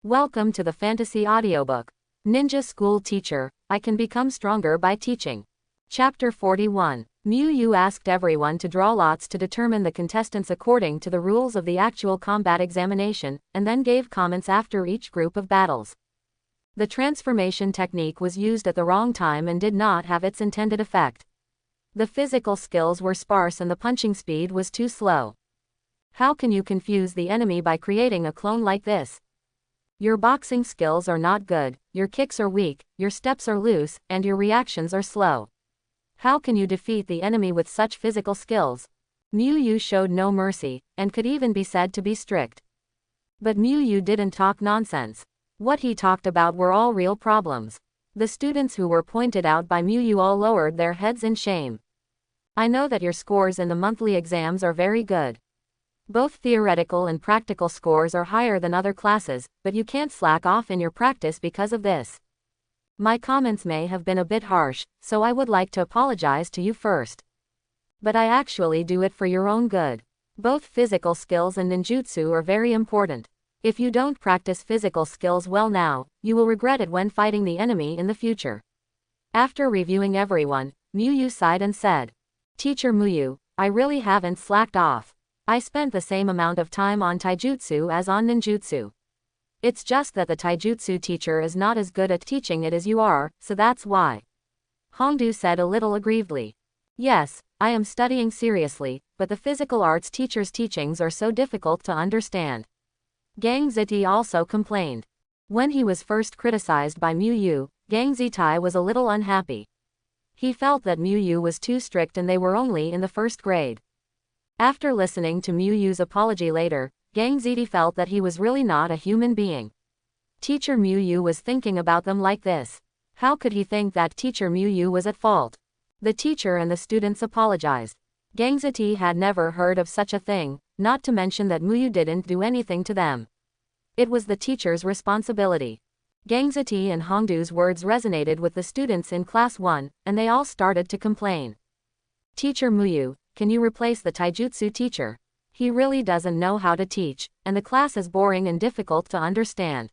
Welcome to the fantasy audiobook. Ninja School Teacher, I Can Become Stronger by Teaching. Chapter 41. Yu asked everyone to draw lots to determine the contestants according to the rules of the actual combat examination, and then gave comments after each group of battles. The transformation technique was used at the wrong time and did not have its intended effect. The physical skills were sparse and the punching speed was too slow. How can you confuse the enemy by creating a clone like this? Your boxing skills are not good, your kicks are weak, your steps are loose, and your reactions are slow. How can you defeat the enemy with such physical skills? Yu showed no mercy, and could even be said to be strict. But Yu didn't talk nonsense. What he talked about were all real problems. The students who were pointed out by Yu all lowered their heads in shame. I know that your scores in the monthly exams are very good. Both theoretical and practical scores are higher than other classes, but you can't slack off in your practice because of this. My comments may have been a bit harsh, so I would like to apologize to you first. But I actually do it for your own good. Both physical skills and ninjutsu are very important. If you don't practice physical skills well now, you will regret it when fighting the enemy in the future. After reviewing everyone, Yu sighed and said, Teacher Muyu, I really haven't slacked off. I spent the same amount of time on taijutsu as on ninjutsu. It's just that the taijutsu teacher is not as good at teaching it as you are, so that's why. Hongdu said a little aggrievedly. Yes, I am studying seriously, but the physical arts teacher's teachings are so difficult to understand. Gang Ziti also complained. When he was first criticized by Yu, Gang Zitai was a little unhappy. He felt that Yu was too strict and they were only in the first grade. After listening to Yu's apology later, Gang Ziti felt that he was really not a human being. Teacher Yu was thinking about them like this. How could he think that Teacher Yu was at fault? The teacher and the students apologized. Gang Ziti had never heard of such a thing, not to mention that Yu didn't do anything to them. It was the teacher's responsibility. Gang Ziti and Hongdu's words resonated with the students in Class 1, and they all started to complain. Teacher Muyu, can you replace the taijutsu teacher? He really doesn't know how to teach, and the class is boring and difficult to understand.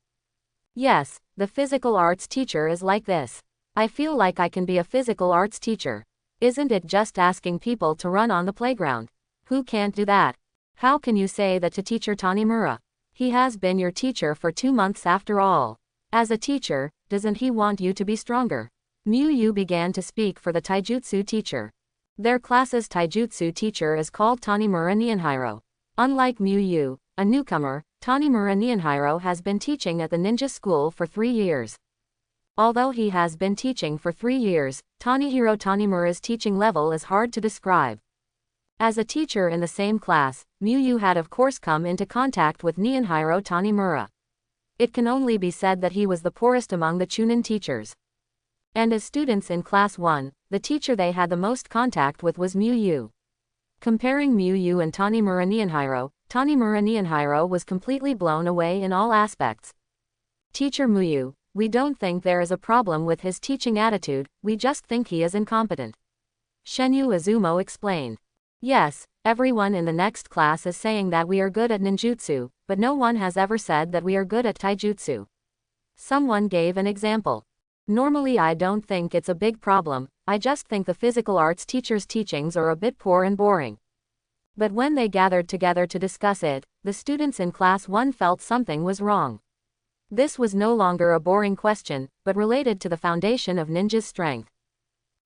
Yes, the physical arts teacher is like this. I feel like I can be a physical arts teacher. Isn't it just asking people to run on the playground? Who can't do that? How can you say that to Teacher Tanimura? He has been your teacher for 2 months after all. As a teacher, doesn't he want you to be stronger? Yu began to speak for the taijutsu teacher. Their class's taijutsu teacher is called Tanimura Nihonhiro. Unlike Yu, a newcomer, Tanimura Nihonhiro has been teaching at the ninja school for 3 years. Although he has been teaching for 3 years, Tanihiro Tanimura's teaching level is hard to describe. As a teacher in the same class, Yu had of course come into contact with Nihonhiro Tanimura. It can only be said that he was the poorest among the Chunin teachers. And as students in Class 1, the teacher they had the most contact with was Yu. Comparing Yu and Tanimura Nihonhiro was completely blown away in all aspects. Teacher Muyu, we don't think there is a problem with his teaching attitude, we just think he is incompetent. Shenyu Izumo explained. Yes, everyone in the next class is saying that we are good at ninjutsu, but no one has ever said that we are good at taijutsu. Someone gave an example. Normally I don't think it's a big problem, I just think the physical arts teacher's teachings are a bit poor and boring. But when they gathered together to discuss it, the students in Class 1 felt something was wrong. This was no longer a boring question, but related to the foundation of ninja's strength.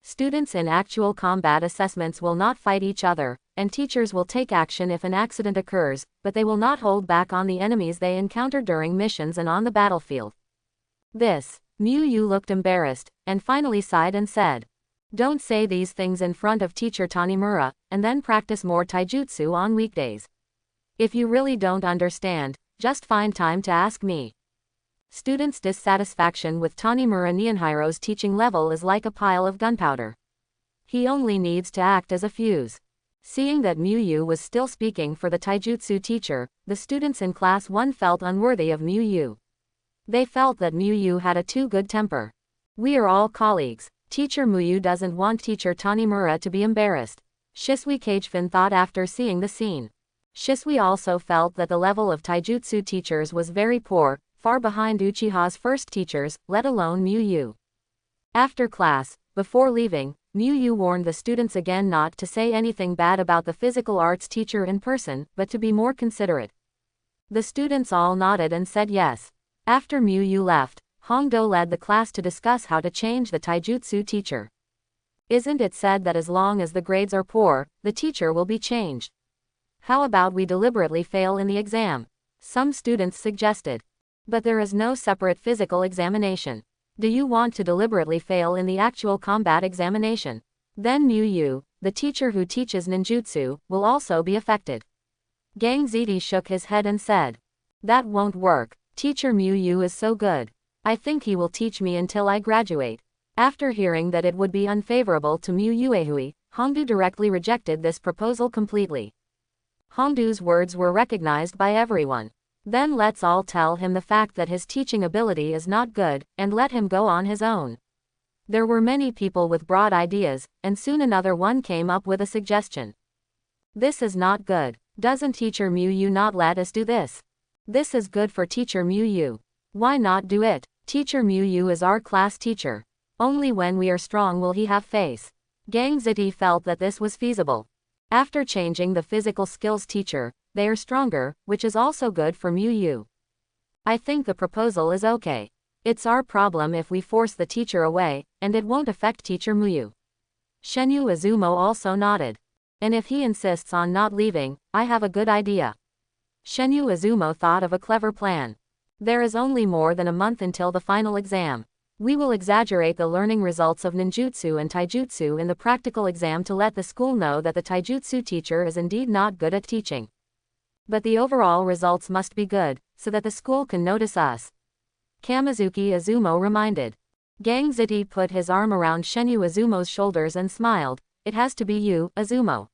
Students in actual combat assessments will not fight each other, and teachers will take action if an accident occurs, but they will not hold back on the enemies they encounter during missions and on the battlefield. Yu looked embarrassed, and finally sighed and said, Don't say these things in front of Teacher Tanimura, and then practice more taijutsu on weekdays. If you really don't understand, just find time to ask me. Students' dissatisfaction with Tanimura Nihonhiro's teaching level is like a pile of gunpowder. He only needs to act as a fuse. Seeing that Yu was still speaking for the taijutsu teacher, the students in Class 1 felt unworthy of Yu. They felt that Yu had a too good temper. We are all colleagues. Teacher Muyu doesn't want Teacher Tanimura to be embarrassed. Shisui Kagefin thought after seeing the scene. Shisui also felt that the level of taijutsu teachers was very poor, far behind Uchiha's first teachers, let alone Miyu. After class, before leaving, Miyu warned the students again not to say anything bad about the physical arts teacher in person, but to be more considerate. The students all nodded and said yes. After Miyu left, Hongdo led the class to discuss how to change the taijutsu teacher. Isn't it said that as long as the grades are poor, the teacher will be changed? How about we deliberately fail in the exam? Some students suggested. But there is no separate physical examination. Do you want to deliberately fail in the actual combat examination? Then Miyu, the teacher who teaches ninjutsu, will also be affected. Gang Ziti shook his head and said, that won't work. Teacher Miyu is so good. I think he will teach me until I graduate. After hearing that it would be unfavorable to Miyu, Hongdu directly rejected this proposal completely. Hongdu's words were recognized by everyone. Then let's all tell him the fact that his teaching ability is not good, and let him go on his own. There were many people with broad ideas, and soon another one came up with a suggestion. This is not good. Doesn't Teacher Miyu not let us do this? This is good for Teacher Miyu. Why not do it? Teacher Miyu is our class teacher. Only when we are strong will he have face. Gang Ziti felt that this was feasible. After changing the physical skills teacher, they are stronger, which is also good for Miyu. I think the proposal is okay. It's our problem if we force the teacher away, and it won't affect Teacher Miyu. Shenyu Izumo also nodded. And if he insists on not leaving, I have a good idea. Shenyu Izumo thought of a clever plan. There is only more than a month until the final exam. We will exaggerate the learning results of ninjutsu and taijutsu in the practical exam to let the school know that the taijutsu teacher is indeed not good at teaching. But the overall results must be good, so that the school can notice us. Kamizuki Izumo reminded. Gang Ziti put his arm around Shenyu Izumo's shoulders and smiled. It has to be you, Izumo.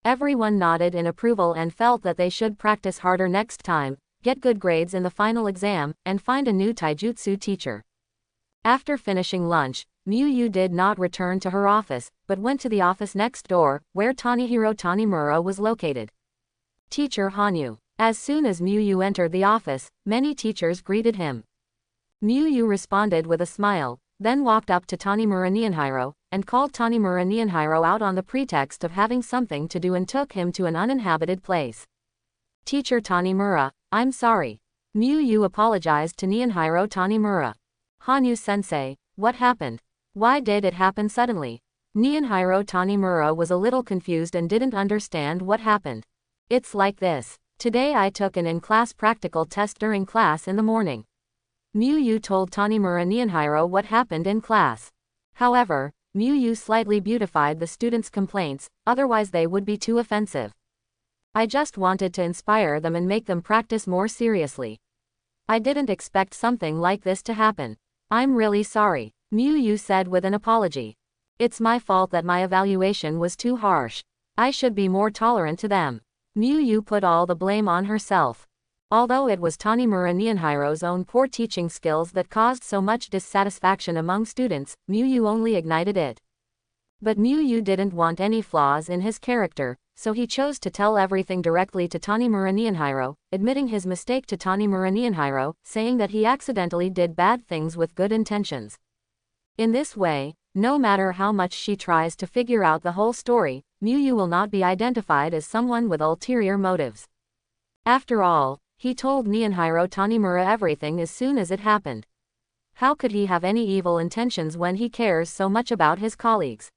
Everyone nodded in approval and felt that they should practice harder next time, get good grades in the final exam, and find a new taijutsu teacher. After finishing lunch, Miyu did not return to her office, but went to the office next door, where Tanihiro Tanimura was located. Teacher Hanyu. As soon as Miyu entered the office, many teachers greeted him. Miyu responded with a smile, then walked up to Tanimura Nihonhiro, and called Tanimura Nihonhiro out on the pretext of having something to do and took him to an uninhabited place. Teacher Tanimura, I'm sorry. Miyu apologized to Nihonhiro Tanimura. Hanyu-sensei, what happened? Why did it happen suddenly? Nihonhiro Tanimura was a little confused and didn't understand what happened. It's like this. Today I took an in-class practical test during class in the morning. Miyu told Tanimura Nihonhiro what happened in class. However, Miyu slightly beautified the students' complaints, otherwise they would be too offensive. I just wanted to inspire them and make them practice more seriously. I didn't expect something like this to happen. I'm really sorry, Miyu said with an apology. It's my fault that my evaluation was too harsh. I should be more tolerant to them. Miyu put all the blame on herself. Although it was Tanimura Nihonhiro's own poor teaching skills that caused so much dissatisfaction among students, Miyu only ignited it. But Miyu didn't want any flaws in his character, so he chose to tell everything directly to Tanimura Nihonhiro, admitting his mistake to Tanimura Nihonhiro, saying that he accidentally did bad things with good intentions. In this way, no matter how much she tries to figure out the whole story, Miyu will not be identified as someone with ulterior motives. After all, he told Nihonhiro Tanimura everything as soon as it happened. How could he have any evil intentions when he cares so much about his colleagues?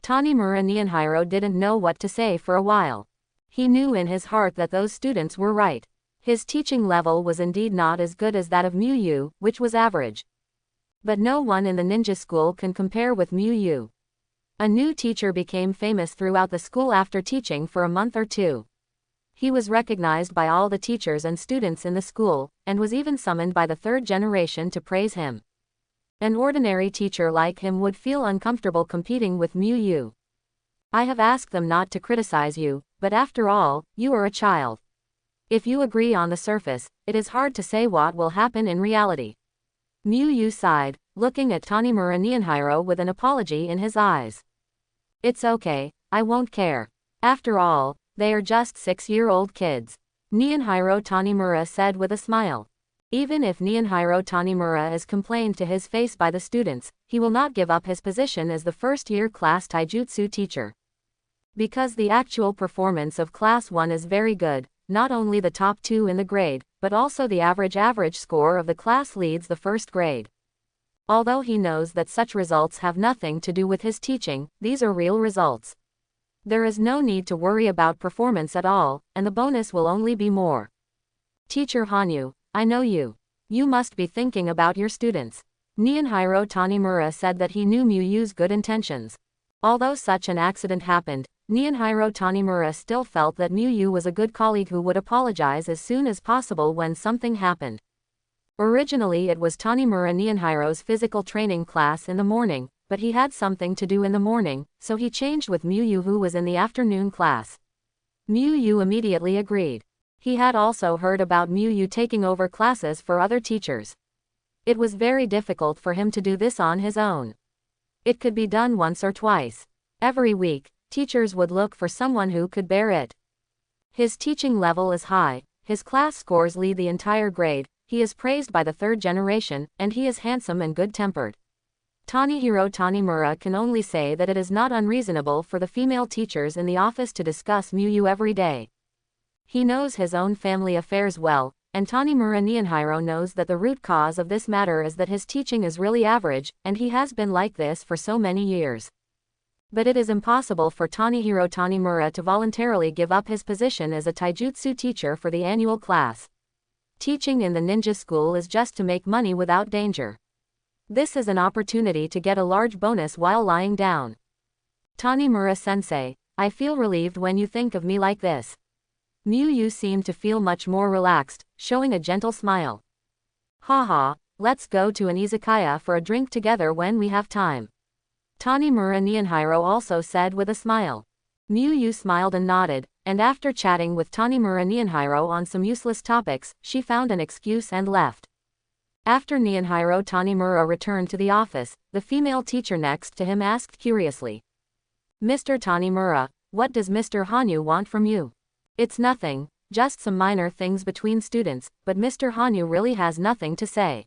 Tanimura Nihonhiro didn't know what to say for a while. He knew in his heart that those students were right. His teaching level was indeed not as good as that of Miyu, which was average. But no one in the ninja school can compare with Miyu. A new teacher became famous throughout the school after teaching for a month or two. He was recognized by all the teachers and students in the school, and was even summoned by the third generation to praise him. An ordinary teacher like him would feel uncomfortable competing with Miyu. I have asked them not to criticize you, but after all, you are a child. If you agree on the surface, it is hard to say what will happen in reality. Miyu sighed, looking at Tanimura Nihonhiro with an apology in his eyes. It's okay, I won't care. After all, they are just 6-year-old kids. Nihonhiro Tanimura said with a smile. Even if Nihonhiro Tanimura is complained to his face by the students, he will not give up his position as the first-year class taijutsu teacher. Because the actual performance of Class 1 is very good, not only the top 2 in the grade, but also the average score of the class leads the first grade. Although he knows that such results have nothing to do with his teaching, these are real results. There is no need to worry about performance at all, and the bonus will only be more. Teacher Hanyu, I know you. You must be thinking about your students. Nihonhiro Tanimura said that he knew Muyu's good intentions. Although such an accident happened, Nihonhiro Tanimura still felt that Muyu was a good colleague who would apologize as soon as possible when something happened. Originally it was Tanimura Nihonhiro's physical training class in the morning, but he had something to do in the morning, so he changed with Muyu who was in the afternoon class. Muyu immediately agreed. He had also heard about Muyu taking over classes for other teachers. It was very difficult for him to do this on his own. It could be done once or twice. Every week, teachers would look for someone who could bear it. His teaching level is high, his class scores lead the entire grade, he is praised by the third generation, and he is handsome and good-tempered. Tanihiro Tanimura can only say that it is not unreasonable for the female teachers in the office to discuss Muyu every day. He knows his own family affairs well, and Tanimura Nihonhiro knows that the root cause of this matter is that his teaching is really average, and he has been like this for so many years. But it is impossible for Tanihiro Tanimura to voluntarily give up his position as a taijutsu teacher for the annual class. Teaching in the ninja school is just to make money without danger. This is an opportunity to get a large bonus while lying down. Tanimura-sensei, I feel relieved when you think of me like this. Muyu seemed to feel much more relaxed, showing a gentle smile. Haha, let's go to an izakaya for a drink together when we have time. Tanimura Nihonhiro also said with a smile. Muyu smiled and nodded, and after chatting with Tanimura Nihonhiro on some useless topics, she found an excuse and left. After Nihonhiro Tanimura returned to the office, the female teacher next to him asked curiously. Mr. Tanimura, what does Mr. Hanyu want from you? It's nothing, just some minor things between students, but Mr. Hanyu really has nothing to say.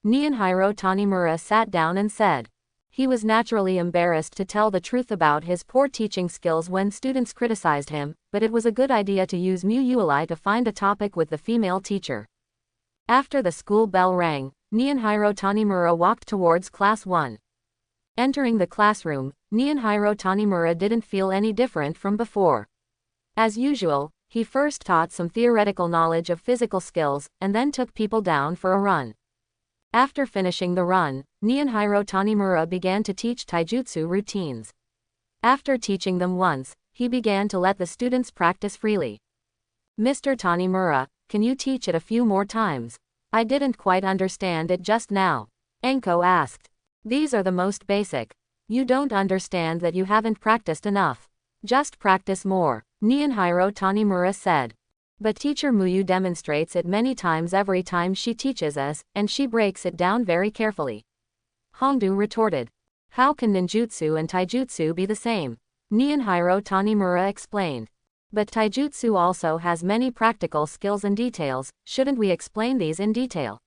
Nihonhiro Tanimura sat down and said. He was naturally embarrassed to tell the truth about his poor teaching skills when students criticized him, but it was a good idea to use Muyuali to find a topic with the female teacher. After the school bell rang, Nihonhiro Tanimura walked towards class 1. Entering the classroom, Nihonhiro Tanimura didn't feel any different from before. As usual, he first taught some theoretical knowledge of physical skills, and then took people down for a run. After finishing the run, Nihonhiro Tanimura began to teach taijutsu routines. After teaching them once, he began to let the students practice freely. Mr. Tanimura, can you teach it a few more times? I didn't quite understand it just now. Enko asked. These are the most basic. You don't understand that you haven't practiced enough. Just practice more, Nihonhiro Tanimura said. But teacher Muyu demonstrates it many times every time she teaches us, and she breaks it down very carefully. Hongdu retorted. How can ninjutsu and taijutsu be the same? Nihonhiro Tanimura explained. But taijutsu also has many practical skills and details, shouldn't we explain these in detail?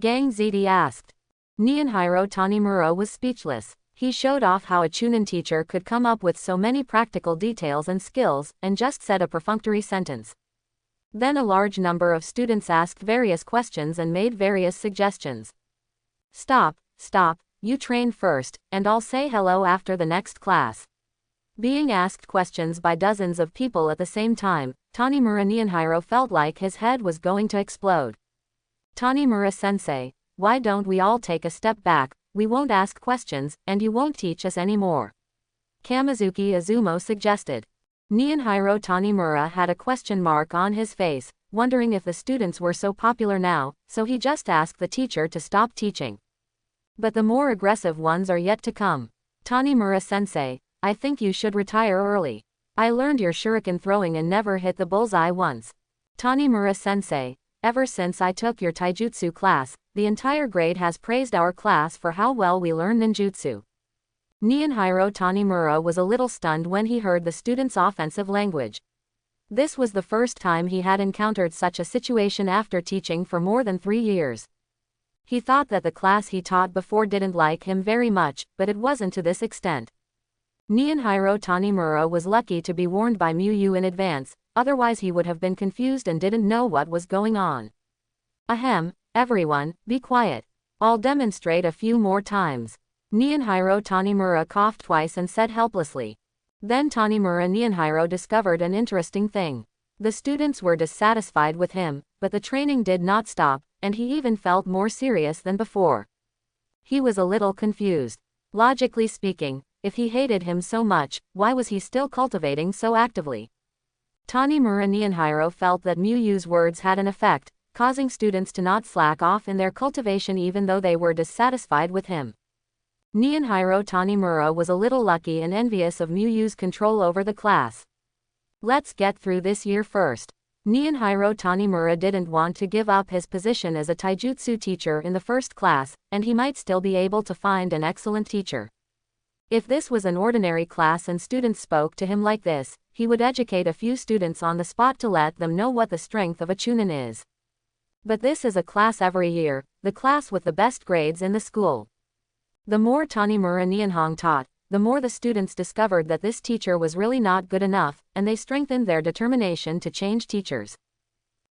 Gang Ziti asked. Nihonhiro Tanimura was speechless. He showed off how a Chunin teacher could come up with so many practical details and skills, and just said a perfunctory sentence. Then a large number of students asked various questions and made various suggestions. Stop, you train first, and I'll say hello after the next class. Being asked questions by dozens of people at the same time, Tanimura Nihonhiro felt like his head was going to explode. Tanimura-sensei, why don't we all take a step back? We won't ask questions, and you won't teach us anymore. Kamizuki Izumo suggested. Nihonhiro Tanimura had a question mark on his face, wondering if the students were so popular now, so he just asked the teacher to stop teaching. But the more aggressive ones are yet to come. Tanimura-sensei, I think you should retire early. I learned your shuriken throwing and never hit the bullseye once. Tanimura-sensei, ever since I took your taijutsu class, the entire grade has praised our class for how well we learn ninjutsu. Nihonhiro Tanimura was a little stunned when he heard the students' offensive language. This was the first time he had encountered such a situation after teaching for more than 3 years. He thought that the class he taught before didn't like him very much, but it wasn't to this extent. Nihonhiro Tanimura was lucky to be warned by Muyu in advance, otherwise he would have been confused and didn't know what was going on. Ahem, everyone, be quiet. I'll demonstrate a few more times. Nihonhiro Tanimura coughed twice and said helplessly. Then Tanimura Nihonhiro discovered an interesting thing. The students were dissatisfied with him, but the training did not stop, and he even felt more serious than before. He was a little confused. Logically speaking, if he hated him so much, why was he still cultivating so actively? Tanimura Nihonhiro felt that Muyu's words had an effect, causing students to not slack off in their cultivation even though they were dissatisfied with him. Nihonhiro Tanimura was a little lucky and envious of Muyu's control over the class. Let's get through this year first. Nihonhiro Tanimura didn't want to give up his position as a taijutsu teacher in the first class, and he might still be able to find an excellent teacher. If this was an ordinary class and students spoke to him like this, he would educate a few students on the spot to let them know what the strength of a chunin is. But this is a class every year, the class with the best grades in the school. The more Tanimura Nihonhong taught, the more the students discovered that this teacher was really not good enough, and they strengthened their determination to change teachers.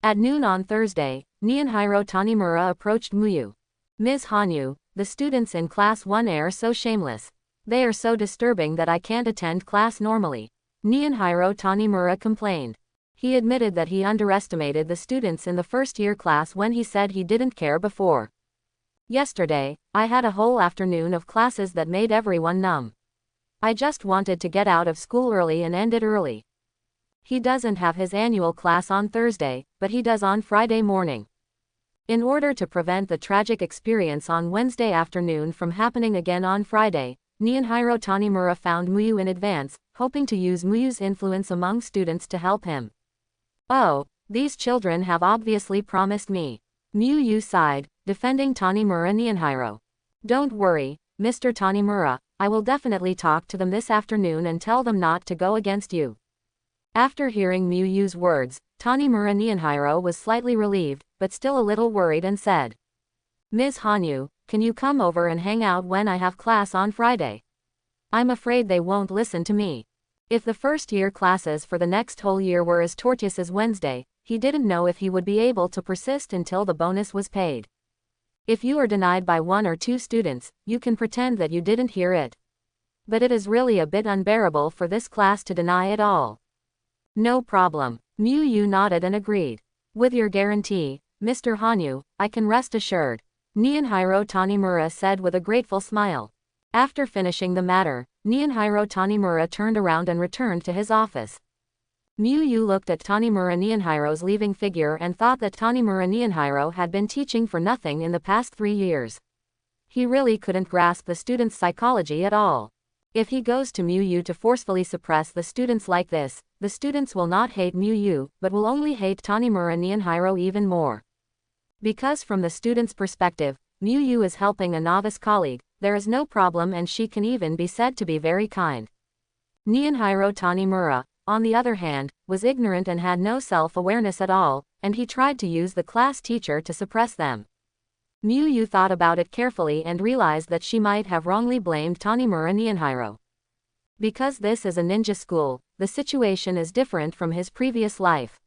At noon on Thursday, Nihonhiro Tanimura approached Muyu. Ms. Hanyu, the students in Class 1 are so shameless. They are so disturbing that I can't attend class normally. Nihonhiro Tanimura complained. He admitted that he underestimated the students in the first-year class when he said he didn't care before. Yesterday, I had a whole afternoon of classes that made everyone numb. I just wanted to get out of school early and end it early. He doesn't have his annual class on Thursday, but he does on Friday morning. In order to prevent the tragic experience on Wednesday afternoon from happening again on Friday, Nihonhiro Tanimura found Muyu in advance, hoping to use Muyu's influence among students to help him. Oh, these children have obviously promised me. Muyu sighed, defending Tanimura Nihonhiro. Don't worry, Mr. Tanimura, I will definitely talk to them this afternoon and tell them not to go against you. After hearing Muyu's words, Tanimura Nihonhiro was slightly relieved, but still a little worried and said, Ms. Hanyu, can you come over and hang out when I have class on Friday? I'm afraid they won't listen to me. If the first-year classes for the next whole year were as tortuous as Wednesday, he didn't know if he would be able to persist until the bonus was paid. If you are denied by 1 or 2 students, you can pretend that you didn't hear it. But it is really a bit unbearable for this class to deny it all. No problem. Muyu nodded and agreed. With your guarantee, Mr. Hanyu, I can rest assured. Nihonhiro Tanimura said with a grateful smile. After finishing the matter, Nihonhiro Tanimura turned around and returned to his office. Muyu looked at Tanimura Nihonhiro's leaving figure and thought that Tanimura Nihonhiro had been teaching for nothing in the past 3 years. He really couldn't grasp the students' psychology at all. If he goes to Muyu to forcefully suppress the students like this, the students will not hate Muyu, but will only hate Tanimura Nihonhiro even more. Because from the student's perspective, Muyu is helping a novice colleague, there is no problem and she can even be said to be very kind. Nihonhiro Tanimura, on the other hand, was ignorant and had no self-awareness at all, and he tried to use the class teacher to suppress them. Muyu thought about it carefully and realized that she might have wrongly blamed Tanimura Nihonhiro. Because this is a ninja school, the situation is different from his previous life.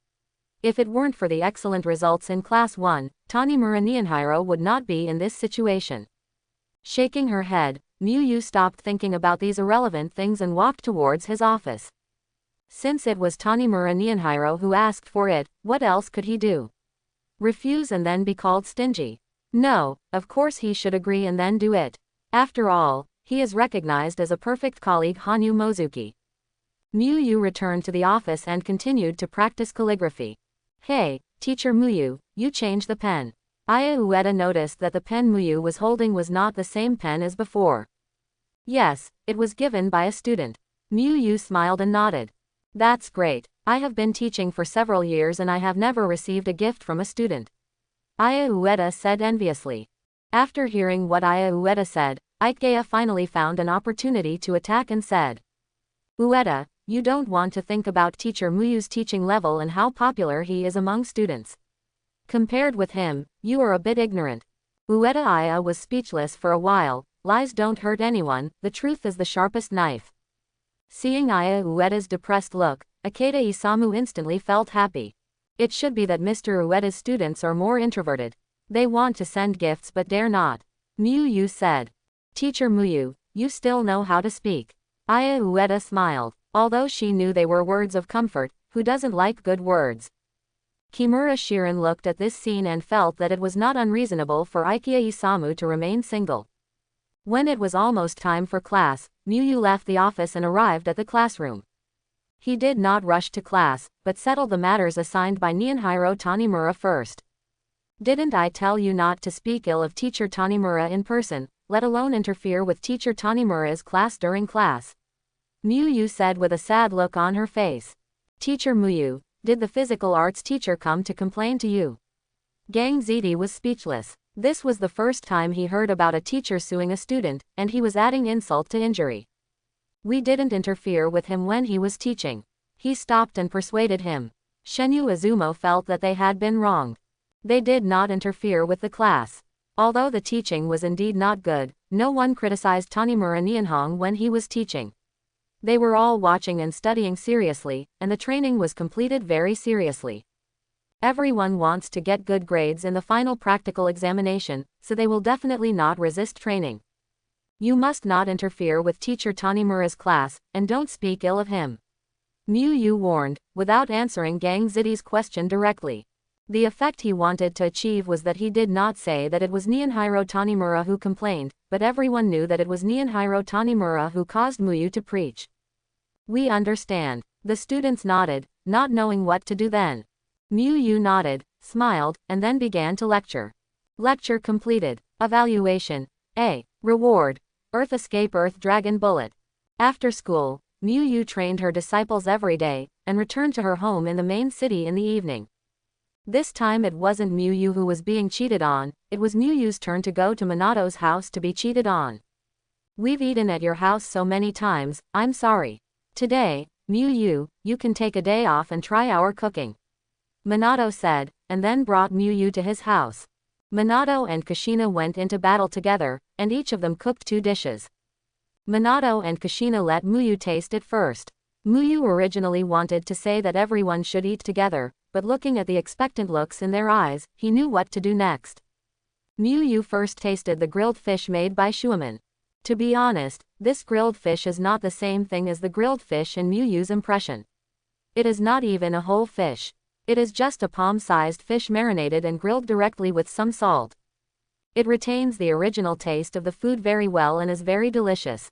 If it weren't for the excellent results in Class 1, Tanimura Nihonhiro would not be in this situation. Shaking her head, Muyu stopped thinking about these irrelevant things and walked towards his office. Since it was Tanimura Nihonhiro who asked for it, what else could he do? Refuse and then be called stingy? No, of course he should agree and then do it. After all, he is recognized as a perfect colleague. Hanyu Mozuki. Muyu returned to the office and continued to practice calligraphy. Hey, Teacher Muyu, you changed the pen. Aya Ueda noticed that the pen Muyu was holding was not the same pen as before. Yes, it was given by a student. Muyu smiled and nodded. That's great. I have been teaching for several years and I have never received a gift from a student. Aya Ueda said enviously. After hearing what Aya Ueda said, Ikea finally found an opportunity to attack and said, Ueda, you don't want to think about teacher Muyu's teaching level and how popular he is among students. Compared with him, you are a bit ignorant. Ueda Aya was speechless for a while. Lies don't hurt anyone, the truth is the sharpest knife. Seeing Aya Ueda's depressed look, Akeda Isamu instantly felt happy. It should be that Mr. Ueda's students are more introverted. They want to send gifts but dare not. Muyu said. Teacher Muyu, you still know how to speak. Aya Ueda smiled. Although she knew they were words of comfort, who doesn't like good words? Kimura Shirin looked at this scene and felt that it was not unreasonable for Ikea Isamu to remain single. When it was almost time for class, Muyu left the office and arrived at the classroom. He did not rush to class, but settled the matters assigned by Nihonhiro Tanimura first. Didn't I tell you not to speak ill of teacher Tanimura in person, let alone interfere with teacher Tanimura's class during class? Muyu said with a sad look on her face. Teacher Muyu, did the physical arts teacher come to complain to you? Gang Ziti was speechless. This was the first time he heard about a teacher suing a student, and he was adding insult to injury. We didn't interfere with him when he was teaching. He stopped and persuaded him. Shenyu Izumo felt that they had been wronged. They did not interfere with the class. Although the teaching was indeed not good, no one criticized Tanimura Nihonhong when he was teaching. They were all watching and studying seriously, and the training was completed very seriously. Everyone wants to get good grades in the final practical examination, so they will definitely not resist training. You must not interfere with teacher Tanimura's class, and don't speak ill of him. Muyu warned, without answering Gang Ziti's question directly. The effect he wanted to achieve was that he did not say that it was Nihonhiro Tanimura who complained, but everyone knew that it was Nihonhiro Tanimura who caused Muyu to preach. We understand. The students nodded, not knowing what to do then. Muyu nodded, smiled, and then began to lecture. Lecture completed. Evaluation. A. Reward. Earth Escape Earth Dragon Bullet. After school, Muyu trained her disciples every day, and returned to her home in the main city in the evening. This time it wasn't Muyu who was being cheated on, it was Muyu's turn to go to Minato's house to be cheated on. We've eaten at your house so many times, I'm sorry. Today, Muyu, you can take a day off and try our cooking. Minato said, and then brought Muyu to his house. Minato and Kushina went into battle together, and each of them cooked 2 dishes. Minato and Kushina let Muyu taste it first. Muyu originally wanted to say that everyone should eat together, but looking at the expectant looks in their eyes, he knew what to do next. Muyu first tasted the grilled fish made by Shuaman. To be honest, this grilled fish is not the same thing as the grilled fish in Muyu's impression. It is not even a whole fish. It is just a palm-sized fish marinated and grilled directly with some salt. It retains the original taste of the food very well and is very delicious.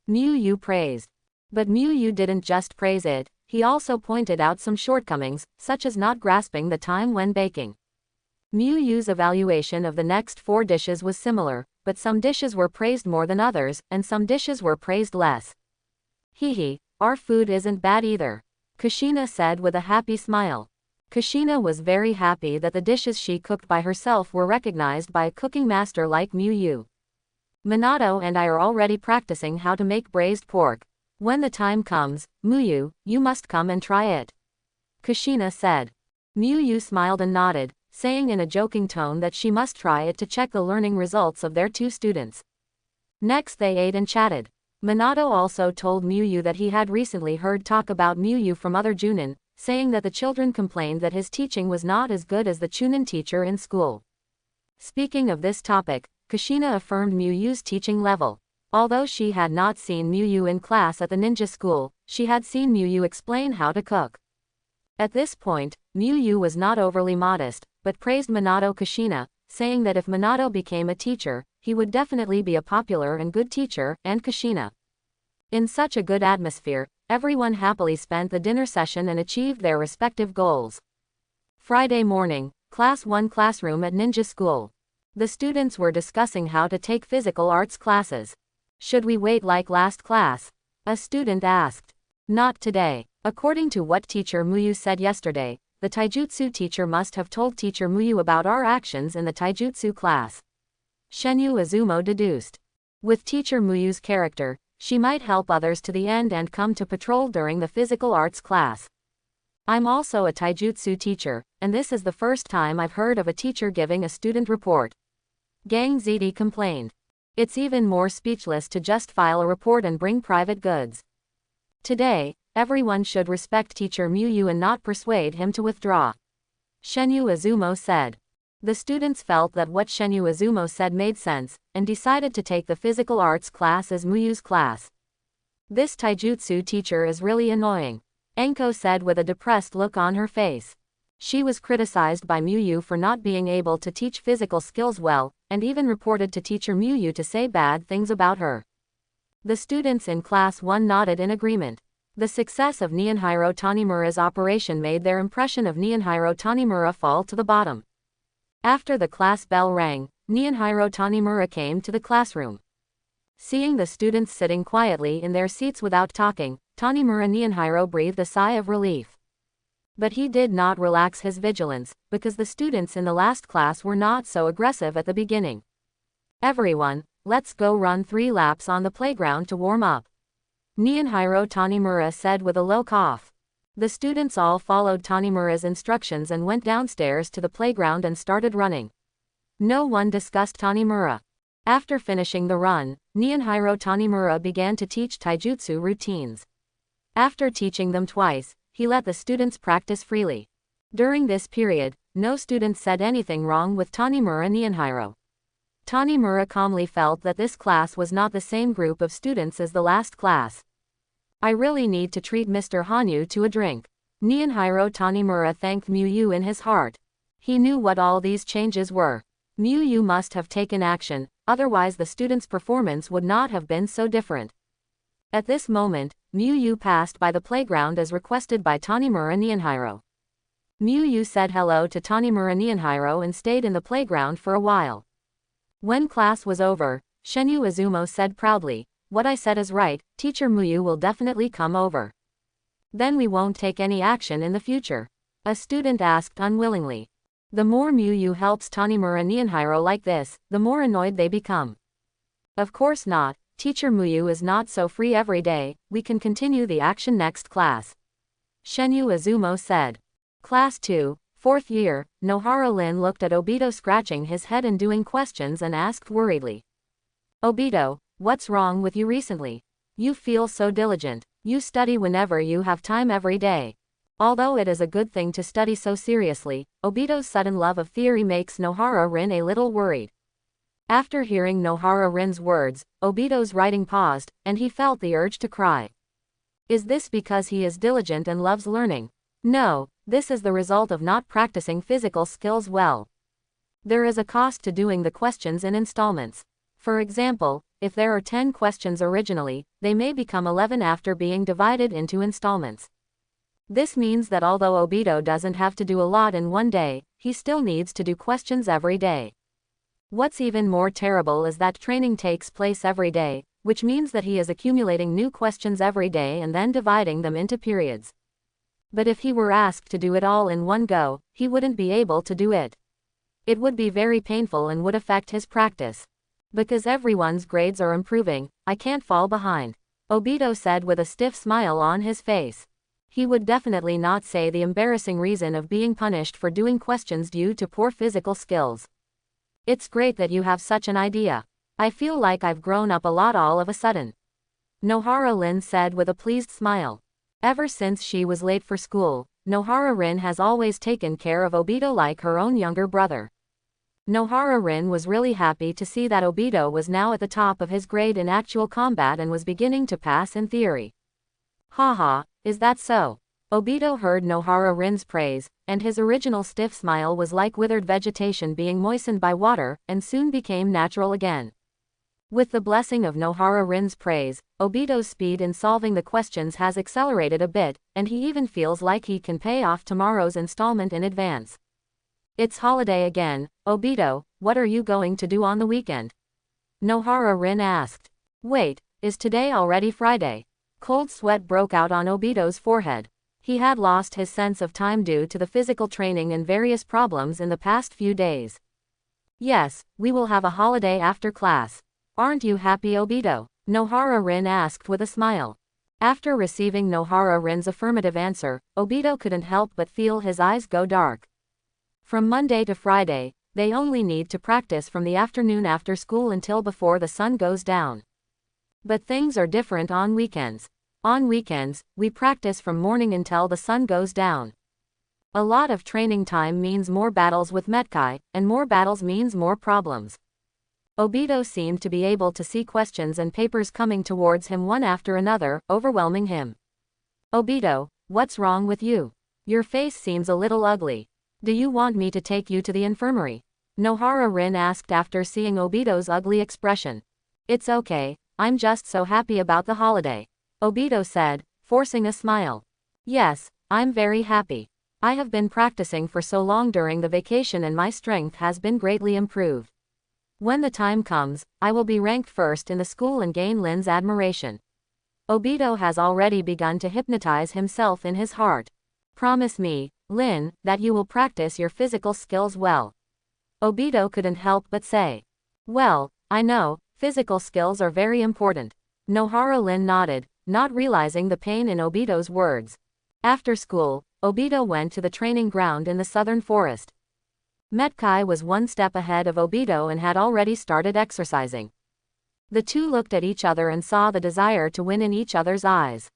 Muyu praised. But Muyu didn't just praise it, he also pointed out some shortcomings, such as not grasping the time when baking. Muyu's evaluation of the next 4 dishes was similar, but some dishes were praised more than others, and some dishes were praised less. Hehe, our food isn't bad either. Kushina said with a happy smile. Kushina was very happy that the dishes she cooked by herself were recognized by a cooking master like Muyu. Minato and I are already practicing how to make braised pork. When the time comes, Muyu, you must come and try it. Kushina said. Muyu smiled and nodded, saying in a joking tone that she must try it to check the learning results of their 2 students. Next they ate and chatted. Minato also told Muyu that he had recently heard talk about Muyu from other Junin, saying that the children complained that his teaching was not as good as the Chunin teacher in school. Speaking of this topic, Kushina affirmed Muyu's teaching level. Although she had not seen Muyu in class at the ninja school, she had seen Muyu explain how to cook. At this point, Muyu was not overly modest, but praised Minato Kushina, saying that if Minato became a teacher, he would definitely be a popular and good teacher, and Kushina. In such a good atmosphere, everyone happily spent the dinner session and achieved their respective goals. Friday morning, Class 1 classroom at ninja school. The students were discussing how to take physical arts classes. Should we wait like last class? A student asked. Not today. According to what teacher Muyu said yesterday, the taijutsu teacher must have told teacher Muyu about our actions in the taijutsu class. Shenyu Izumo deduced. With teacher Muyu's character, She might help others to the end and come to patrol during the physical arts class. I'm also a taijutsu teacher, and this is the first time I've heard of a teacher giving a student report. Gang ZD complained. It's even more speechless to just file a report and bring private goods. Today, everyone should respect teacher Muyu and not persuade him to withdraw. Shenyu Izumo said. The students felt that what Shenyu Izumo said made sense, and decided to take the physical arts class as Muyu's class. This taijutsu teacher is really annoying, Enko said with a depressed look on her face. She was criticized by Muyu for not being able to teach physical skills well, and even reported to teacher Muyu to say bad things about her. The students in class 1 nodded in agreement. The success of Nihonhiro Tanimura's operation made their impression of Nihonhiro Tanimura fall to the bottom. After the class bell rang, Nihonhiro Tanimura came to the classroom. Seeing the students sitting quietly in their seats without talking, Tanimura Nihonhiro breathed a sigh of relief. But he did not relax his vigilance, because the students in the last class were not so aggressive at the beginning. Everyone, let's go run 3 laps on the playground to warm up, Nihonhiro Tanimura said with a low cough. The students all followed Tanimura's instructions and went downstairs to the playground and started running. No one discussed Tanimura. After finishing the run, Nihonhiro Tanimura began to teach taijutsu routines. After teaching them twice, he let the students practice freely. During this period, no students said anything wrong with Tanimura Nihonhiro. Tanimura calmly felt that this class was not the same group of students as the last class. I really need to treat Mr. Hanyu to a drink. Nihonhiro Tanimura thanked Muyu in his heart. He knew what all these changes were. Muyu must have taken action, otherwise the students' performance would not have been so different. At this moment, Muyu passed by the playground as requested by Tanimura Nihonhiro. Muyu said hello to Tanimura Nihonhiro and stayed in the playground for a while. When class was over, Shenyu Izumo said proudly, "What I said is right, teacher Muyu will definitely come over. Then we won't take any action in the future." A student asked unwillingly. The more Muyu helps Tanimura Nihonhiro like this, the more annoyed they become. Of course not. Teacher Muyu is not so free every day, we can continue the action next class, Shenyu Izumo said. Class 2, 4th year, Nohara Lin looked at Obito scratching his head and doing questions and asked worriedly. Obito, what's wrong with you recently? You feel so diligent. You study whenever you have time every day. Although it is a good thing to study so seriously, Obito's sudden love of theory makes Nohara Rin a little worried. After hearing Nohara Rin's words, Obito's writing paused, and he felt the urge to cry. Is this because he is diligent and loves learning? No, this is the result of not practicing physical skills well. There is a cost to doing the questions in installments. For example, if there are 10 questions originally, they may become 11 after being divided into installments. This means that although Obito doesn't have to do a lot in one day, he still needs to do questions every day. What's even more terrible is that training takes place every day, which means that he is accumulating new questions every day and then dividing them into periods. But if he were asked to do it all in one go, he wouldn't be able to do it. It would be very painful and would affect his practice. Because everyone's grades are improving, I can't fall behind, Obito said with a stiff smile on his face. He would definitely not say the embarrassing reason of being punished for doing questions due to poor physical skills. It's great that you have such an idea. I feel like I've grown up a lot all of a sudden, Nohara Lin said with a pleased smile. Ever since she was late for school, Nohara Rin has always taken care of Obito like her own younger brother. Nohara Rin was really happy to see that Obito was now at the top of his grade in actual combat and was beginning to pass in theory. Haha, is that so? Obito heard Nohara Rin's praise, and his original stiff smile was like withered vegetation being moistened by water, and soon became natural again. With the blessing of Nohara Rin's praise, Obito's speed in solving the questions has accelerated a bit, and he even feels like he can pay off tomorrow's installment in advance. It's holiday again, Obito, what are you going to do on the weekend? Nohara Rin asked. Wait, is today already Friday? Cold sweat broke out on Obito's forehead. He had lost his sense of time due to the physical training and various problems in the past few days. Yes, we will have a holiday after class. Aren't you happy, Obito? Nohara-rin asked with a smile. After receiving Nohara-rin's affirmative answer, Obito couldn't help but feel his eyes go dark. From Monday to Friday, they only need to practice from the afternoon after school until before the sun goes down. But things are different on weekends. On weekends, we practice from morning until the sun goes down. A lot of training time means more battles with Medai, and more battles means more problems. Obito seemed to be able to see questions and papers coming towards him one after another, overwhelming him. Obito, what's wrong with you? Your face seems a little ugly. Do you want me to take you to the infirmary? Nohara-rin asked after seeing Obito's ugly expression. It's okay, I'm just so happy about the holiday. Obito said, forcing a smile. Yes, I'm very happy. I have been practicing for so long during the vacation and my strength has been greatly improved. When the time comes, I will be ranked first in the school and gain Lin's admiration. Obito has already begun to hypnotize himself in his heart. Promise me, Lin, that you will practice your physical skills well. Obito couldn't help but say. Well, I know, physical skills are very important. Nohara-rin nodded, not realizing the pain in Obito's words. After school, Obito went to the training ground in the southern forest. Medai was one step ahead of Obito and had already started exercising. The two looked at each other and saw the desire to win in each other's eyes.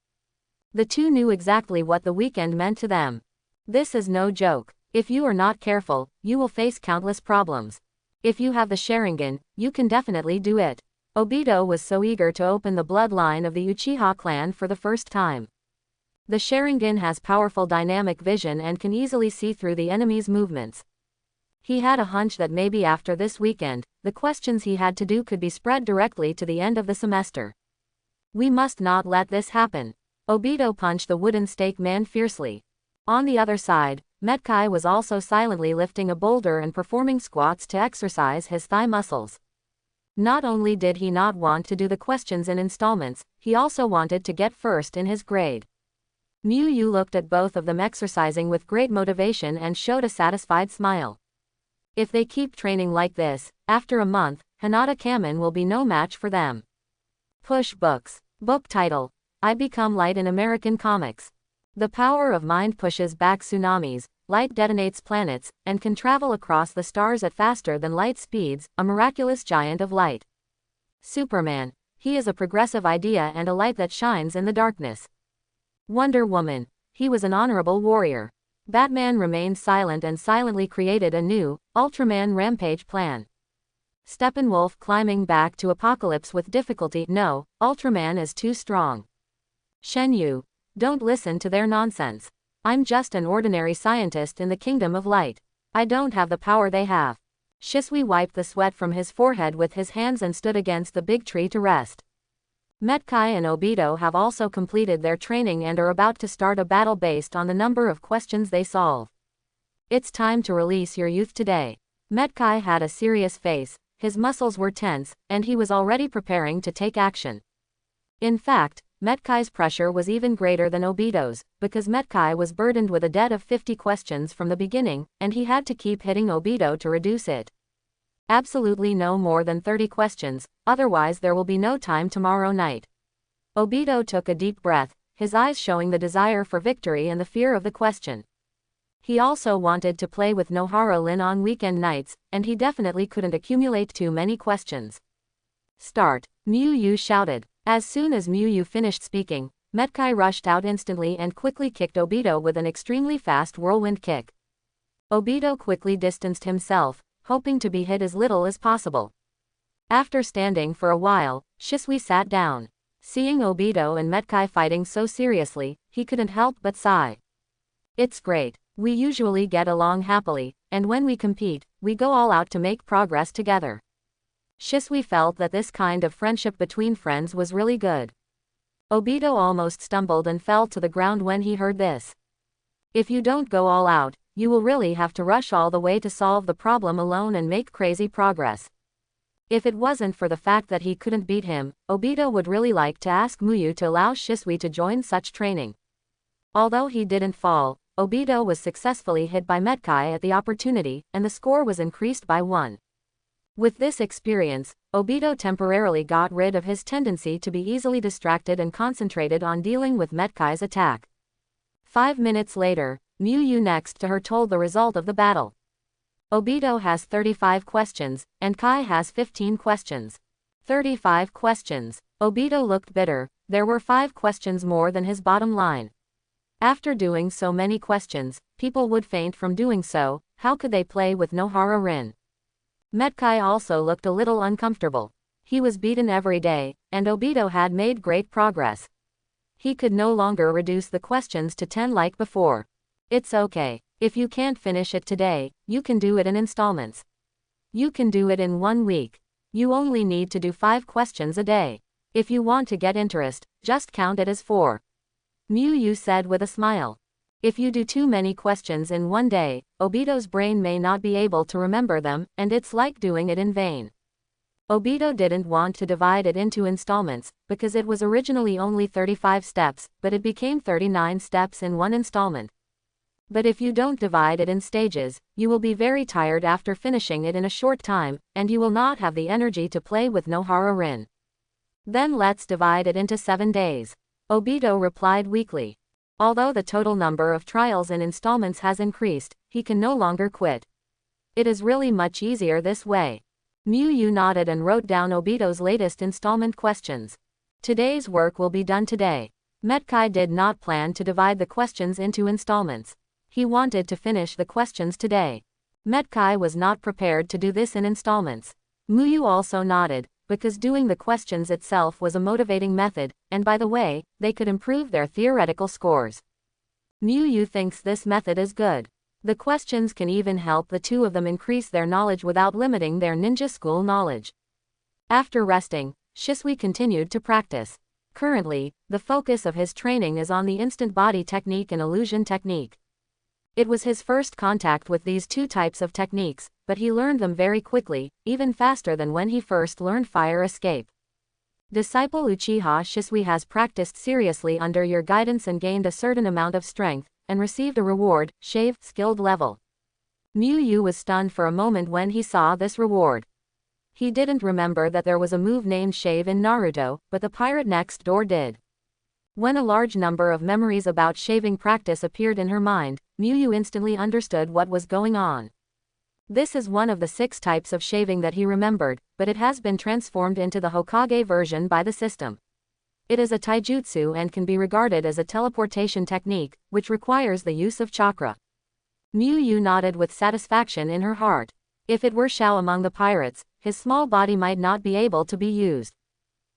The two knew exactly what the weekend meant to them. This is no joke. If you are not careful, you will face countless problems. If you have the Sharingan, you can definitely do it. Obito was so eager to open the bloodline of the Uchiha clan for the first time. The Sharingan has powerful dynamic vision and can easily see through the enemy's movements. He had a hunch that maybe after this weekend, the questions he had to do could be spread directly to the end of the semester. We must not let this happen. Obito punched the wooden stake man fiercely. On the other side, Medai was also silently lifting a boulder and performing squats to exercise his thigh muscles. Not only did he not want to do the questions in installments, he also wanted to get first in his grade. Yu looked at both of them exercising with great motivation and showed a satisfied smile. If they keep training like this, after a month, Hinata Kamen will be no match for them. Push books. Book title: I Become Light in American Comics. The power of mind pushes back tsunamis, light detonates planets, and can travel across the stars at faster than light speeds, a miraculous giant of light. Superman. He is a progressive idea and a light that shines in the darkness. Wonder Woman. He was an honorable warrior. Batman remained silent and silently created a new, Ultraman rampage plan. Steppenwolf climbing back to Apocalypse with difficulty. No, Ultraman is too strong. Shenyu. Don't listen to their nonsense. I'm just an ordinary scientist in the Kingdom of Light. I don't have the power they have. Shisui wiped the sweat from his forehead with his hands and stood against the big tree to rest. Medai and Obito have also completed their training and are about to start a battle based on the number of questions they solve. It's time to release your youth today. Medai had a serious face, his muscles were tense, and he was already preparing to take action. In fact, Medai's pressure was even greater than Obito's, because Medai was burdened with a debt of 50 questions from the beginning, and he had to keep hitting Obito to reduce it. Absolutely no more than 30 questions, otherwise there will be no time tomorrow night. Obito took a deep breath, his eyes showing the desire for victory and the fear of the question. He also wanted to play with Nohara-rin on weekend nights, and he definitely couldn't accumulate too many questions. Start, Yu shouted. As soon as Yu finished speaking, Medai rushed out instantly and quickly kicked Obito with an extremely fast whirlwind kick. Obito quickly distanced himself, hoping to be hit as little as possible. After standing for a while, Shisui sat down. Seeing Obito and Medai fighting so seriously, he couldn't help but sigh. It's great. We usually get along happily, and when we compete, we go all out to make progress together. Shisui felt that this kind of friendship between friends was really good. Obito almost stumbled and fell to the ground when he heard this. If you don't go all out, you will really have to rush all the way to solve the problem alone and make crazy progress. If it wasn't for the fact that he couldn't beat him, Obito would really like to ask Muyu to allow Shisui to join such training. Although he didn't fall, Obito was successfully hit by Medai at the opportunity, and the score was increased by 1. With this experience, Obito temporarily got rid of his tendency to be easily distracted and concentrated on dealing with Medai's attack. 5 minutes later, Miyu next to her told the result of the battle. Obito has 35 questions, and Kai has 15 questions. 35 questions. Obito looked bitter. There were 5 questions more than his bottom line. After doing so many questions, people would faint from doing so. How could they play with Nohara Rin? Medai also looked a little uncomfortable. He was beaten every day, and Obito had made great progress. He could no longer reduce the questions to 10 like before. It's okay. If you can't finish it today, you can do it in installments. You can do it in 1 week. You only need to do 5 questions a day. If you want to get interest, just count it as 4. Miyu said with a smile. If you do too many questions in 1 day, Obito's brain may not be able to remember them, and it's like doing it in vain. Obito didn't want to divide it into installments, because it was originally only 35 steps, but it became 39 steps in 1 installment. But if you don't divide it in stages, you will be very tired after finishing it in a short time, and you will not have the energy to play with Nohara Rin. Then let's divide it into 7 days. Obito replied weakly. Although the total number of trials and installments has increased, he can no longer quit. It is really much easier this way. Miyu nodded and wrote down Obito's latest installment questions. Today's work will be done today. Medai did not plan to divide the questions into installments. He wanted to finish the questions today. Medai was not prepared to do this in installments. Miyu also nodded, because doing the questions itself was a motivating method, and by the way, they could improve their theoretical scores. Miyu thinks this method is good. The questions can even help the two of them increase their knowledge without limiting their ninja school knowledge. After resting, Shisui continued to practice. Currently, the focus of his training is on the instant body technique and illusion technique. It was his first contact with these 2 types of techniques, but he learned them very quickly, even faster than when he first learned fire escape. Disciple Uchiha Shisui has practiced seriously under your guidance and gained a certain amount of strength, and received a reward, Shave, skilled level. Miyu was stunned for a moment when he saw this reward. He didn't remember that there was a move named Shave in Naruto, but the pirate next door did. When a large number of memories about shaving practice appeared in her mind, Miyu instantly understood what was going on. This is one of the 6 types of shaving that he remembered, but it has been transformed into the Hokage version by the system. It is a taijutsu and can be regarded as a teleportation technique, which requires the use of chakra. Miyu nodded with satisfaction in her heart. If it were Shao among the pirates, his small body might not be able to be used.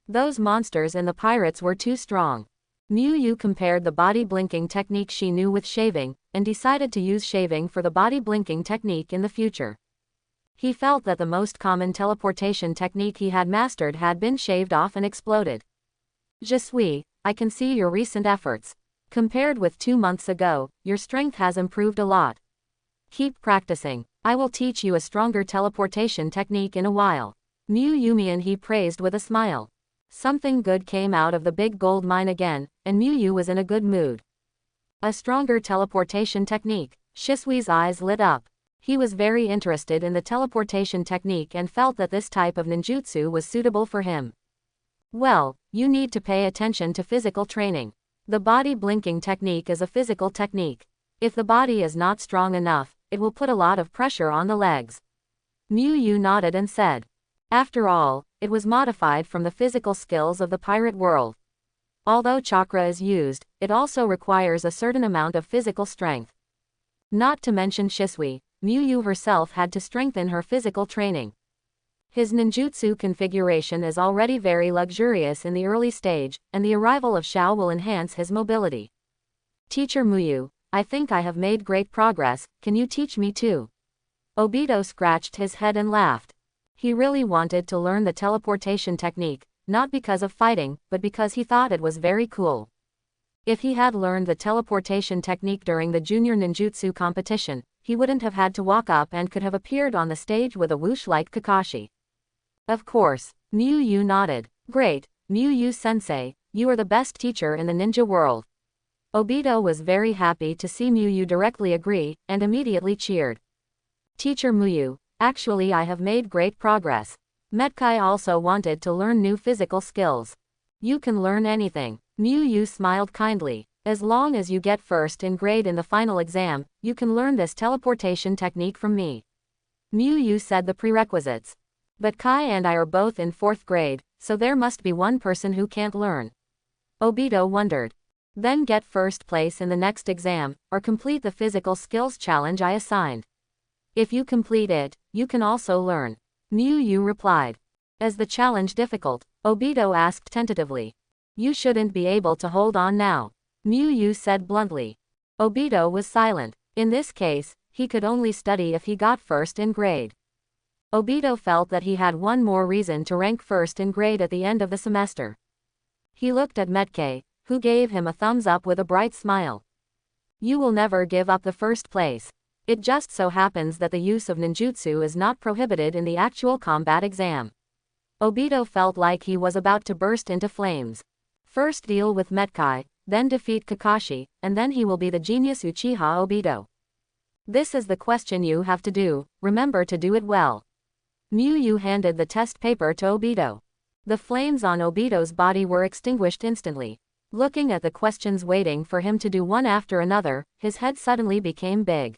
Those monsters in the pirates were too strong. Miyu compared the body blinking technique she knew with shaving, and decided to use shaving for the body blinking technique in the future. He felt that the most common teleportation technique he had mastered had been shaved off and exploded. Shisui, I can see your recent efforts. Compared with 2 months ago, your strength has improved a lot. Keep practicing. I will teach you a stronger teleportation technique in a while. Miyu he praised with a smile. Something good came out of the big gold mine again, and Miyu was in a good mood. A stronger teleportation technique. Shisui's eyes lit up. He was very interested in the teleportation technique and felt that this type of ninjutsu was suitable for him. Well, you need to pay attention to physical training. The body blinking technique is a physical technique. If the body is not strong enough, it will put a lot of pressure on the legs. Miyu nodded and said. After all, it was modified from the physical skills of the pirate world. Although chakra is used, it also requires a certain amount of physical strength. Not to mention Shisui, Miyu herself had to strengthen her physical training. His ninjutsu configuration is already very luxurious in the early stage, and the arrival of Shao will enhance his mobility. Teacher Miyu, I think I have made great progress, can you teach me too? Obito scratched his head and laughed. He really wanted to learn the teleportation technique, not because of fighting, but because he thought it was very cool. If he had learned the teleportation technique during the junior ninjutsu competition, he wouldn't have had to walk up and could have appeared on the stage with a whoosh like Kakashi. Of course, Miyu nodded. Great, Miyu-sensei, you are the best teacher in the ninja world. Obito was very happy to see Miyu directly agree, and immediately cheered. Teacher Miyu, Actually, I have made great progress. Medai also wanted to learn new physical skills. You can learn anything. Yu smiled kindly. As long as you get first in grade in the final exam, you can learn this teleportation technique from me. Yu said the prerequisites. But Kai and I are both in 4th grade, so there must be one person who can't learn. Obito wondered. Then get first place in the next exam, or complete the physical skills challenge I assigned. If you complete it, you can also learn. Yu replied. Is the challenge difficult? Obito asked tentatively. You shouldn't be able to hold on now. Yu said bluntly. Obito was silent. In this case, he could only study if he got first in grade. Obito felt that he had one more reason to rank first in grade at the end of the semester. He looked at Medai, who gave him a thumbs up with a bright smile. You will never give up the first place. It just so happens that the use of ninjutsu is not prohibited in the actual combat exam. Obito felt like he was about to burst into flames. First deal with Medai, then defeat Kakashi, and then he will be the genius Uchiha Obito. This is the question you have to do, remember to do it well. Yu handed the test paper to Obito. The flames on Obito's body were extinguished instantly. Looking at the questions waiting for him to do one after another, his head suddenly became big.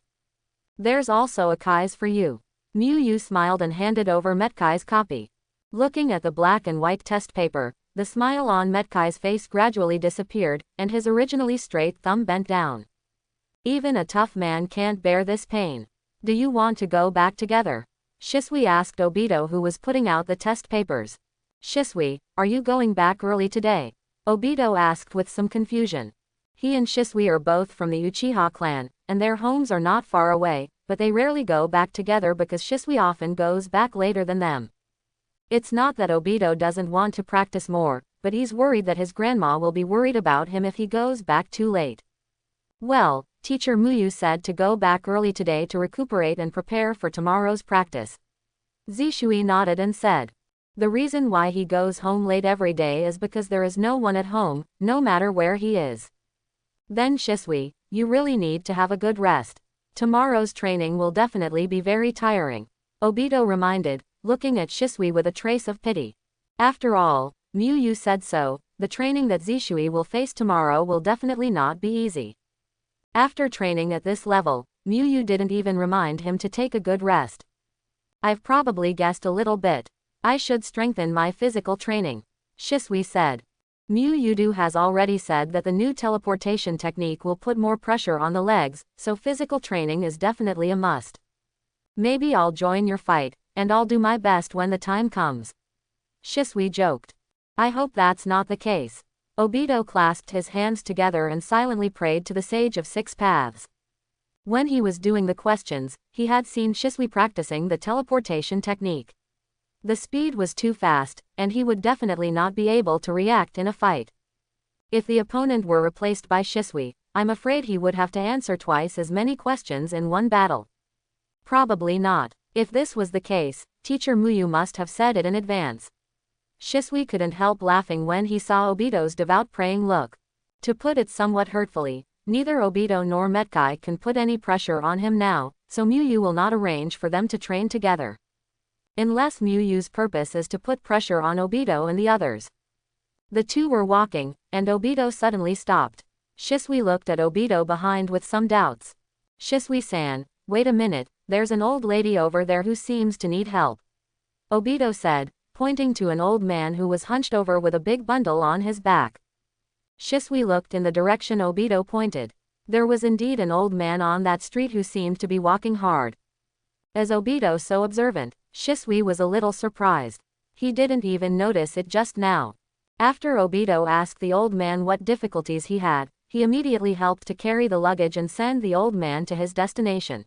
There's also a Kai's for you. Yu smiled and handed over Medai's copy. Looking at the black and white test paper, the smile on Medai's face gradually disappeared, and his originally straight thumb bent down. Even a tough man can't bear this pain. Do you want to go back together? Shisui asked Obito, who was putting out the test papers. Shisui, are you going back early today? Obito asked with some confusion. He and Shisui are both from the Uchiha clan, and their homes are not far away, but they rarely go back together because Shisui often goes back later than them. It's not that Obito doesn't want to practice more, but he's worried that his grandma will be worried about him if he goes back too late. Well, Teacher Muyu said to go back early today to recuperate and prepare for tomorrow's practice. Shisui nodded and said. The reason why he goes home late every day is because there is no one at home, no matter where he is. Then Shisui, you really need to have a good rest. Tomorrow's training will definitely be very tiring. Obito reminded, looking at Shisui with a trace of pity. After all, Muyu said so, the training that Shisui will face tomorrow will definitely not be easy. After training at this level, Muyu didn't even remind him to take a good rest. I've probably guessed a little bit. I should strengthen my physical training, Shisui said. Muyu has already said that the new teleportation technique will put more pressure on the legs, so physical training is definitely a must. Maybe I'll join your fight, and I'll do my best when the time comes. Shisui joked. I hope that's not the case. Obito clasped his hands together and silently prayed to the Sage of Six Paths. When he was doing the questions, he had seen Shisui practicing the teleportation technique. The speed was too fast, and he would definitely not be able to react in a fight. If the opponent were replaced by Shisui, I'm afraid he would have to answer twice as many questions in one battle. Probably not. If this was the case, Teacher Muyu must have said it in advance. Shisui couldn't help laughing when he saw Obito's devout praying look. To put it somewhat hurtfully, neither Obito nor Medai can put any pressure on him now, so Muyu will not arrange for them to train together. Unless Muyu's purpose is to put pressure on Obito and the others. The two were walking, and Obito suddenly stopped. Shisui looked at Obito behind with some doubts. Shisui-san, wait a minute, there's an old lady over there who seems to need help. Obito said, pointing to an old man who was hunched over with a big bundle on his back. Shisui looked in the direction Obito pointed. There was indeed an old man on that street who seemed to be walking hard. As Obito so observant, Shisui was a little surprised. He didn't even notice it just now. After Obito asked the old man what difficulties he had, he immediately helped to carry the luggage and send the old man to his destination.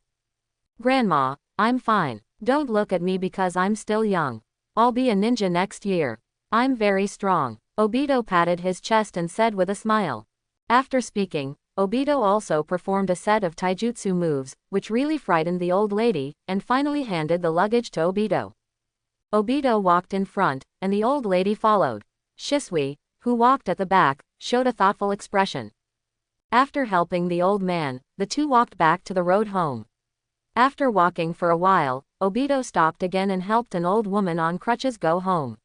Grandma, I'm fine. Don't look at me because I'm still young. I'll be a ninja next year. I'm very strong. Obito patted his chest and said with a smile. After speaking, Obito also performed a set of taijutsu moves, which really frightened the old lady, and finally handed the luggage to Obito. Obito walked in front, and the old lady followed. Shisui, who walked at the back, showed a thoughtful expression. After helping the old man, the two walked back to the road home. After walking for a while, Obito stopped again and helped an old woman on crutches go home.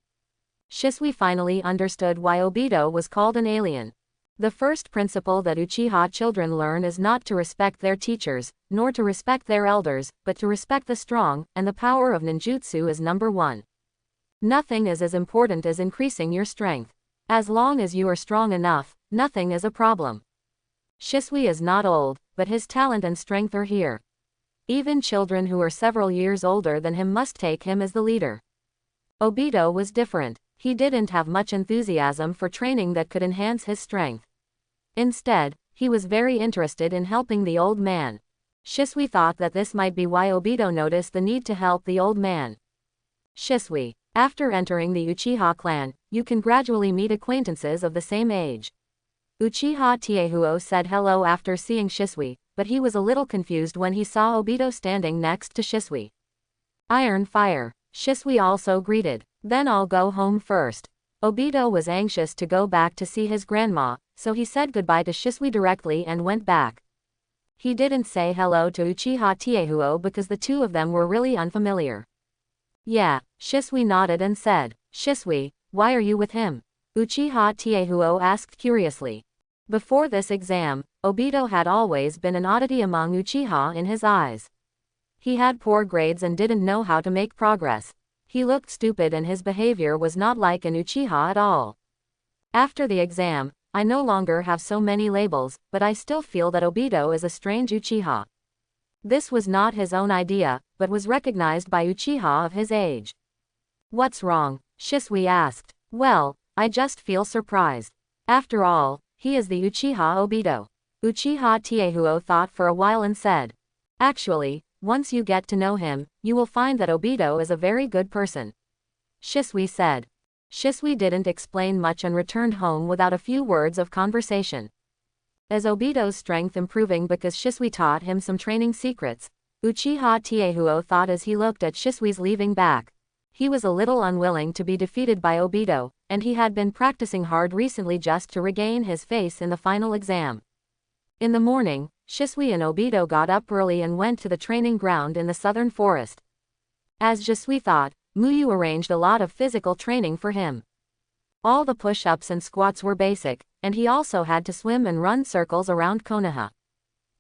Shisui finally understood why Obito was called an alien. The first principle that Uchiha children learn is not to respect their teachers, nor to respect their elders, but to respect the strong, and the power of ninjutsu is number one. Nothing is as important as increasing your strength. As long as you are strong enough, nothing is a problem. Shisui is not old, but his talent and strength are here. Even children who are several years older than him must take him as the leader. Obito was different. He didn't have much enthusiasm for training that could enhance his strength. Instead, he was very interested in helping the old man. Shisui thought that this might be why Obito noticed the need to help the old man. Shisui. After entering the Uchiha clan, you can gradually meet acquaintances of the same age. Uchiha Tiehuo said hello after seeing Shisui, but he was a little confused when he saw Obito standing next to Shisui. Iron Fire. Shisui also greeted. Then I'll go home first. Obito was anxious to go back to see his grandma, so he said goodbye to Shisui directly and went back. He didn't say hello to Uchiha Tiehuo because the two of them were really unfamiliar. Yeah, Shisui nodded and said, Shisui, why are you with him? Uchiha Tiehuo asked curiously. Before this exam, Obito had always been an oddity among Uchiha in his eyes. He had poor grades and didn't know how to make progress. He looked stupid and his behavior was not like an Uchiha at all. After the exam, I no longer have so many labels, but I still feel that Obito is a strange Uchiha. This was not his own idea, but was recognized by Uchiha of his age. What's wrong? Shisui asked. Well, I just feel surprised. After all, he is the Uchiha Obito. Uchiha Tiehuo thought for a while and said, actually, once you get to know him, you will find that Obito is a very good person. Shisui said. Shisui didn't explain much and returned home without a few words of conversation. As Obito's strength improving because Shisui taught him some training secrets, Uchiha Tiehuo thought as he looked at Shisui's leaving back. He was a little unwilling to be defeated by Obito, and he had been practicing hard recently just to regain his face in the final exam. In the morning, Shisui and Obito got up early and went to the training ground in the southern forest. As Shisui thought, Muyu arranged a lot of physical training for him. All the push-ups and squats were basic, and he also had to swim and run circles around Konoha.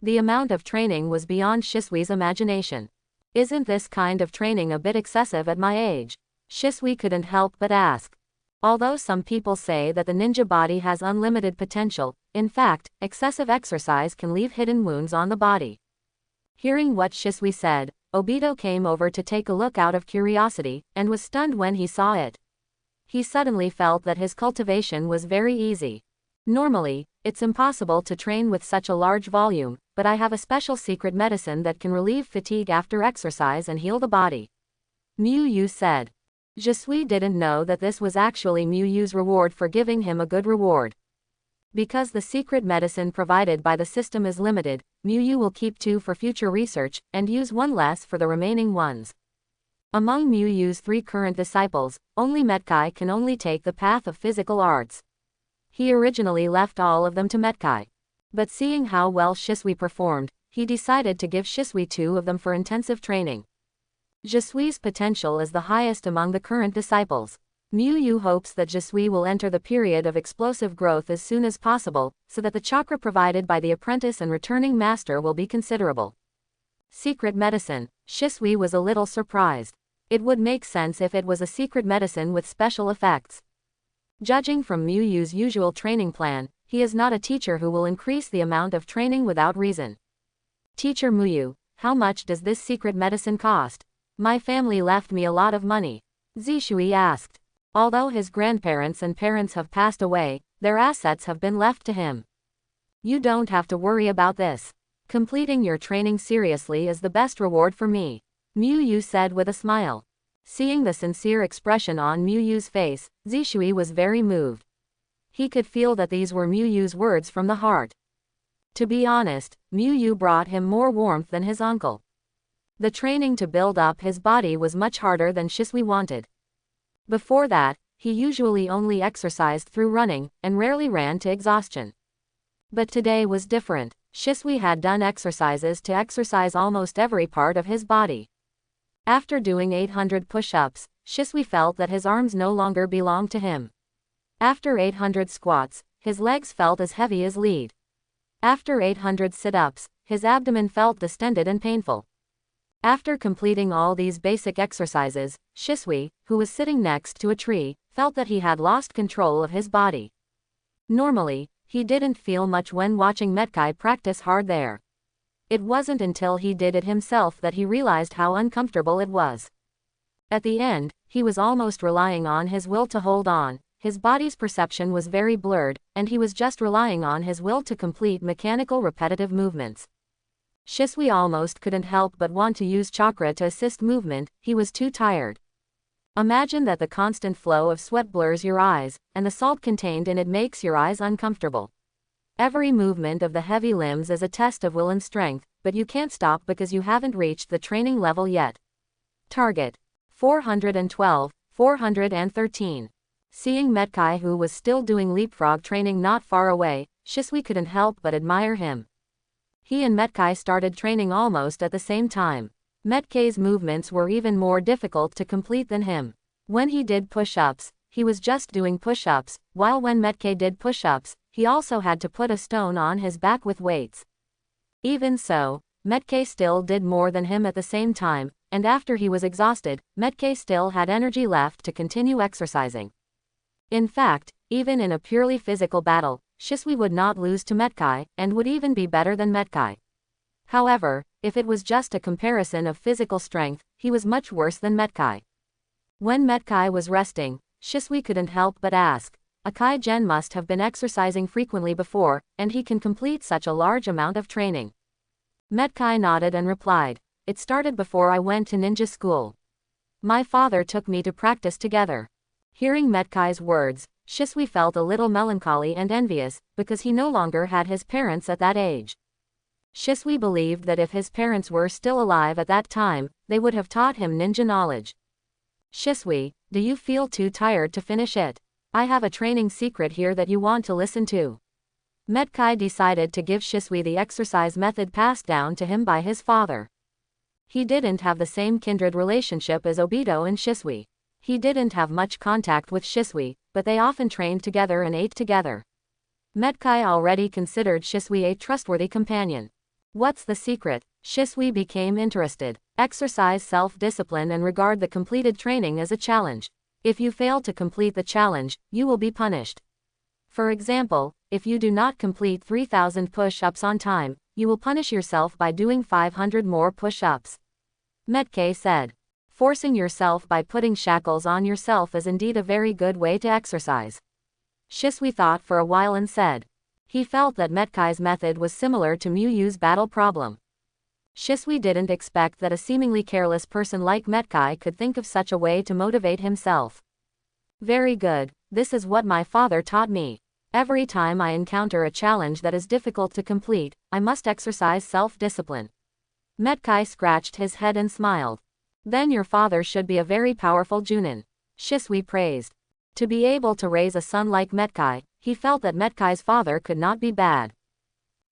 The amount of training was beyond Shisui's imagination. Isn't this kind of training a bit excessive at my age? Shisui couldn't help but ask. Although some people say that the ninja body has unlimited potential, in fact, excessive exercise can leave hidden wounds on the body. Hearing what Shisui said, Obito came over to take a look out of curiosity, and was stunned when he saw it. He suddenly felt that his cultivation was very easy. Normally, it's impossible to train with such a large volume, but I have a special secret medicine that can relieve fatigue after exercise and heal the body. Muyu said. Shisui didn't know that this was actually Muyu's reward for giving him a good reward. Because the secret medicine provided by the system is limited, Muyu will keep 2 for future research, and use 1 less for the remaining ones. Among Muyu's 3 current disciples, only Medai can only take the path of physical arts. He originally left all of them to Medai. But seeing how well Shisui performed, he decided to give Shisui 2 of them for intensive training. Jisui's potential is the highest among the current disciples. Muyu hopes that Shisui will enter the period of explosive growth as soon as possible, so that the chakra provided by the apprentice and returning master will be considerable. Secret medicine. Shisui was a little surprised. It would make sense if it was a secret medicine with special effects. Judging from Muyu's usual training plan, he is not a teacher who will increase the amount of training without reason. Teacher Muyu, how much does this secret medicine cost? My family left me a lot of money. Zishui asked. Although his grandparents and parents have passed away, their assets have been left to him. You don't have to worry about this. Completing your training seriously is the best reward for me, Muyu said with a smile. Seeing the sincere expression on Muyu's face, Zishui was very moved. He could feel that these were Muyu's words from the heart. To be honest, Muyu brought him more warmth than his uncle. The training to build up his body was much harder than Shisui wanted. Before that, he usually only exercised through running, and rarely ran to exhaustion. But today was different. Shisui had done exercises to exercise almost every part of his body. After doing 800 push-ups, Shisui felt that his arms no longer belonged to him. After 800 squats, his legs felt as heavy as lead. After 800 sit-ups, his abdomen felt distended and painful. After completing all these basic exercises, Shisui, who was sitting next to a tree, felt that he had lost control of his body. Normally, he didn't feel much when watching Medai practice hard there. It wasn't until he did it himself that he realized how uncomfortable it was. At the end, he was almost relying on his will to hold on. His body's perception was very blurred, and he was just relying on his will to complete mechanical repetitive movements. Shisui almost couldn't help but want to use chakra to assist movement, he was too tired. Imagine that the constant flow of sweat blurs your eyes, and the salt contained in it makes your eyes uncomfortable. Every movement of the heavy limbs is a test of will and strength, but you can't stop because you haven't reached the training level yet. Target 412, 413. Seeing Medai, who was still doing leapfrog training not far away, Shisui couldn't help but admire him. He and Medai started training almost at the same time. Medai's movements were even more difficult to complete than him. When he did push-ups, he was just doing push-ups, while when Medai did push-ups, he also had to put a stone on his back with weights. Even so, Medai still did more than him at the same time, and after he was exhausted, Medai still had energy left to continue exercising. In fact, even in a purely physical battle, Shisui would not lose to Medai, and would even be better than Medai. However, if it was just a comparison of physical strength, he was much worse than Medai. When Medai was resting, Shisui couldn't help but ask, Akai-gen must have been exercising frequently before, and he can complete such a large amount of training. Medai nodded and replied, it started before I went to ninja school. My father took me to practice together. Hearing Medai's words, Shisui felt a little melancholy and envious, because he no longer had his parents at that age. Shisui believed that if his parents were still alive at that time, they would have taught him ninja knowledge. Shisui, do you feel too tired to finish it? I have a training secret here that you want to listen to. Medai decided to give Shisui the exercise method passed down to him by his father. He didn't have the same kindred relationship as Obito and Shisui. He didn't have much contact with Shisui, but they often trained together and ate together. Medai already considered Shisui a trustworthy companion. What's the secret? Shisui became interested. Exercise self-discipline and regard the completed training as a challenge. If you fail to complete the challenge, you will be punished. For example, if you do not complete 3,000 push-ups on time, you will punish yourself by doing 500 more push-ups. Medai said. Forcing yourself by putting shackles on yourself is indeed a very good way to exercise. Shisui thought for a while and said. He felt that Medai's method was similar to Muyu's battle problem. Shisui didn't expect that a seemingly careless person like Medai could think of such a way to motivate himself. Very good, this is what my father taught me. Every time I encounter a challenge that is difficult to complete, I must exercise self-discipline. Medai scratched his head and smiled. Then your father should be a very powerful Junin. Shisui praised. To be able to raise a son like Medai, he felt that Medai's father could not be bad.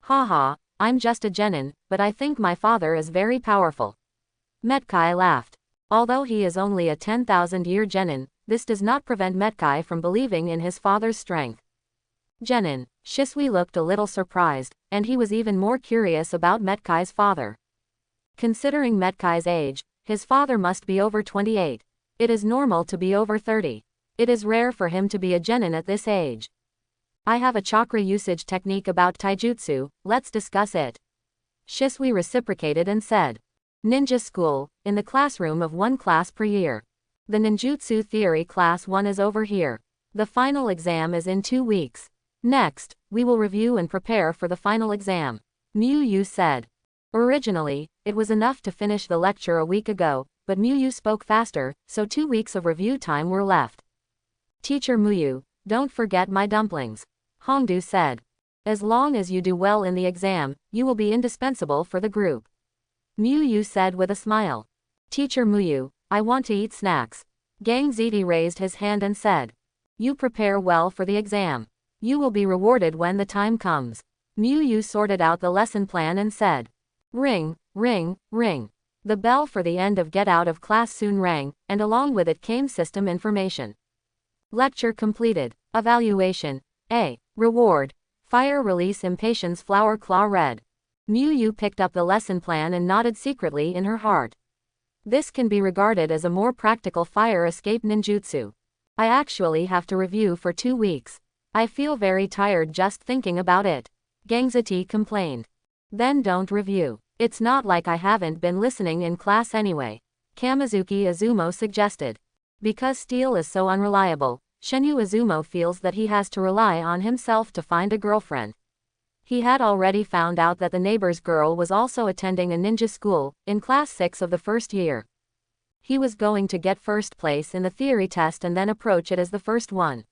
Haha, I'm just a genin, but I think my father is very powerful. Medai laughed. Although he is only a 10,000-year genin, this does not prevent Medai from believing in his father's strength. Genin, Shisui looked a little surprised, and he was even more curious about Medai's father. Considering Medai's age, his father must be over 28. It is normal to be over 30. It is rare for him to be a genin at this age. I have a chakra usage technique about taijutsu, let's discuss it. Shisui reciprocated and said. Ninja school, in the classroom of one class per year. The ninjutsu theory class 1 is over here. The final exam is in 2 weeks. Next, we will review and prepare for the final exam. Muyu said. Originally, it was enough to finish the lecture a week ago, but Muyu spoke faster, so 2 weeks of review time were left. Teacher Muyu, don't forget my dumplings. Hongdu said. As long as you do well in the exam, you will be indispensable for the group. Muyu said with a smile. Teacher Muyu, I want to eat snacks. Gang Ziti raised his hand and said. You prepare well for the exam. You will be rewarded when the time comes. Muyu sorted out the lesson plan and said. Ring, ring, ring. The bell for the end of get out of class soon rang, and along with it came system information. Lecture completed. Evaluation. A. Reward. Fire release impatience flower claw red. Miu picked up the lesson plan and nodded secretly in her heart. This can be regarded as a more practical fire escape ninjutsu. I actually have to review for 2 weeks. I feel very tired just thinking about it. Gangzati complained. Then don't review. It's not like I haven't been listening in class anyway. Kamizuki Izumo suggested. Because steel is so unreliable, Shinyu Izumo feels that he has to rely on himself to find a girlfriend. He had already found out that the neighbor's girl was also attending a ninja school, in class 6 of the first year. He was going to get first place in the theory test and then approach it as the first one.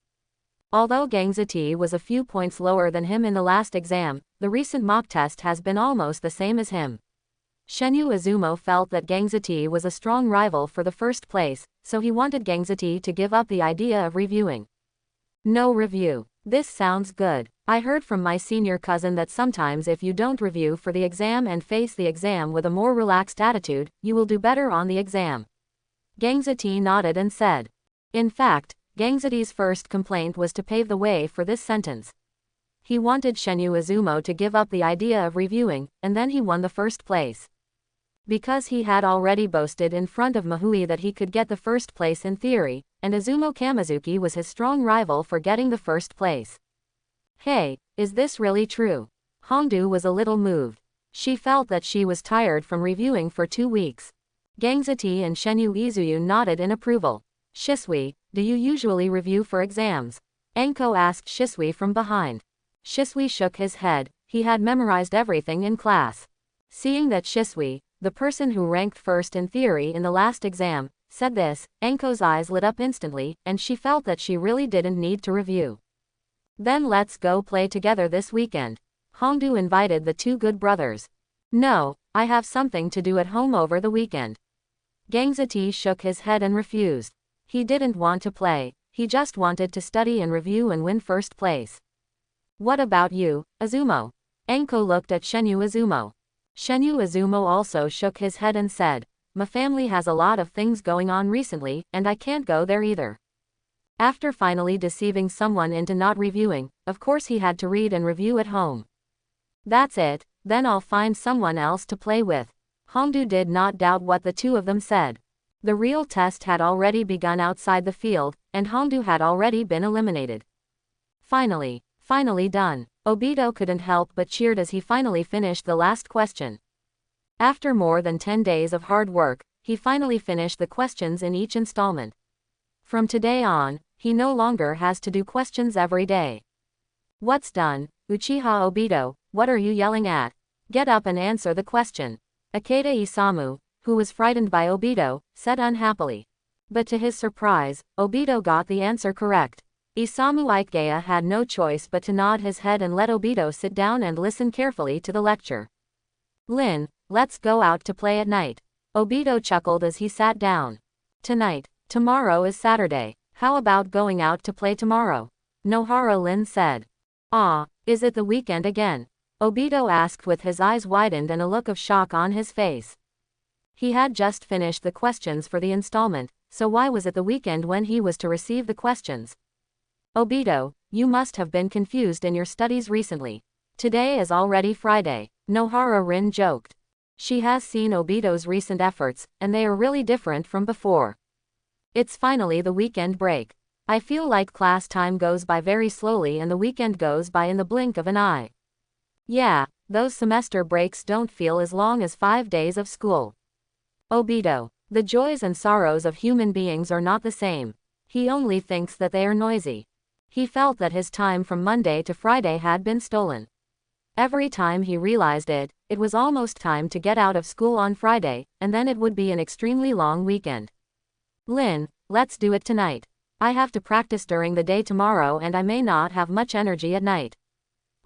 Although Gangzati was a few points lower than him in the last exam, the recent mock test has been almost the same as him. Shinyu Izumo felt that Gangzati was a strong rival for the first place, so he wanted Gangzati to give up the idea of reviewing. No review. This sounds good. I heard from my senior cousin that sometimes if you don't review for the exam and face the exam with a more relaxed attitude, you will do better on the exam. Gangzati nodded and said. In fact, Gangzati's first complaint was to pave the way for this sentence. He wanted Shinyu Izumo to give up the idea of reviewing, and then he won the first place. Because he had already boasted in front of Mahui that he could get the first place in theory, and Izumo Kamizuki was his strong rival for getting the first place. Hey, is this really true? Hongdu was a little moved. She felt that she was tired from reviewing for 2 weeks. Gangzati and Shinyu Izuyu nodded in approval. Shisui, do you usually review for exams? Enko asked Shisui from behind. Shisui shook his head. He had memorized everything in class. Seeing that Shisui, the person who ranked first in theory in the last exam, said this, Enko's eyes lit up instantly, and she felt that she really didn't need to review. Then let's go play together this weekend. Hongdu invited the 2 good brothers. No, I have something to do at home over the weekend. Gangzati shook his head and refused. He didn't want to play, he just wanted to study and review and win first place. What about you, Izumo? Enko looked at Shinyu Izumo. Shinyu Izumo also shook his head and said, my family has a lot of things going on recently, and I can't go there either. After finally deceiving someone into not reviewing, of course he had to read and review at home. That's it, then I'll find someone else to play with. Hongdu did not doubt what the 2 of them said. The real test had already begun outside the field, and Hongdu had already been eliminated. Finally done. Obito couldn't help but cheered as he finally finished the last question. After more than 10 days of hard work, he finally finished the questions in each installment. From today on, he no longer has to do questions every day. What's done, Uchiha Obito, what are you yelling at? Get up and answer the question. Ikeda Isamu, who was frightened by Obito, said unhappily. But to his surprise, Obito got the answer correct. Isamu Ikeda had no choice but to nod his head and let Obito sit down and listen carefully to the lecture. Lin, let's go out to play at night. Obito chuckled as he sat down. Tonight. Tomorrow is Saturday. How about going out to play tomorrow? Nohara Lin said. Ah, is it the weekend again? Obito asked with his eyes widened and a look of shock on his face. He had just finished the questions for the installment, so why was it the weekend when he was to receive the questions? Obito, you must have been confused in your studies recently. Today is already Friday, Nohara Rin joked. She has seen Obito's recent efforts, and they are really different from before. It's finally the weekend break. I feel like class time goes by very slowly and the weekend goes by in the blink of an eye. Yeah, those semester breaks don't feel as long as 5 days of school. Obito, the joys and sorrows of human beings are not the same. He only thinks that they are noisy. He felt that his time from Monday to Friday had been stolen. Every time he realized it, it was almost time to get out of school on Friday, and then it would be an extremely long weekend. Lin, let's do it tonight. I have to practice during the day tomorrow and I may not have much energy at night.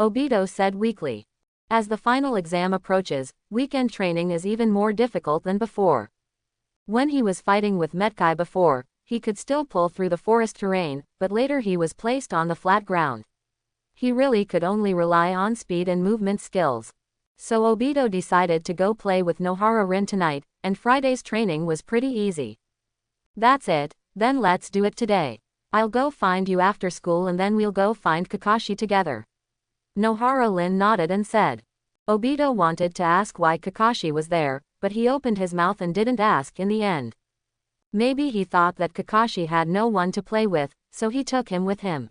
Obito said weakly. As the final exam approaches, weekend training is even more difficult than before. When he was fighting with Medai before, he could still pull through the forest terrain, but later he was placed on the flat ground. He really could only rely on speed and movement skills. So Obito decided to go play with Nohara Rin tonight, and Friday's training was pretty easy. That's it, then let's do it today. I'll go find you after school and then we'll go find Kakashi together. Nohara-rin nodded and said. Obito wanted to ask why Kakashi was there, but he opened his mouth and didn't ask in the end. Maybe he thought that Kakashi had no one to play with, so he took him with him.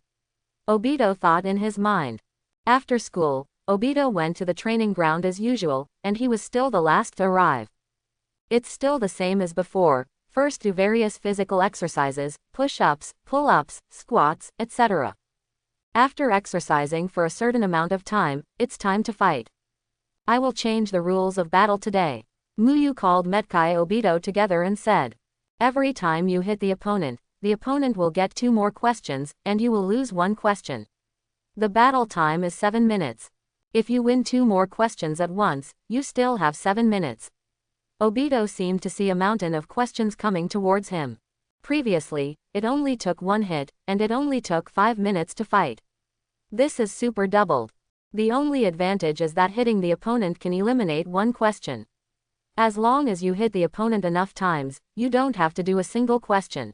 Obito thought in his mind. After school, Obito went to the training ground as usual, and he was still the last to arrive. It's still the same as before, first do various physical exercises, push-ups, pull-ups, squats, etc. After exercising for a certain amount of time, it's time to fight. I will change the rules of battle today. Muyu called Medai Obito together and said. Every time you hit the opponent will get 2 more questions, and you will lose 1 question. The battle time is 7 minutes. If you win 2 more questions at once, you still have 7 minutes. Obito seemed to see a mountain of questions coming towards him. Previously, it only took 1 hit, and it only took 5 minutes to fight. This is super doubled. The only advantage is that hitting the opponent can eliminate 1 question. As long as you hit the opponent enough times, you don't have to do a single question.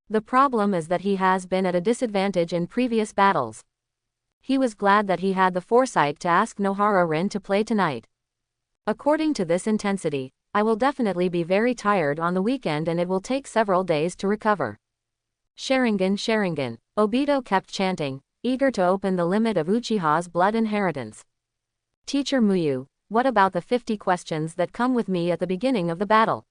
The problem is that he has been at a disadvantage in previous battles. He was glad that he had the foresight to ask Nohara-rin to play tonight. According to this intensity, I will definitely be very tired on the weekend and it will take several days to recover. Sharingan Sharingan. Obito kept chanting, eager to open the limit of Uchiha's blood inheritance. Teacher Muyu, what about the 50 questions that come with me at the beginning of the battle?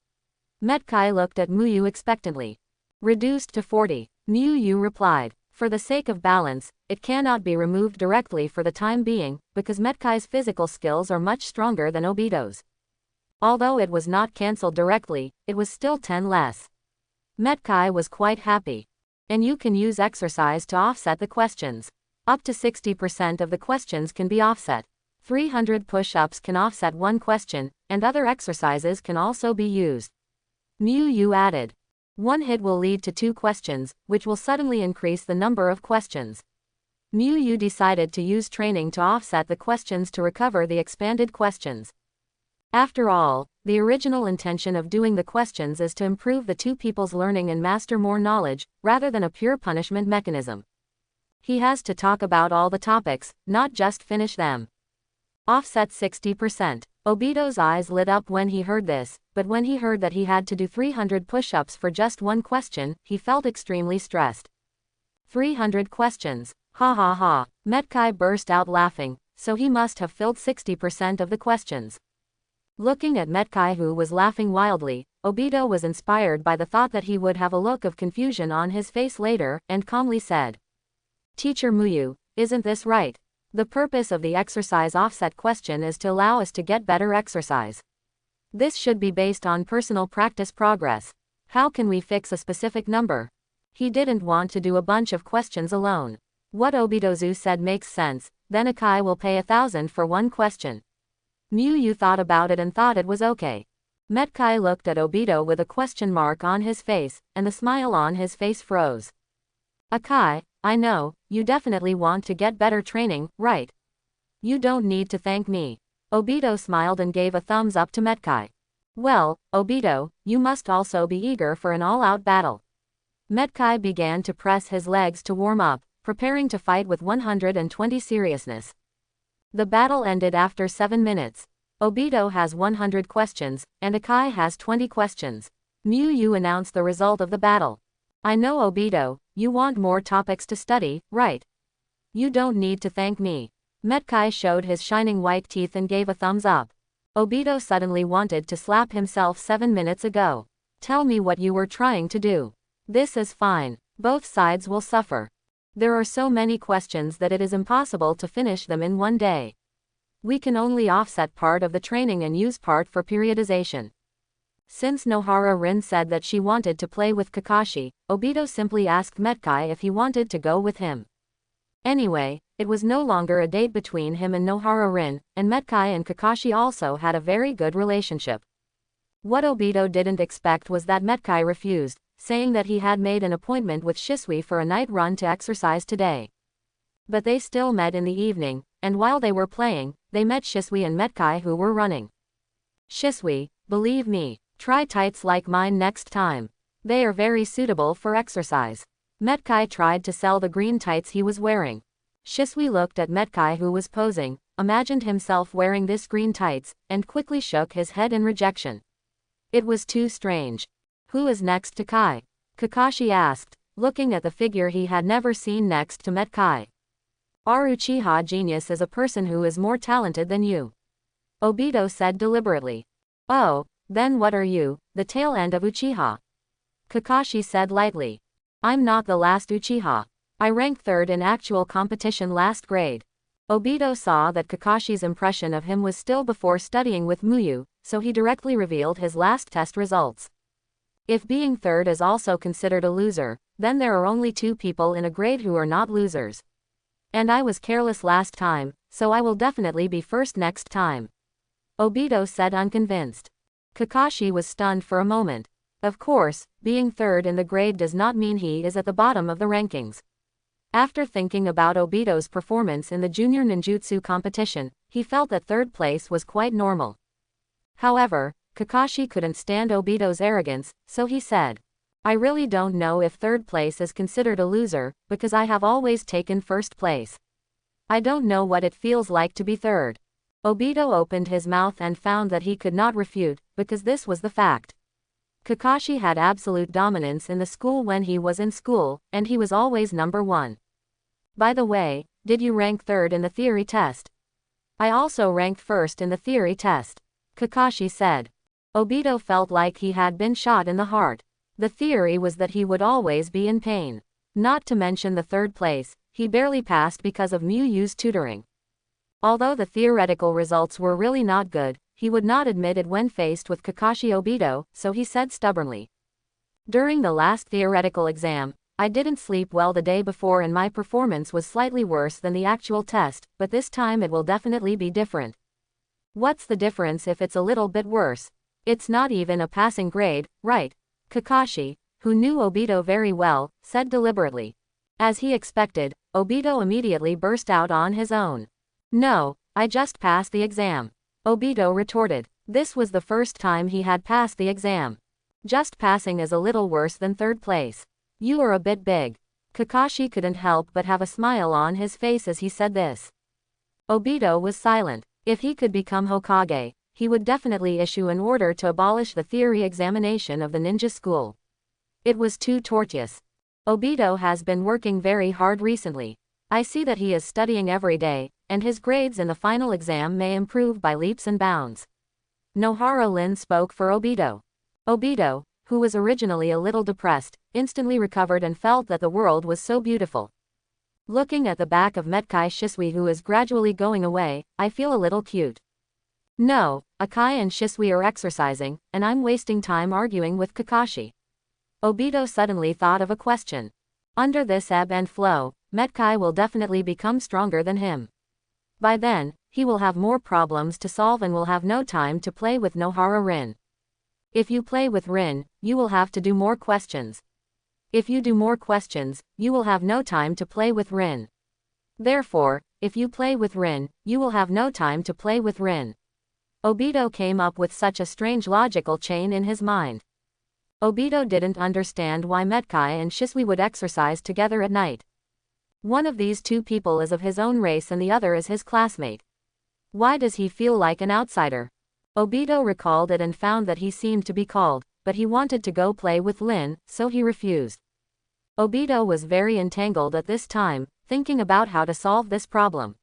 Medai looked at Muyu expectantly. Reduced to 40, Muyu replied. For the sake of balance, it cannot be removed directly for the time being, because Medai's physical skills are much stronger than Obito's. Although it was not cancelled directly, it was still 10 less. Medai was quite happy. And you can use exercise to offset the questions. Up to 60% of the questions can be offset. 300 push-ups can offset 1 question, and other exercises can also be used. Muyu added. 1 hit will lead to 2 questions, which will suddenly increase the number of questions. Muyu decided to use training to offset the questions to recover the expanded questions. After all, the original intention of doing the questions is to improve the 2 people's learning and master more knowledge, rather than a pure punishment mechanism. He has to talk about all the topics, not just finish them. Offset 60%. Obito's eyes lit up when he heard this, but when he heard that he had to do 300 push-ups for just 1 question, he felt extremely stressed. 300 questions. Ha ha ha. Medai burst out laughing, so he must have filled 60% of the questions. Looking at Medai who was laughing wildly, Obito was inspired by the thought that he would have a look of confusion on his face later, and calmly said. Teacher Muyu, isn't this right? The purpose of the exercise offset question is to allow us to get better exercise. This should be based on personal practice progress. How can we fix a specific number? He didn't want to do a bunch of questions alone. What Obitozu said makes sense, then Akai will pay 1,000 for 1 question. Muyu thought about it and thought it was okay. Medai looked at Obito with a question mark on his face, and the smile on his face froze. Akai, I know, you definitely want to get better training, right? You don't need to thank me. Obito smiled and gave a thumbs up to Medai. Well, Obito, you must also be eager for an all-out battle. Medai began to press his legs to warm up, preparing to fight with 120 seriousness. The battle ended after 7 minutes. Obito has 100 questions, and Akai has 20 questions. Muyu announced the result of the battle. I know Obito, you want more topics to study, right? You don't need to thank me. Medai showed his shining white teeth and gave a thumbs up. Obito suddenly wanted to slap himself 7 minutes ago. Tell me what you were trying to do. This is fine. Both sides will suffer. There are so many questions that it is impossible to finish them in 1 day. We can only offset part of the training and use part for periodization. Since Nohara-rin said that she wanted to play with Kakashi, Obito simply asked Medai if he wanted to go with him. Anyway, it was no longer a date between him and Nohara-rin, and Medai and Kakashi also had a very good relationship. What Obito didn't expect was that Medai refused, saying that he had made an appointment with Shisui for a night run to exercise today. But they still met in the evening, and while they were playing, they met Shisui and Medai who were running. Shisui, believe me, Try tights like mine next time. They are very suitable for exercise. Medai tried to sell the green tights he was wearing. Shisui looked at Medai who was posing, imagined himself wearing this green tights, and quickly shook his head in rejection. It was too strange. Who is next to Kai? Kakashi asked, looking at the figure he had never seen next to Medai. Our Uchiha genius is a person who is more talented than you. Obito said deliberately. Oh, then what are you, the tail end of Uchiha? Kakashi said lightly. I'm not the last Uchiha. I ranked 3rd in actual competition last grade. Obito saw that Kakashi's impression of him was still before studying with Muyu, so he directly revealed his last test results. If being 3rd is also considered a loser, then there are only 2 people in a grade who are not losers. And I was careless last time, so I will definitely be 1st next time. Obito said unconvinced. Kakashi was stunned for a moment. Of course, being 3rd in the grade does not mean he is at the bottom of the rankings. After thinking about Obito's performance in the junior ninjutsu competition, he felt that 3rd place was quite normal. However, Kakashi couldn't stand Obito's arrogance, so he said, I really don't know if 3rd place is considered a loser, because I have always taken 1st place. I don't know what it feels like to be 3rd. Obito opened his mouth and found that he could not refute, because this was the fact. Kakashi had absolute dominance in the school when he was in school, and he was always number 1. By the way, did you rank 3rd in the theory test? I also ranked 1st in the theory test. Kakashi said. Obito felt like he had been shot in the heart. The theory was that he would always be in pain. Not to mention the 3rd place, he barely passed because of Muyu's tutoring. Although the theoretical results were really not good, he would not admit it when faced with Kakashi Obito, so he said stubbornly. During the last theoretical exam, I didn't sleep well the day before and my performance was slightly worse than the actual test, but this time it will definitely be different. What's the difference if it's a little bit worse? It's not even a passing grade, right? Kakashi, who knew Obito very well, said deliberately. As he expected, Obito immediately burst out on his own. No, I just passed the exam. Obito retorted. This was the first time he had passed the exam. Just passing is a little worse than 3rd place. You are a bit big. Kakashi couldn't help but have a smile on his face as he said this. Obito was silent. If he could become Hokage, he would definitely issue an order to abolish the theory examination of the ninja school. It was too tortuous. Obito has been working very hard recently. I see that he is studying every day, and his grades in the final exam may improve by leaps and bounds. Nohara Lin spoke for Obito. Obito, who was originally a little depressed, instantly recovered and felt that the world was so beautiful. Looking at the back of Medai Shisui who is gradually going away, I feel a little cute. No, Akai and Shisui are exercising, and I'm wasting time arguing with Kakashi. Obito suddenly thought of a question. Under this ebb and flow, Medai will definitely become stronger than him. By then, he will have more problems to solve and will have no time to play with Nohara Rin. If you play with Rin, you will have to do more questions. If you do more questions, you will have no time to play with Rin. Therefore, if you play with Rin, you will have no time to play with Rin. Obito came up with such a strange logical chain in his mind. Obito didn't understand why Medai and Shisui would exercise together at night. One of these 2 people is of his own race and the other is his classmate. Why does he feel like an outsider? Obito recalled it and found that he seemed to be called, but he wanted to go play with Lin, so he refused. Obito was very entangled at this time, thinking about how to solve this problem.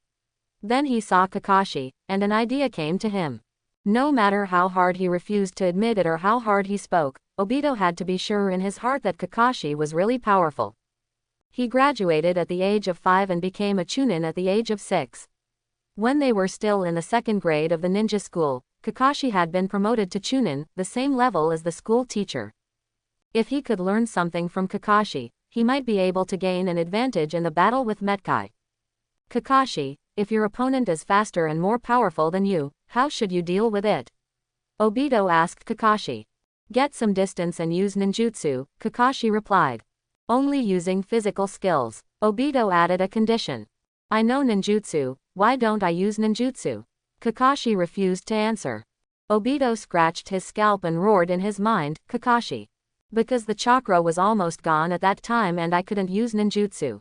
Then he saw Kakashi, and an idea came to him. No matter how hard he refused to admit it or how hard he spoke, Obito had to be sure in his heart that Kakashi was really powerful. He graduated at the age of 5 and became a chunin at the age of 6. When they were still in the 2nd grade of the ninja school, Kakashi had been promoted to chunin, the same level as the school teacher. If he could learn something from Kakashi, he might be able to gain an advantage in the battle with Medai. Kakashi, if your opponent is faster and more powerful than you, how should you deal with it? Obito asked Kakashi. Get some distance and use ninjutsu, Kakashi replied. Only using physical skills. Obito added a condition. I know ninjutsu, why don't I use ninjutsu? Kakashi refused to answer. Obito scratched his scalp and roared in his mind, Kakashi. Because the chakra was almost gone at that time and I couldn't use ninjutsu.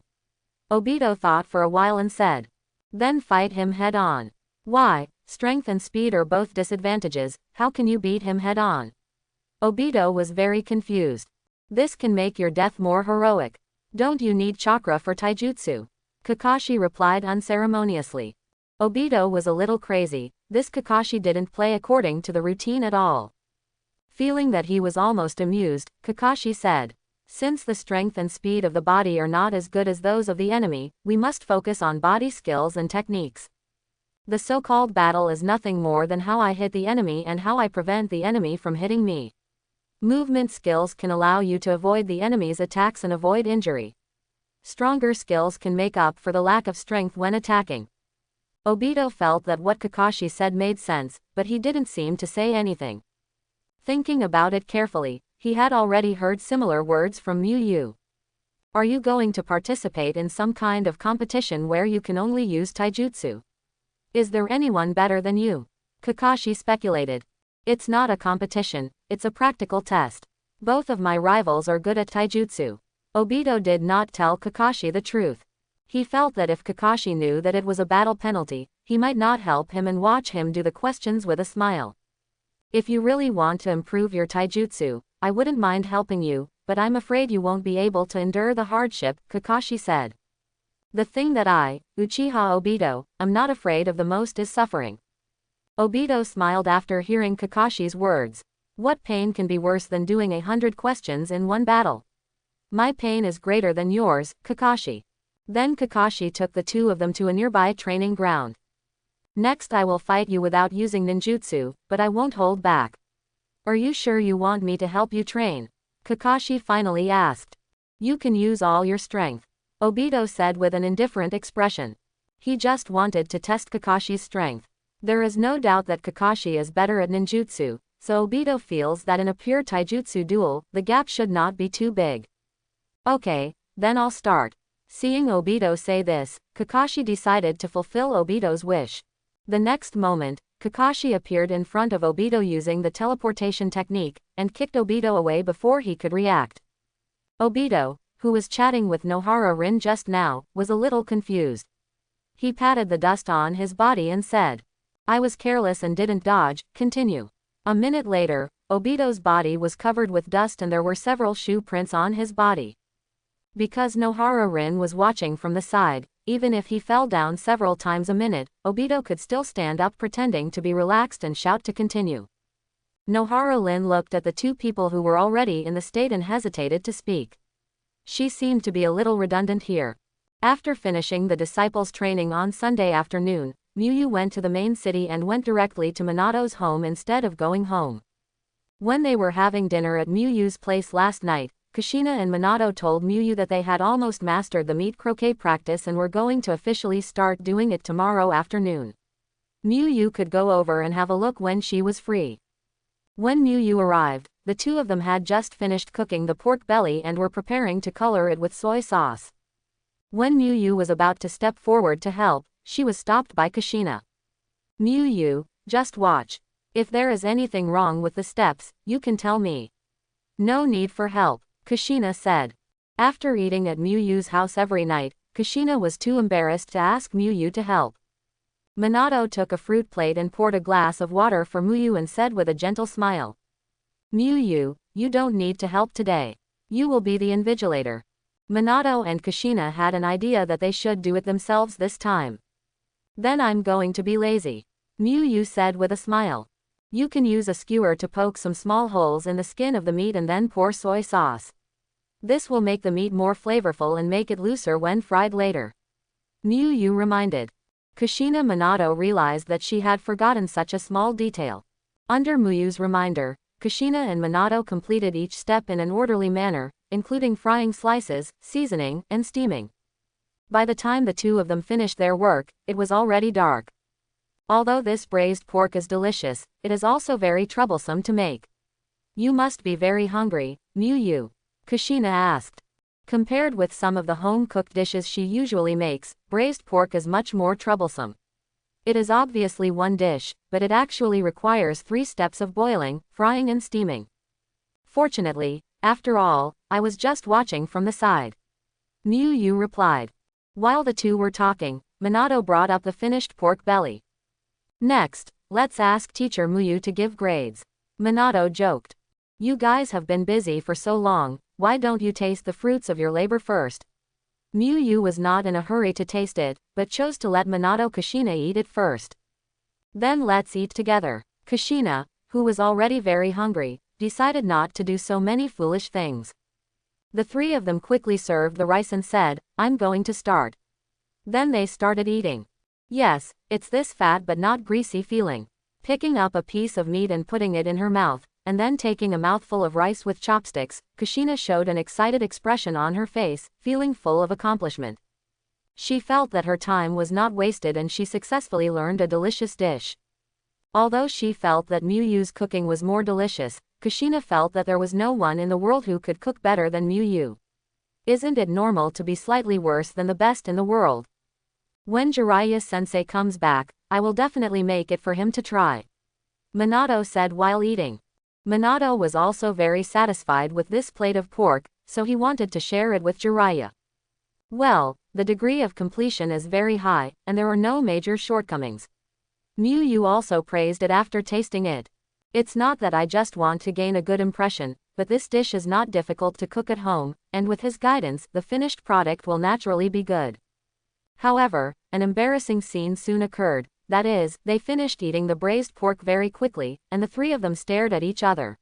Obito thought for a while and said. Then fight him head on. Why? Strength and speed are both disadvantages, how can you beat him head on? Obito was very confused. This can make your death more heroic. Don't you need chakra for taijutsu? Kakashi replied unceremoniously. Obito was a little crazy, this Kakashi didn't play according to the routine at all. Feeling that he was almost amused, Kakashi said. Since the strength and speed of the body are not as good as those of the enemy, we must focus on body skills and techniques. The so-called battle is nothing more than how I hit the enemy and how I prevent the enemy from hitting me. Movement skills can allow you to avoid the enemy's attacks and avoid injury. Stronger skills can make up for the lack of strength when attacking. Obito felt that what Kakashi said made sense, but he didn't seem to say anything. Thinking about it carefully, he had already heard similar words from Yu. Are you going to participate in some kind of competition where you can only use taijutsu? Is there anyone better than you? Kakashi speculated. It's not a competition, it's a practical test. Both of my rivals are good at taijutsu. Obito did not tell Kakashi the truth. He felt that if Kakashi knew that it was a battle penalty, he might not help him and watch him do the questions with a smile. If you really want to improve your taijutsu, I wouldn't mind helping you, but I'm afraid you won't be able to endure the hardship, Kakashi said. The thing that I, Uchiha Obito, am not afraid of the most is suffering. Obito smiled after hearing Kakashi's words. What pain can be worse than doing 100 questions in one battle? My pain is greater than yours, Kakashi. Then Kakashi took the two of them to a nearby training ground. Next I will fight you without using ninjutsu, but I won't hold back. Are you sure you want me to help you train? Kakashi finally asked. You can use all your strength. Obito said with an indifferent expression. He just wanted to test Kakashi's strength. There is no doubt that Kakashi is better at ninjutsu, so Obito feels that in a pure taijutsu duel, the gap should not be too big. Okay, then I'll start. Seeing Obito say this, Kakashi decided to fulfill Obito's wish. The next moment, Kakashi appeared in front of Obito using the teleportation technique, and kicked Obito away before he could react. Obito, who was chatting with Nohara Rin just now, was a little confused. He patted the dust on his body and said, I was careless and didn't dodge, continue. A minute later, Obito's body was covered with dust and there were several shoe prints on his body. Because Nohara Rin was watching from the side, even if he fell down several times a minute, Obito could still stand up pretending to be relaxed and shout to continue. Nohara Rin looked at the two people who were already in the state and hesitated to speak. She seemed to be a little redundant here. After finishing the disciples' training on Sunday afternoon, Miyu went to the main city and went directly to Minato's home instead of going home. When they were having dinner at Miyu's place last night, Kushina and Minato told Miyu that they had almost mastered the meat croquet practice and were going to officially start doing it tomorrow afternoon. Miyu could go over and have a look when she was free. When Miyu arrived, the two of them had just finished cooking the pork belly and were preparing to color it with soy sauce. When Miyu was about to step forward to help, she was stopped by Kushina. Miyu, just watch. If there is anything wrong with the steps, you can tell me. No need for help, Kushina said. After eating at Miyu's house every night, Kushina was too embarrassed to ask Miyu to help. Minato took a fruit plate and poured a glass of water for Miyu and said with a gentle smile. Miyu, you don't need to help today. You will be the invigilator. Minato and Kushina had an idea that they should do it themselves this time. Then I'm going to be lazy, Miyu said with a smile. You can use a skewer to poke some small holes in the skin of the meat and then pour soy sauce. This will make the meat more flavorful and make it looser when fried later. Miyu reminded. Kushina Minato realized that she had forgotten such a small detail. Under Miyu's reminder, Kushina and Minato completed each step in an orderly manner, including frying slices, seasoning, and steaming. By the time the two of them finished their work, it was already dark. Although this braised pork is delicious, it is also very troublesome to make. You must be very hungry, Miyu, Kushina asked. Compared with some of the home-cooked dishes she usually makes, braised pork is much more troublesome. It is obviously one dish, but it actually requires 3 steps of boiling, frying and steaming. Fortunately, after all, I was just watching from the side. Yu replied. While the two were talking, Minato brought up the finished pork belly. Next, let's ask Teacher Muyu to give grades. Minato joked. You guys have been busy for so long, why don't you taste the fruits of your labor first? Muyu was not in a hurry to taste it, but chose to let Minato Kushina eat it first. Then let's eat together. Kushina, who was already very hungry, decided not to do so many foolish things. The 3 of them quickly served the rice and said, I'm going to start. Then they started eating. Yes, it's this fat but not greasy feeling. Picking up a piece of meat and putting it in her mouth, and then taking a mouthful of rice with chopsticks, Kushina showed an excited expression on her face, feeling full of accomplishment. She felt that her time was not wasted and she successfully learned a delicious dish. Although she felt that Muyu's cooking was more delicious, Kushina felt that there was no one in the world who could cook better than Muyu. Isn't it normal to be slightly worse than the best in the world? When Jiraiya-sensei comes back, I will definitely make it for him to try. Minato said while eating. Minato was also very satisfied with this plate of pork, so he wanted to share it with Jiraiya. Well, the degree of completion is very high, and there are no major shortcomings. Muyu also praised it after tasting it. It's not that I just want to gain a good impression, but this dish is not difficult to cook at home, and with his guidance, the finished product will naturally be good. However, an embarrassing scene soon occurred, that is, they finished eating the braised pork very quickly, and the 3 of them stared at each other.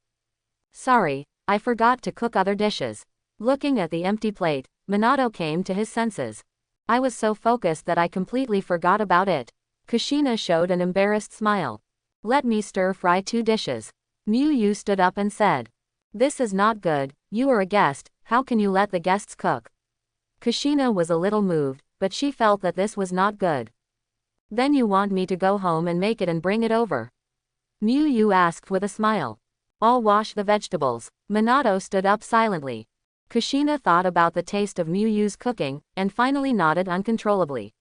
Sorry, I forgot to cook other dishes. Looking at the empty plate, Minato came to his senses. I was so focused that I completely forgot about it. Kushina showed an embarrassed smile. Let me stir-fry 2 dishes. Muyu stood up and said. This is not good, you are a guest, how can you let the guests cook? Kushina was a little moved, but she felt that this was not good. Then you want me to go home and make it and bring it over? Muyu asked with a smile. I'll wash the vegetables. Minato stood up silently. Kushina thought about the taste of Muyu's cooking, and finally nodded uncontrollably.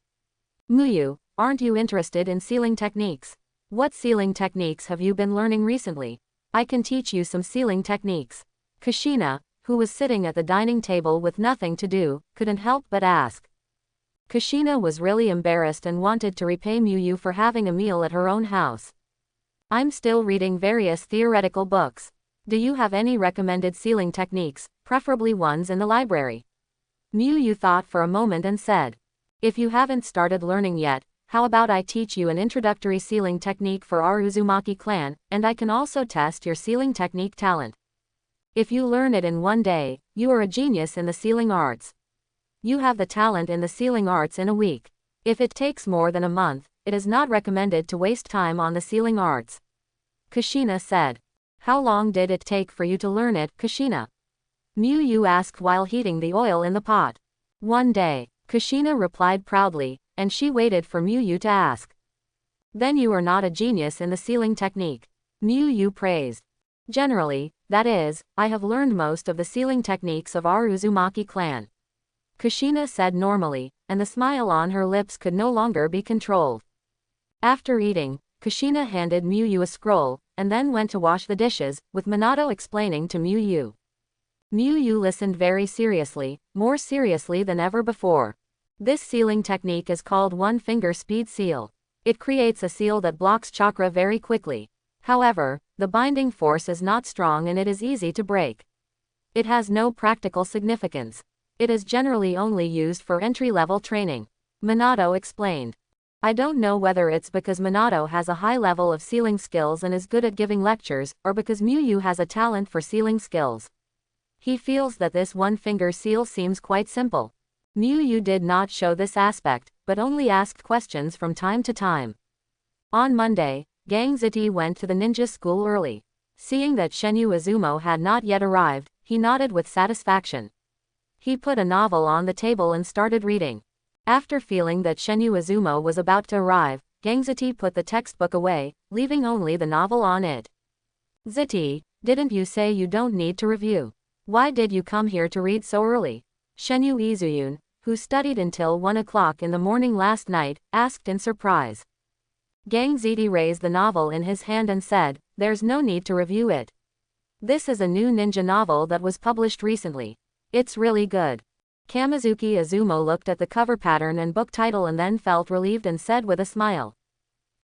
Muyu, aren't you interested in sealing techniques? What sealing techniques have you been learning recently? I can teach you some sealing techniques. Kushina, who was sitting at the dining table with nothing to do, couldn't help but ask. Kushina was really embarrassed and wanted to repay Muyu for having a meal at her own house. I'm still reading various theoretical books. Do you have any recommended sealing techniques, preferably ones in the library? Muyu thought for a moment and said. If you haven't started learning yet, how about I teach you an introductory sealing technique for our Uzumaki clan, and I can also test your sealing technique talent. If you learn it in one day, you are a genius in the sealing arts. You have the talent in the sealing arts in a week. If it takes more than a month, it is not recommended to waste time on the sealing arts. Kushina said. How long did it take for you to learn it, Kushina? Muyu asked while heating the oil in the pot. 1 day, Kushina replied proudly, and she waited for Muyu to ask. Then you are not a genius in the sealing technique. Muyu praised. Generally, that is, I have learned most of the sealing techniques of our Uzumaki clan. Kushina said normally, and the smile on her lips could no longer be controlled. After eating, Kushina handed Muyu a scroll, and then went to wash the dishes, with Minato explaining to Muyu. Muyu listened very seriously, more seriously than ever before. This sealing technique is called one-finger speed seal. It creates a seal that blocks chakra very quickly. However, the binding force is not strong and it is easy to break. It has no practical significance. It is generally only used for entry-level training. Minato explained. I don't know whether it's because Minato has a high level of sealing skills and is good at giving lectures, or because Muyu has a talent for sealing skills. He feels that this one-finger seal seems quite simple. Muyu did not show this aspect, but only asked questions from time to time. On Monday, Gang Ziti went to the ninja school early. Seeing that Shenyu Izumo had not yet arrived, he nodded with satisfaction. He put a novel on the table and started reading. After feeling that Shenyu Izumo was about to arrive, Gang Ziti put the textbook away, leaving only the novel on it. Ziti, didn't you say you don't need to review? Why did you come here to read so early? Shenyu Izuyun, who studied until 1 o'clock in the morning last night, asked in surprise. Gang Ziti raised the novel in his hand and said, "There's no need to review it. This is a new ninja novel that was published recently. It's really good." Kamizuki Izumo looked at the cover pattern and book title and then felt relieved and said with a smile,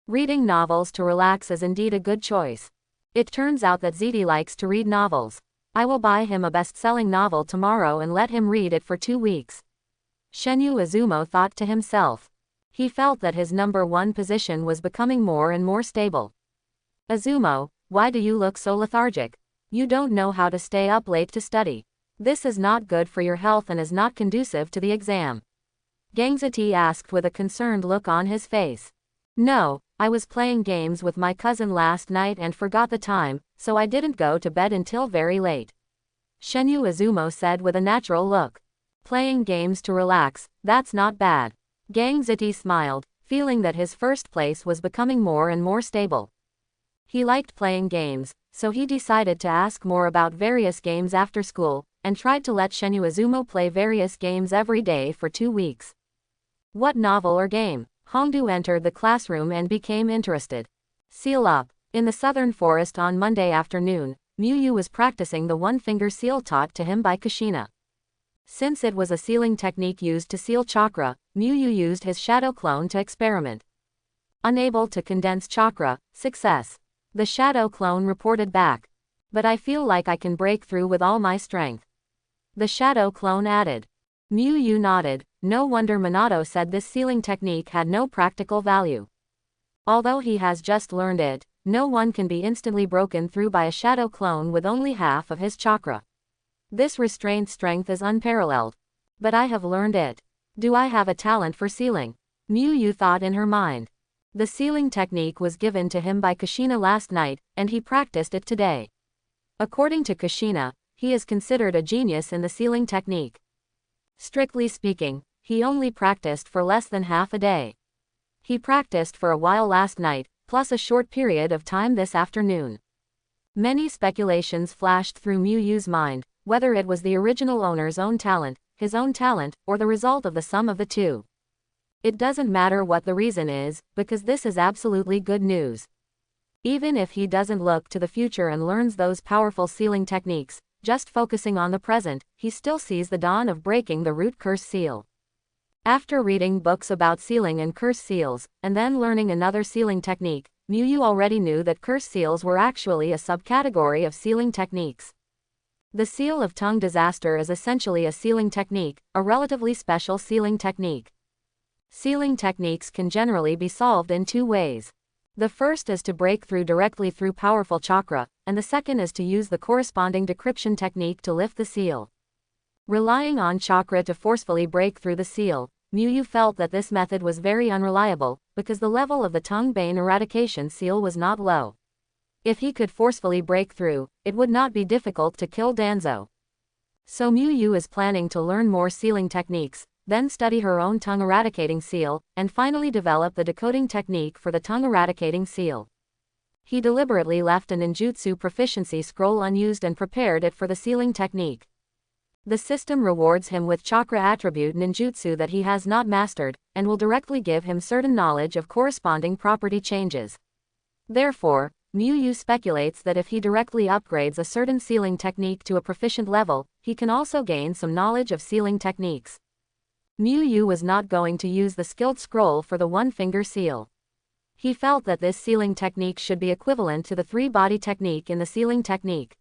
"Reading novels to relax is indeed a good choice. It turns out that Ziti likes to read novels. I will buy him a best-selling novel tomorrow and let him read it for 2 weeks." Shenyu Izumo thought to himself. He felt that his number one position was becoming more and more stable. "Izumo, why do you look so lethargic? You don't know how to stay up late to study. This is not good for your health and is not conducive to the exam." Gangziti asked with a concerned look on his face. "No, I was playing games with my cousin last night and forgot the time, so I didn't go to bed until very late," Shenyu Izumo said with a natural look. "Playing games to relax, that's not bad." Gangziti smiled, feeling that his first place was becoming more and more stable. He liked playing games, so he decided to ask more about various games after school, and tried to let Shenyu Izumo play various games every day for 2 weeks. "What novel or game?" Hongdu entered the classroom and became interested. "Seal up." In the southern forest on Monday afternoon, Muyu was practicing the one-finger seal taught to him by Kushina. Since it was a sealing technique used to seal chakra, Muyu used his shadow clone to experiment. Unable to condense chakra, success. The shadow clone reported back. "But I feel like I can break through with all my strength," the shadow clone added. Muyu nodded. No wonder Minato said this sealing technique had no practical value. Although he has just learned it, no one can be instantly broken through by a shadow clone with only half of his chakra. This restraint strength is unparalleled. But I have learned it. Do I have a talent for sealing? Muyu thought in her mind. The sealing technique was given to him by Kushina last night, and he practiced it today. According to Kushina, he is considered a genius in the sealing technique. Strictly speaking, he only practiced for less than half a day. He practiced for a while last night, plus a short period of time this afternoon. Many speculations flashed through Muyu's mind, whether it was the original owner's own talent, his own talent, or the result of the sum of the two. It doesn't matter what the reason is, because this is absolutely good news. Even if he doesn't look to the future and learns those powerful sealing techniques, just focusing on the present, he still sees the dawn of breaking the root curse seal. After reading books about sealing and curse seals, and then learning another sealing technique, Muyu already knew that curse seals were actually a subcategory of sealing techniques. The seal of tongue disaster is essentially a sealing technique, a relatively special sealing technique. Sealing techniques can generally be solved in 2 ways. The first is to break through directly through powerful chakra, and the second is to use the corresponding decryption technique to lift the seal. Relying on chakra to forcefully break through the seal, Muyu felt that this method was very unreliable, because the level of the tongue bane eradication seal was not low. If he could forcefully break through, it would not be difficult to kill Danzo. So Muyu is planning to learn more sealing techniques, then study her own tongue eradicating seal, and finally develop the decoding technique for the tongue eradicating seal. He deliberately left a ninjutsu proficiency scroll unused and prepared it for the sealing technique. The system rewards him with chakra attribute ninjutsu that he has not mastered, and will directly give him certain knowledge of corresponding property changes. Therefore, Muyu speculates that if he directly upgrades a certain sealing technique to a proficient level, he can also gain some knowledge of sealing techniques. Muyu was not going to use the skilled scroll for the one-finger seal. He felt that this sealing technique should be equivalent to the 3-body technique in the sealing technique.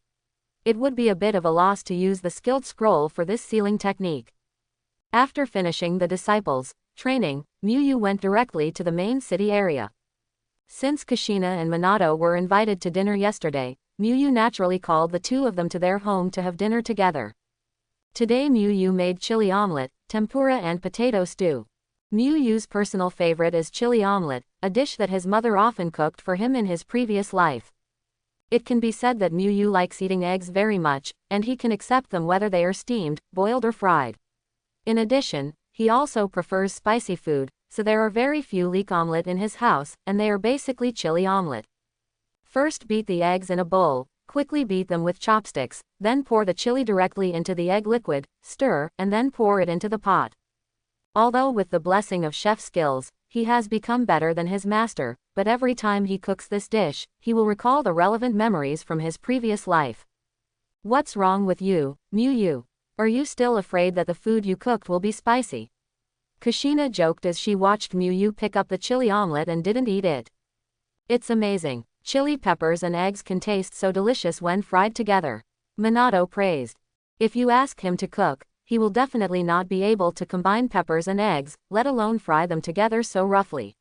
It would be a bit of a loss to use the skilled scroll for this sealing technique. After finishing the disciples' training, Muyu went directly to the main city area. Since Kushina and Minato were invited to dinner yesterday, Muyu naturally called the 2 of them to their home to have dinner together. Today Muyu made chili omelet, tempura and potato stew. Muyu's personal favorite is chili omelet, a dish that his mother often cooked for him in his previous life. It can be said that Muyu likes eating eggs very much, and he can accept them whether they are steamed, boiled or fried. In addition, he also prefers spicy food, so there are very few leek omelet in his house, and they are basically chili omelet. First beat the eggs in a bowl, quickly beat them with chopsticks, then pour the chili directly into the egg liquid, stir, and then pour it into the pot. Although with the blessing of chef skills, he has become better than his master, but every time he cooks this dish, he will recall the relevant memories from his previous life. What's wrong with you, Miyu? Are you still afraid that the food you cooked will be spicy? Kushina joked as she watched Miyu pick up the chili omelet and didn't eat it. It's amazing. Chili peppers and eggs can taste so delicious when fried together. Minato praised. If you ask him to cook, he will definitely not be able to combine peppers and eggs, let alone fry them together so roughly.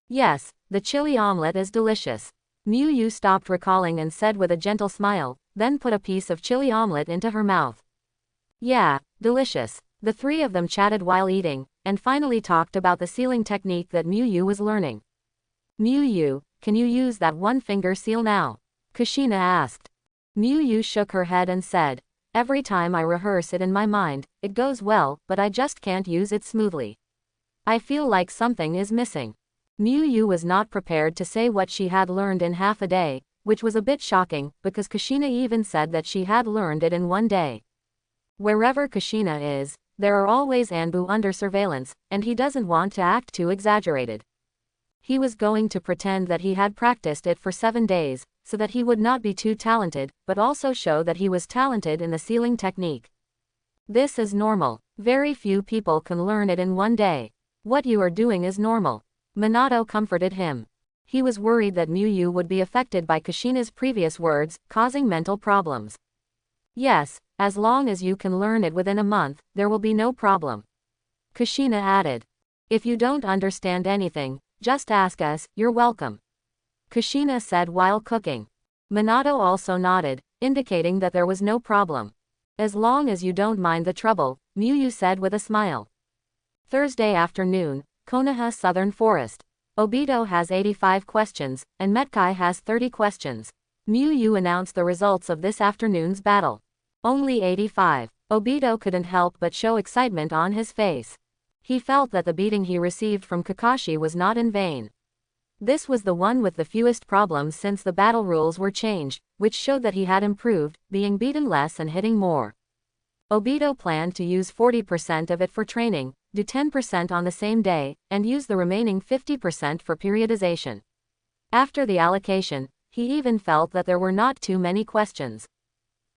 Yes, the chili omelet is delicious. Miyu stopped recalling and said with a gentle smile, then put a piece of chili omelet into her mouth. Yeah, delicious. The three of them chatted while eating, and finally talked about the sealing technique that Miyu was learning. Miyu, can you use that one-finger seal now? Kushina asked. Miyu shook her head and said, every time I rehearse it in my mind, it goes well, but I just can't use it smoothly. I feel like something is missing. Miyu was not prepared to say what she had learned in half a day, which was a bit shocking, because Kushina even said that she had learned it in one day. Wherever Kushina is, there are always Anbu under surveillance, and he doesn't want to act too exaggerated. He was going to pretend that he had practiced it for 7 days, so that he would not be too talented, but also show that he was talented in the sealing technique. This is normal. Very few people can learn it in one day. What you are doing is normal. Minato comforted him. He was worried that Miyu would be affected by Kushina's previous words, causing mental problems. Yes, as long as you can learn it within a month, there will be no problem. Kushina added. If you don't understand anything, just ask us, you're welcome. Kushina said while cooking. Minato also nodded, indicating that there was no problem. As long as you don't mind the trouble, Miyu said with a smile. Thursday afternoon, Konoha Southern Forest. Obito has 85 questions, and Medai has 30 questions. Miyu announced the results of this afternoon's battle. Only 85. Obito couldn't help but show excitement on his face. He felt that the beating he received from Kakashi was not in vain. This was the one with the fewest problems since the battle rules were changed, which showed that he had improved, being beaten less and hitting more. Obito planned to use 40% of it for training, do 10% on the same day, and use the remaining 50% for periodization. After the allocation, he even felt that there were not too many questions.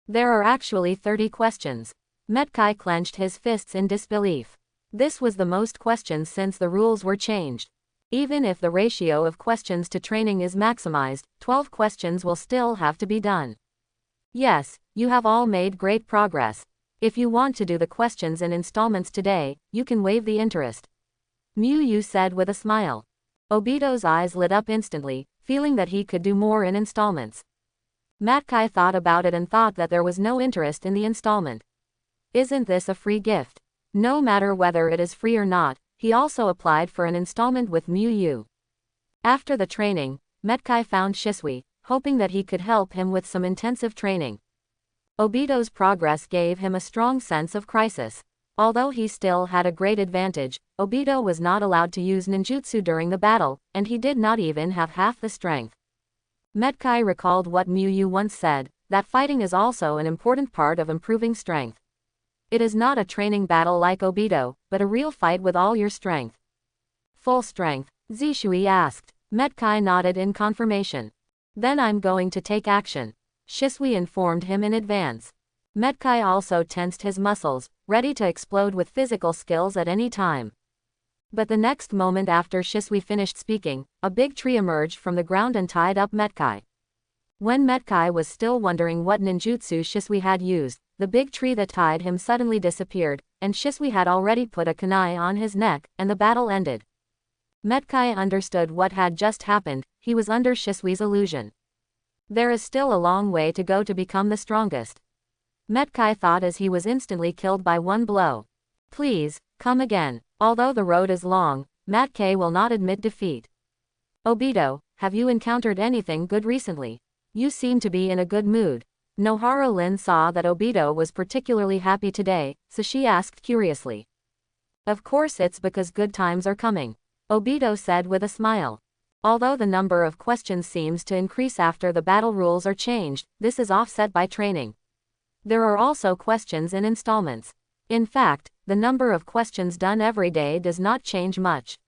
There are actually 30 questions. Medai clenched his fists in disbelief. This was the most questions since the rules were changed. Even if the ratio of questions to training is maximized, 12 questions will still have to be done. Yes, you have all made great progress. If you want to do the questions in installments today, you can waive the interest. Miyu said with a smile. Obito's eyes lit up instantly, feeling that he could do more in installments. Medai thought about it and thought that there was no interest in the installment. Isn't this a free gift? No matter whether it is free or not, he also applied for an installment with Miyu. After the training, Medai found Shisui, hoping that he could help him with some intensive training. Obito's progress gave him a strong sense of crisis. Although he still had a great advantage, Obito was not allowed to use ninjutsu during the battle, and he did not even have half the strength. Medai recalled what Miyu once said, that fighting is also an important part of improving strength. It is not a training battle like Obito, but a real fight with all your strength. Full strength? Shisui asked. Medai nodded in confirmation. Then I'm going to take action. Shisui informed him in advance. Medai also tensed his muscles, ready to explode with physical skills at any time. But the next moment after Shisui finished speaking, a big tree emerged from the ground and tied up Medai. When Medai was still wondering what ninjutsu Shisui had used, the big tree that tied him suddenly disappeared, and Shisui had already put a kunai on his neck, and the battle ended. Medai understood what had just happened, he was under Shisui's illusion. There is still a long way to go to become the strongest. Medai thought as he was instantly killed by one blow. Please, come again. Although the road is long, Medai will not admit defeat. Obito, have you encountered anything good recently? You seem to be in a good mood. Nohara Lin saw that Obito was particularly happy today, so she asked curiously. Of course it's because good times are coming. Obito said with a smile. Although the number of questions seems to increase after the battle rules are changed, this is offset by training. There are also questions in installments. In fact, the number of questions done every day does not change much.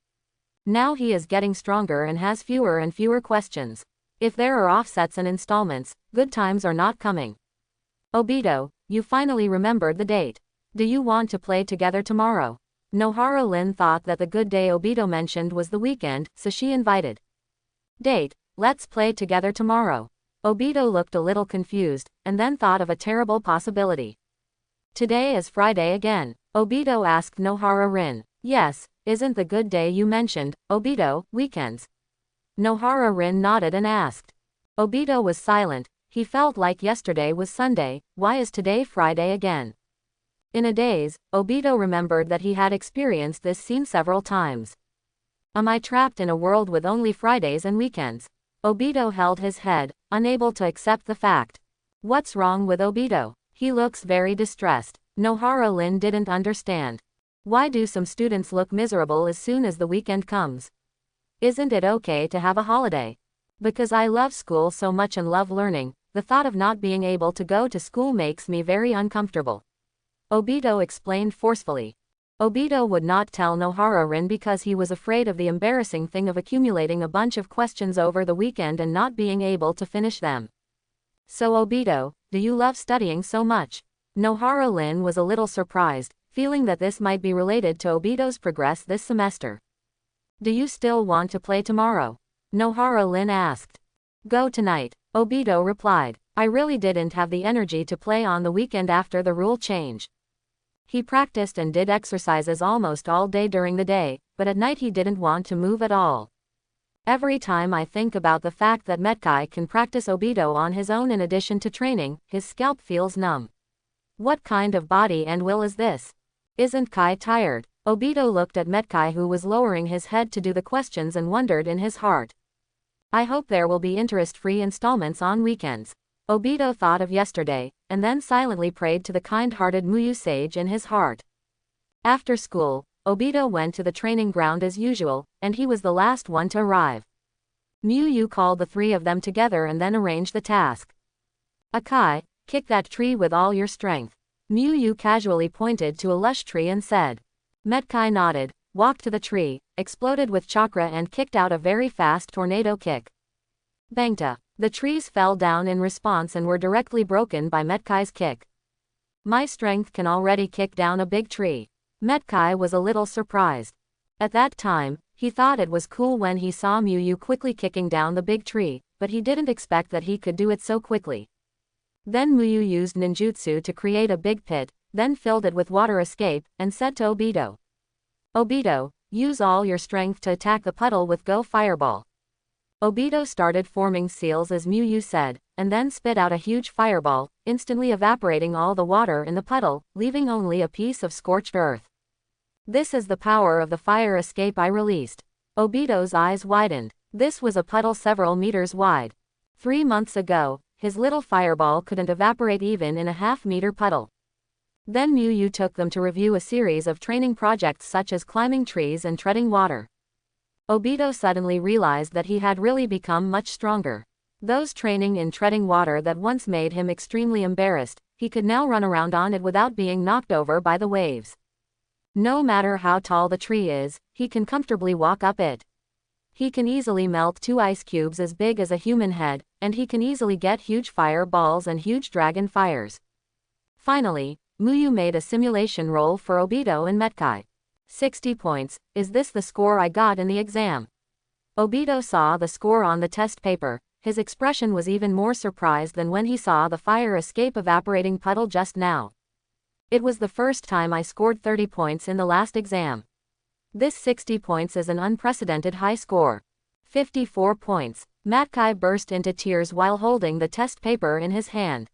Now he is getting stronger and has fewer and fewer questions. If there are offsets and installments, good times are not coming. Obito, you finally remembered the date. Do you want to play together tomorrow? Nohara Lin thought that the good day Obito mentioned was the weekend, so she invited. Date, let's play together tomorrow. Obito looked a little confused, and then thought of a terrible possibility. Today is Friday again. Obito asked Nohara Rin. Yes, isn't the good day you mentioned, Obito, weekends? Nohara Rin nodded and asked. Obito was silent. He felt like yesterday was Sunday, why is today Friday again? In a daze, Obito remembered that he had experienced this scene several times. Am I trapped in a world with only Fridays and weekends? Obito held his head, unable to accept the fact. What's wrong with Obito? He looks very distressed. Nohara Lin didn't understand. Why do some students look miserable as soon as the weekend comes? Isn't it okay to have a holiday? Because I love school so much and love learning, the thought of not being able to go to school makes me very uncomfortable. Obito explained forcefully. Obito would not tell Nohara Rin because he was afraid of the embarrassing thing of accumulating a bunch of questions over the weekend and not being able to finish them. So Obito, do you love studying so much? Nohara Lin was a little surprised, feeling that this might be related to Obito's progress this semester. Do you still want to play tomorrow? Nohara Lin asked. Go tonight, Obito replied. I really didn't have the energy to play on the weekend after the rule change. He practiced and did exercises almost all day during the day, but at night he didn't want to move at all. Every time I think about the fact that Medai can practice Obito on his own in addition to training, his scalp feels numb. What kind of body and will is this? Isn't Kai tired? Obito looked at Medai who was lowering his head to do the questions and wondered in his heart. I hope there will be interest-free installments on weekends. Obito thought of yesterday, and then silently prayed to the kind-hearted Muyu sage in his heart. After school, Obito went to the training ground as usual, and he was the last one to arrive. Muyu called the three of them together and then arranged the task. Akai, kick that tree with all your strength. Muyu casually pointed to a lush tree and said. Medai nodded, walked to the tree, exploded with chakra and kicked out a very fast tornado kick. Bangta. The trees fell down in response and were directly broken by Medai's kick. My strength can already kick down a big tree. Medai was a little surprised. At that time, he thought it was cool when he saw Muyu quickly kicking down the big tree, but he didn't expect that he could do it so quickly. Then Muyu used ninjutsu to create a big pit, then filled it with water escape, and said to Obito. Obito, use all your strength to attack the puddle with Go Fireball. Obito started forming seals as Muyu said, and then spit out a huge fireball, instantly evaporating all the water in the puddle, leaving only a piece of scorched earth. This is the power of the fire escape I released. Obito's eyes widened. This was a puddle several meters wide. 3 months ago, his little fireball couldn't evaporate even in a half-meter puddle. Then Muyu took them to review a series of training projects such as climbing trees and treading water. Obito suddenly realized that he had really become much stronger. Those training in treading water that once made him extremely embarrassed, he could now run around on it without being knocked over by the waves. No matter how tall the tree is, he can comfortably walk up it. He can easily melt 2 ice cubes as big as a human head, and he can easily get huge fire balls and huge dragon fires. Finally, Muyu made a simulation roll for Obito and Medai. 60 points, is this the score I got in the exam? Obito saw the score on the test paper. His expression was even more surprised than when he saw the fire escape evaporating puddle just now. It was the first time I scored 30 points in the last exam. This 60 points is an unprecedented high score. 54 points. Medai burst into tears while holding the test paper in his hand.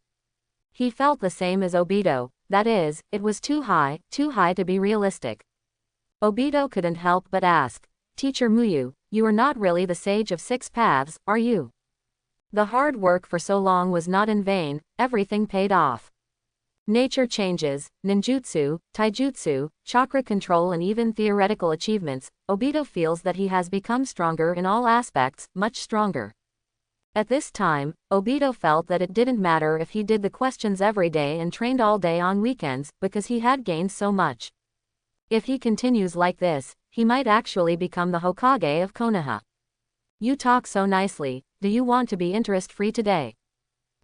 He felt the same as Obito, that is, it was too high to be realistic. Obito couldn't help but ask, Teacher Muyu, you are not really the sage of 6 paths, are you? The hard work for so long was not in vain, everything paid off. Nature changes, ninjutsu, taijutsu, chakra control and even theoretical achievements, Obito feels that he has become stronger in all aspects, much stronger. At this time, Obito felt that it didn't matter if he did the questions every day and trained all day on weekends, because he had gained so much. If he continues like this, he might actually become the Hokage of Konoha. You talk so nicely, do you want to be interest-free today?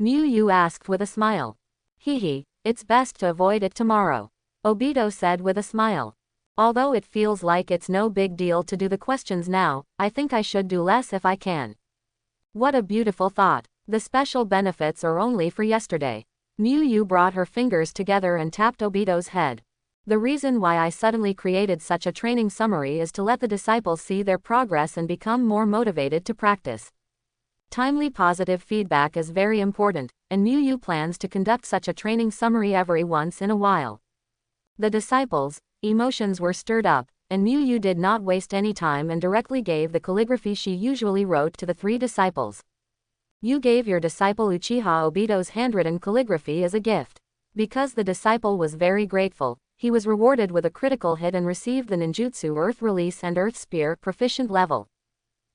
Miyu asked with a smile. Hehe, it's best to avoid it tomorrow, Obito said with a smile. Although it feels like it's no big deal to do the questions now, I think I should do less if I can. What a beautiful thought. The special benefits are only for yesterday. Miyu brought her fingers together and tapped Obito's head. The reason why I suddenly created such a training summary is to let the disciples see their progress and become more motivated to practice. Timely positive feedback is very important, and Miyu plans to conduct such a training summary every once in a while. The disciples' emotions were stirred up, and Miyu did not waste any time and directly gave the calligraphy she usually wrote to the 3 disciples. You gave your disciple Uchiha Obito's handwritten calligraphy as a gift. Because the disciple was very grateful, he was rewarded with a critical hit and received the ninjutsu Earth Release and Earth Spear proficient level.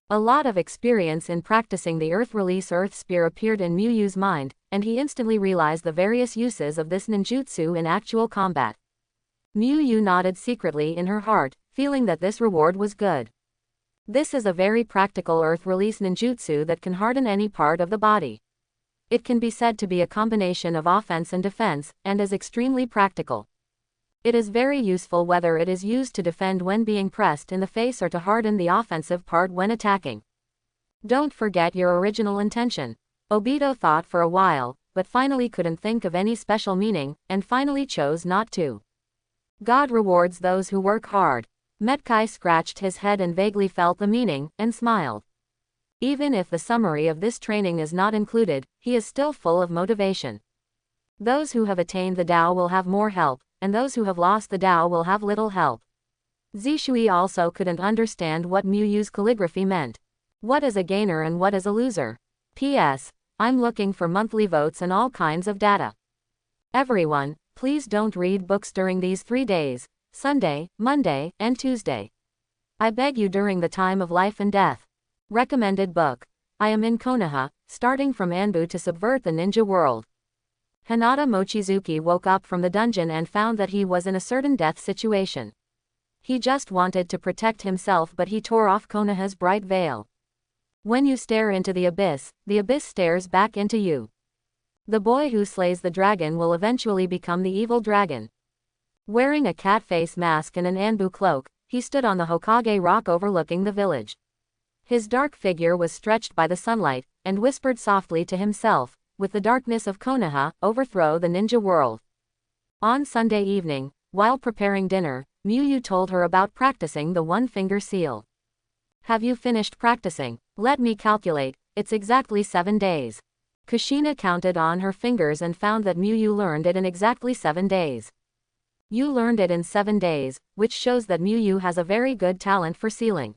A lot of experience in practicing the Earth Release Earth Spear appeared in Miyu's mind, and he instantly realized the various uses of this ninjutsu in actual combat. Miyu nodded secretly in her heart, feeling that this reward was good. This is a very practical Earth Release ninjutsu that can harden any part of the body. It can be said to be a combination of offense and defense, and is extremely practical. It is very useful whether it is used to defend when being pressed in the face or to harden the offensive part when attacking. Don't forget your original intention. Obito thought for a while, but finally couldn't think of any special meaning, and finally chose not to. God rewards those who work hard. Medai scratched his head and vaguely felt the meaning, and smiled. Even if the summary of this training is not included, he is still full of motivation. Those who have attained the Tao will have more help, and those who have lost the Tao will have little help. Shisui also couldn't understand what Miyu's calligraphy meant. What is a gainer and what is a loser? P.S. I'm looking for monthly votes and all kinds of data. Everyone, please don't read books during these 3 days, Sunday, Monday, and Tuesday. I beg you during the time of life and death. Recommended book. I am in Konoha, starting from Anbu to subvert the ninja world. Hinata Mochizuki woke up from the dungeon and found that he was in a certain death situation. He just wanted to protect himself, but he tore off Konoha's bright veil. When you stare into the abyss stares back into you. The boy who slays the dragon will eventually become the evil dragon. Wearing a cat face mask and an Anbu cloak, he stood on the Hokage rock overlooking the village. His dark figure was stretched by the sunlight, and whispered softly to himself, with the darkness of Konoha, overthrow the ninja world. On Sunday evening, while preparing dinner, Miyu told her about practicing the one-finger seal. Have you finished practicing? Let me calculate, it's exactly 7 days. Kushina counted on her fingers and found that Miyu learned it in exactly 7 days. You learned it in 7 days, which shows that Miyu has a very good talent for sealing.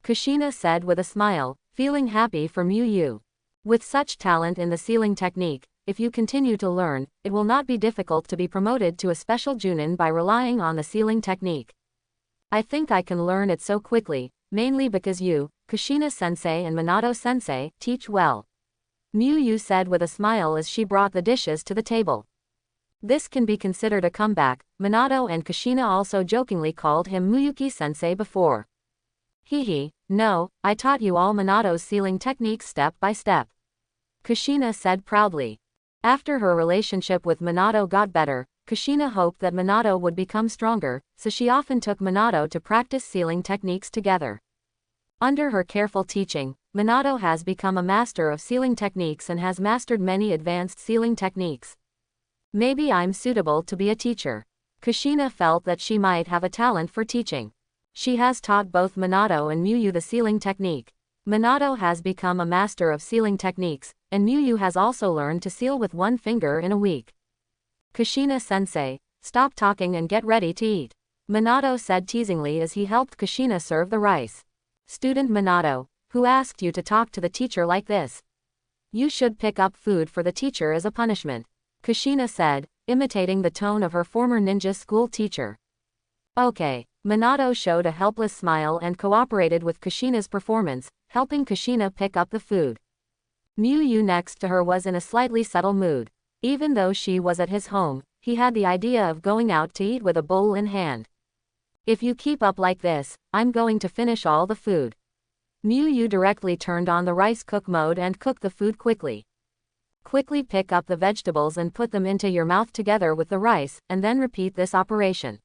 Kushina said with a smile, feeling happy for Miyu. With such talent in the sealing technique, if you continue to learn, it will not be difficult to be promoted to a special junin by relying on the sealing technique. I think I can learn it so quickly, mainly because you, Kushina-sensei and Minato-sensei, teach well. Miyu said with a smile as she brought the dishes to the table. This can be considered a comeback. Minato and Kushina also jokingly called him Muyuki-sensei before. Hehe, no, I taught you all Minato's sealing techniques step by step. Kushina said proudly. After her relationship with Minato got better, Kushina hoped that Minato would become stronger, so she often took Minato to practice sealing techniques together. Under her careful teaching, Minato has become a master of sealing techniques and has mastered many advanced sealing techniques. Maybe I'm suitable to be a teacher. Kushina felt that she might have a talent for teaching. She has taught both Minato and Miyu the sealing technique. Minato has become a master of sealing techniques, and Miyu has also learned to seal with one finger in a week. Kushina-sensei, stop talking and get ready to eat, Minato said teasingly as he helped Kushina serve the rice. Student Minato, who asked you to talk to the teacher like this? You should pick up food for the teacher as a punishment, Kushina said, imitating the tone of her former ninja school teacher. Okay. Minato showed a helpless smile and cooperated with Kushina's performance, helping Kushina pick up the food. Miyu next to her was in a slightly subtle mood. Even though she was at his home, he had the idea of going out to eat with a bowl in hand. If you keep up like this, I'm going to finish all the food. Yu directly turned on the rice cook mode and cooked the food quickly. Quickly pick up the vegetables and put them into your mouth together with the rice, and then repeat this operation.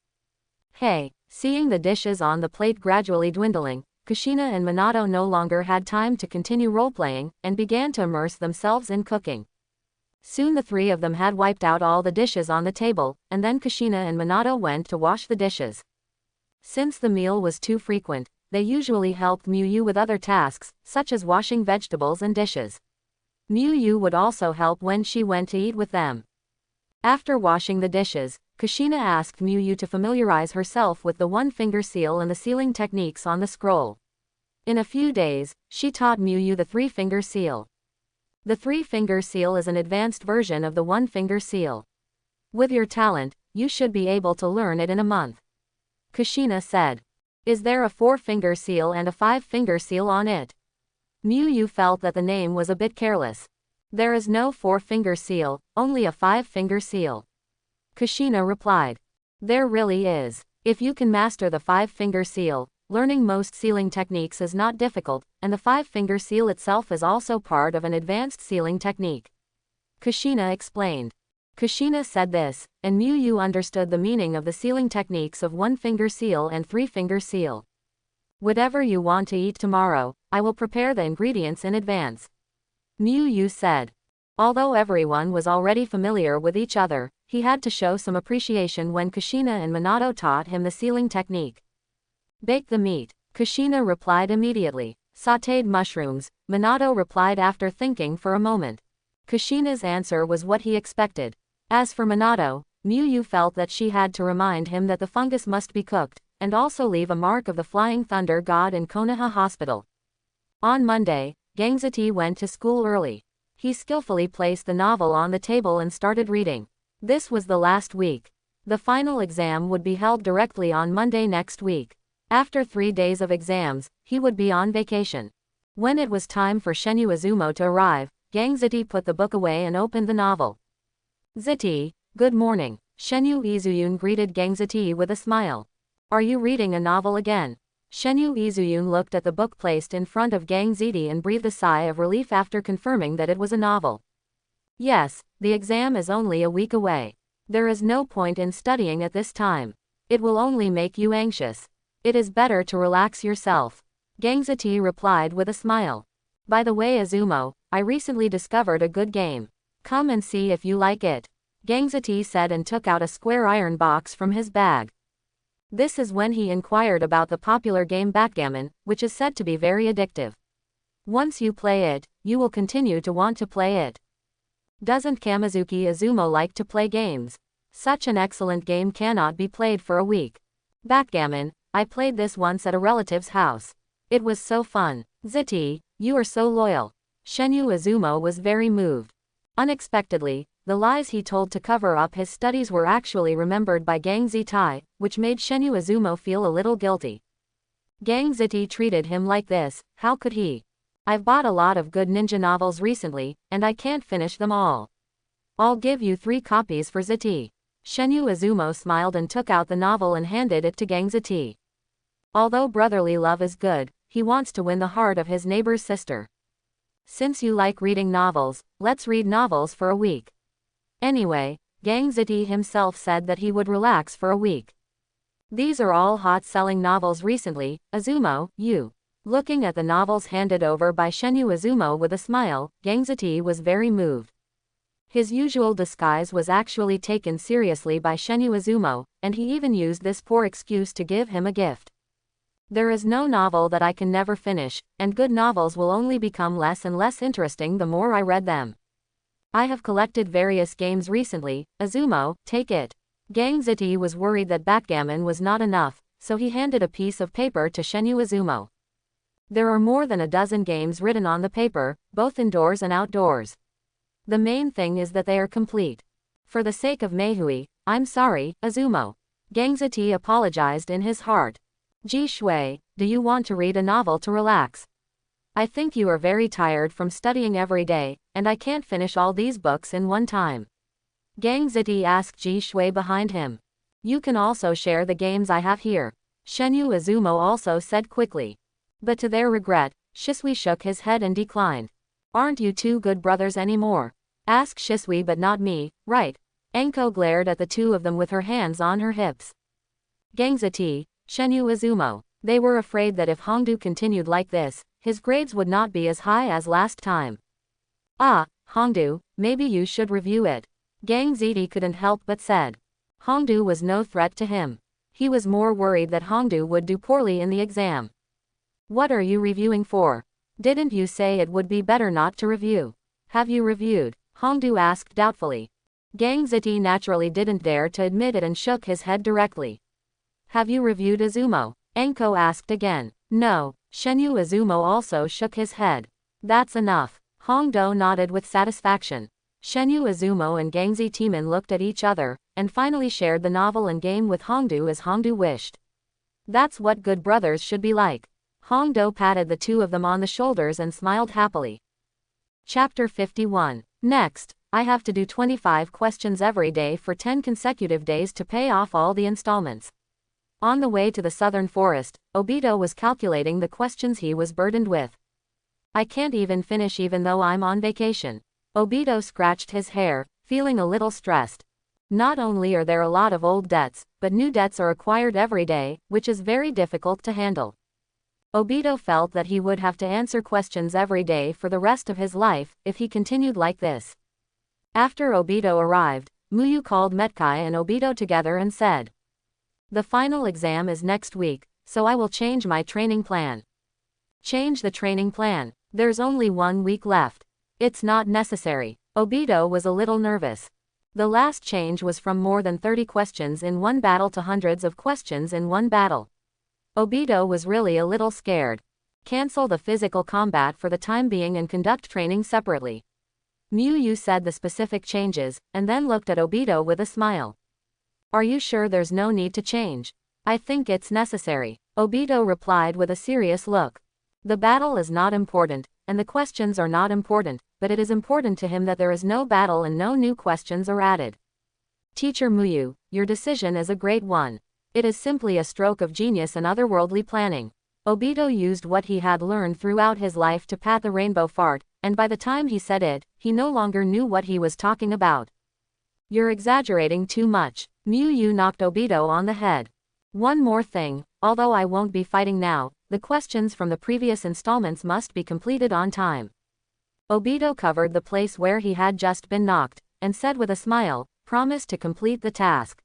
Hey, seeing the dishes on the plate gradually dwindling, Kushina and Minato no longer had time to continue roleplaying, and began to immerse themselves in cooking. Soon the three of them had wiped out all the dishes on the table, and then Kushina and Minato went to wash the dishes. Since the meal was too frequent, they usually helped Yu with other tasks, such as washing vegetables and dishes. Yu would also help when she went to eat with them. After washing the dishes, Kushina asked Yu to familiarize herself with the one-finger seal and the sealing techniques on the scroll. In a few days, she taught Yu the three-finger seal. The three-finger seal is an advanced version of the one-finger seal. With your talent, you should be able to learn it in a month. Kushina said. Is there a four-finger seal and a five-finger seal on it? Yu felt that the name was a bit careless. There is no four-finger seal, only a five-finger seal. Kushina replied. There really is. If you can master the five-finger seal, learning most sealing techniques is not difficult, and the five-finger seal itself is also part of an advanced sealing technique. Kushina explained. Kushina said this, and Yu understood the meaning of the sealing techniques of one-finger seal and three-finger seal. Whatever you want to eat tomorrow, I will prepare the ingredients in advance. Yu said. Although everyone was already familiar with each other, he had to show some appreciation when Kushina and Minato taught him the sealing technique. Bake the meat. Kushina replied immediately. Sautéed mushrooms, Minato replied after thinking for a moment. Kushina's answer was what he expected. As for Minato, Yu felt that she had to remind him that the fungus must be cooked, and also leave a mark of the Flying Thunder God in Konoha Hospital. On Monday, Gangzati went to school early. He skillfully placed the novel on the table and started reading. This was the last week. The final exam would be held directly on Monday next week. After 3 days of exams, he would be on vacation. When it was time for Shenyu Izumo to arrive, Gangzati put the book away and opened the novel. Ziti, good morning. Shenyu Izuyun greeted Gangzati with a smile. Are you reading a novel again? Shenyu Izuyun looked at the book placed in front of Gangzati and breathed a sigh of relief after confirming that it was a novel. Yes, the exam is only a week away. There is no point in studying at this time. It will only make you anxious. It is better to relax yourself. Gangzati replied with a smile. By the way, Izumo, I recently discovered a good game. Come and see if you like it. Gangzati said and took out a square iron box from his bag. This is when he inquired about the popular game backgammon, which is said to be very addictive. Once you play it, you will continue to want to play it. Doesn't Kamizuki Izumo like to play games? Such an excellent game cannot be played for a week. Backgammon, I played this once at a relative's house. It was so fun. Ziti, you are so loyal. Shenyu Izumo was very moved. Unexpectedly, the lies he told to cover up his studies were actually remembered by Gangzati, which made Shenyu Izumo feel a little guilty. Gangzati treated him like this, how could he? I've bought a lot of good ninja novels recently, and I can't finish them all. I'll give you 3 copies for Ziti. Shenyu Izumo smiled and took out the novel and handed it to Gangzati. Although brotherly love is good, he wants to win the heart of his neighbor's sister. Since you like reading novels, let's read novels for a week. Anyway, Gangzati himself said that he would relax for a week. These are all hot-selling novels recently, Izumo, you. Looking at the novels handed over by Shenyu Izumo with a smile, Gangzati was very moved. His usual disguise was actually taken seriously by Shenyu Izumo, and he even used this poor excuse to give him a gift. There is no novel that I can never finish, and good novels will only become less and less interesting the more I read them. I have collected various games recently, Izumo, take it. Gangzati was worried that backgammon was not enough, so he handed a piece of paper to Shenyu Izumo. There are more than a dozen games written on the paper, both indoors and outdoors. The main thing is that they are complete. For the sake of Mehui, I'm sorry, Izumo. Gangzati apologized in his heart. Ji Shui, do you want to read a novel to relax? I think you are very tired from studying every day, and I can't finish all these books in one time. Gangzati asked Ji Shui behind him. You can also share the games I have here. Shenyu Izumo also said quickly. But to their regret, Shisui shook his head and declined. Aren't you two good brothers anymore? Asked Shisui, but not me, right? Enko glared at the two of them with her hands on her hips. Gangzati, Shenyu Izumo. They were afraid that if Hongdu continued like this, his grades would not be as high as last time. Ah, Hongdu, maybe you should review it. Gang Ziti couldn't help but said. Hongdu was no threat to him. He was more worried that Hongdu would do poorly in the exam. What are you reviewing for? Didn't you say it would be better not to review? Have you reviewed? Hongdu asked doubtfully. Gang Ziti naturally didn't dare to admit it and shook his head directly. Have you reviewed Izumo? Enko asked again. No. Shenyu Izumo also shook his head. That's enough. Hongdo nodded with satisfaction. Shenyu Izumo and Gangzi Timan looked at each other, and finally shared the novel and game with Hongdu as Hongdu wished. That's what good brothers should be like. Hongdo patted the two of them on the shoulders and smiled happily. Chapter 51. Next, I have to do 25 questions every day for 10 consecutive days to pay off all the installments. On the way to the southern forest, Obito was calculating the questions he was burdened with. I can't even finish even though I'm on vacation. Obito scratched his hair, feeling a little stressed. Not only are there a lot of old debts, but new debts are acquired every day, which is very difficult to handle. Obito felt that he would have to answer questions every day for the rest of his life if he continued like this. After Obito arrived, Muyu called Medai and Obito together and said, "The final exam is next week, so I will change my training plan." Change the training plan. There's only 1 week left. It's not necessary. Obito was a little nervous. The last change was from more than 30 questions in one battle to hundreds of questions in one battle. Obito was really a little scared. Cancel the physical combat for the time being and conduct training separately. Muyu said the specific changes, and then looked at Obito with a smile. Are you sure there's no need to change? I think it's necessary. Obito replied with a serious look. The battle is not important, and the questions are not important, but it is important to him that there is no battle and no new questions are added. Teacher Muyu, your decision is a great one. It is simply a stroke of genius and otherworldly planning. Obito used what he had learned throughout his life to pat the rainbow fart, and by the time he said it, he no longer knew what he was talking about. You're exaggerating too much. Muyu knocked Obito on the head. One more thing, although I won't be fighting now, the questions from the previous installments must be completed on time. Obito covered the place where he had just been knocked, and said with a smile, promise to complete the task.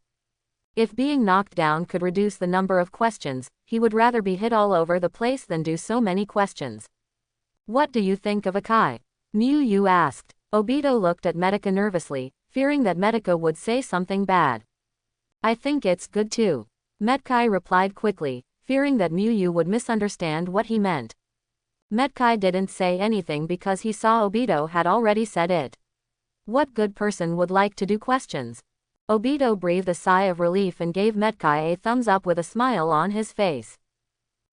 If being knocked down could reduce the number of questions, he would rather be hit all over the place than do so many questions. What do you think of Akai? Muyu asked. Obito looked at Medai nervously, fearing that Medai would say something bad. I think it's good too. Medai replied quickly, fearing that Muyu would misunderstand what he meant. Medai didn't say anything because he saw Obito had already said it. What good person would like to do questions? Obito breathed a sigh of relief and gave Medai a thumbs up with a smile on his face.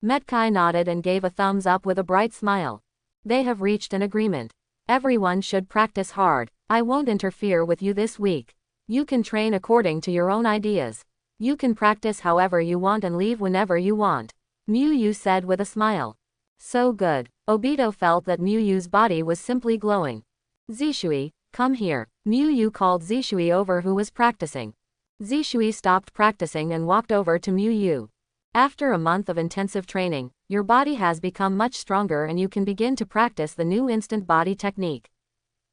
Medai nodded and gave a thumbs up with a bright smile. They have reached an agreement. Everyone should practice hard. I won't interfere with you this week. You can train according to your own ideas. You can practice however you want and leave whenever you want. Muyu said with a smile. So good. Obito felt that Muyu's body was simply glowing. Zishui, come here. Muyu called Zishui over who was practicing. Zishui stopped practicing and walked over to Muyu. After a month of intensive training, your body has become much stronger and you can begin to practice the new instant body technique.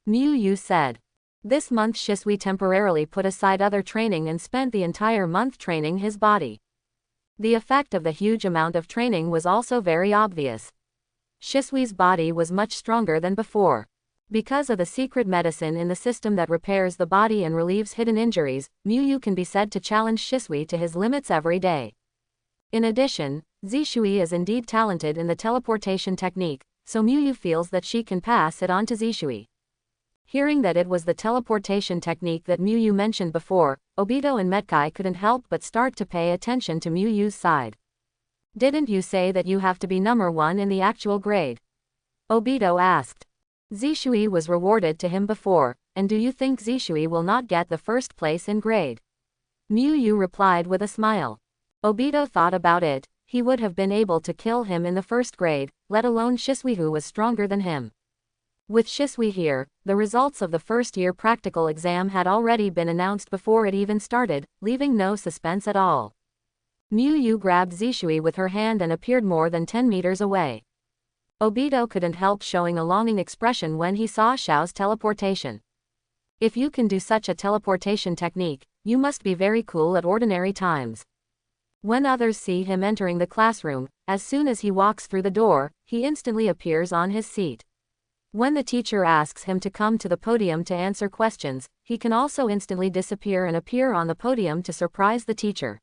Muyu said. This month Shisui temporarily put aside other training and spent the entire month training his body. The effect of the huge amount of training was also very obvious. Shisui's body was much stronger than before. Because of the secret medicine in the system that repairs the body and relieves hidden injuries, Muyu can be said to challenge Shisui to his limits every day. In addition, Zishui is indeed talented in the teleportation technique, so Muyu feels that she can pass it on to Zishui. Hearing that it was the teleportation technique that Muyu mentioned before, Obito and Medai couldn't help but start to pay attention to Muyu's side. Didn't you say that you have to be number 1 in the actual grade? Obito asked. Zishui was rewarded to him before, and do you think Zishui will not get the first place in grade? Muyu replied with a smile. Obito thought about it. He would have been able to kill him in the first grade, let alone Shisui, who was stronger than him. With Shisui here, the results of the first-year practical exam had already been announced before it even started, leaving no suspense at all. Miyu grabbed Zishui with her hand and appeared more than 10 meters away. Obito couldn't help showing a longing expression when he saw Xiao's teleportation. If you can do such a teleportation technique, you must be very cool at ordinary times. When others see him entering the classroom, as soon as he walks through the door, he instantly appears on his seat. When the teacher asks him to come to the podium to answer questions, he can also instantly disappear and appear on the podium to surprise the teacher.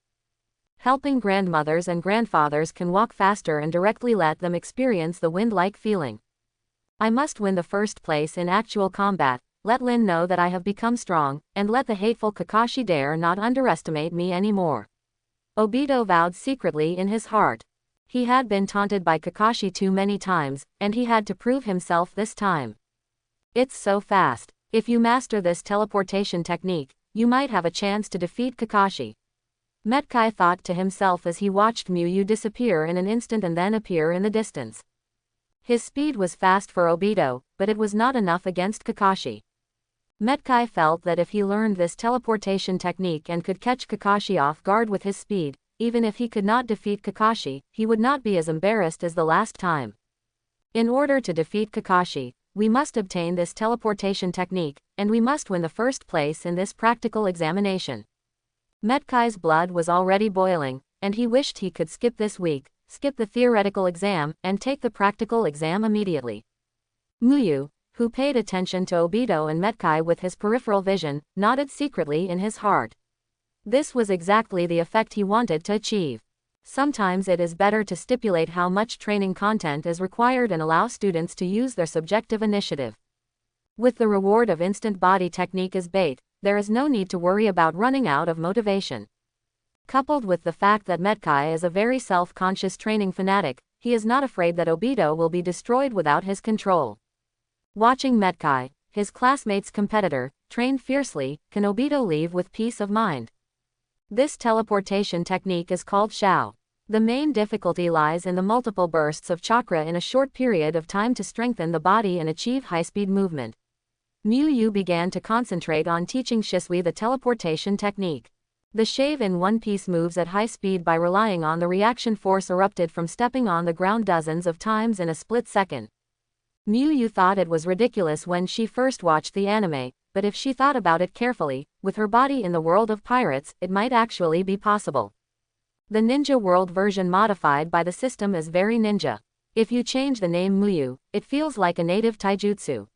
Helping grandmothers and grandfathers can walk faster and directly let them experience the wind-like feeling. I must win the first place in actual combat, let Lin know that I have become strong, and let the hateful Kakashi dare not underestimate me anymore. Obito vowed secretly in his heart. He had been taunted by Kakashi too many times, and he had to prove himself this time. It's so fast. If you master this teleportation technique, you might have a chance to defeat Kakashi. Medai thought to himself as he watched Miyu disappear in an instant and then appear in the distance. His speed was fast for Obito, but it was not enough against Kakashi. Medai felt that if he learned this teleportation technique and could catch Kakashi off guard with his speed, even if he could not defeat Kakashi, he would not be as embarrassed as the last time. In order to defeat Kakashi, we must obtain this teleportation technique, and we must win the first place in this practical examination. Medai's blood was already boiling, and he wished he could skip this week, skip the theoretical exam, and take the practical exam immediately. Miyu, who paid attention to Obito and Medai with his peripheral vision, nodded secretly in his heart. This was exactly the effect he wanted to achieve. Sometimes it is better to stipulate how much training content is required and allow students to use their subjective initiative. With the reward of instant body technique as bait, there is no need to worry about running out of motivation. Coupled with the fact that Medai is a very self-conscious training fanatic, he is not afraid that Obito will be destroyed without his control. Watching Medai, his classmate's competitor, train fiercely, can Obito leave with peace of mind? This teleportation technique is called Shao. The main difficulty lies in the multiple bursts of chakra in a short period of time to strengthen the body and achieve high-speed movement. Miyu began to concentrate on teaching Shisui the teleportation technique. The shave in one piece moves at high speed by relying on the reaction force erupted from stepping on the ground dozens of times in a split second. Miyu thought it was ridiculous when she first watched the anime, but if she thought about it carefully, with her body in the world of pirates, it might actually be possible. The ninja world version modified by the system is very ninja. If you change the name Miyu, it feels like a native taijutsu.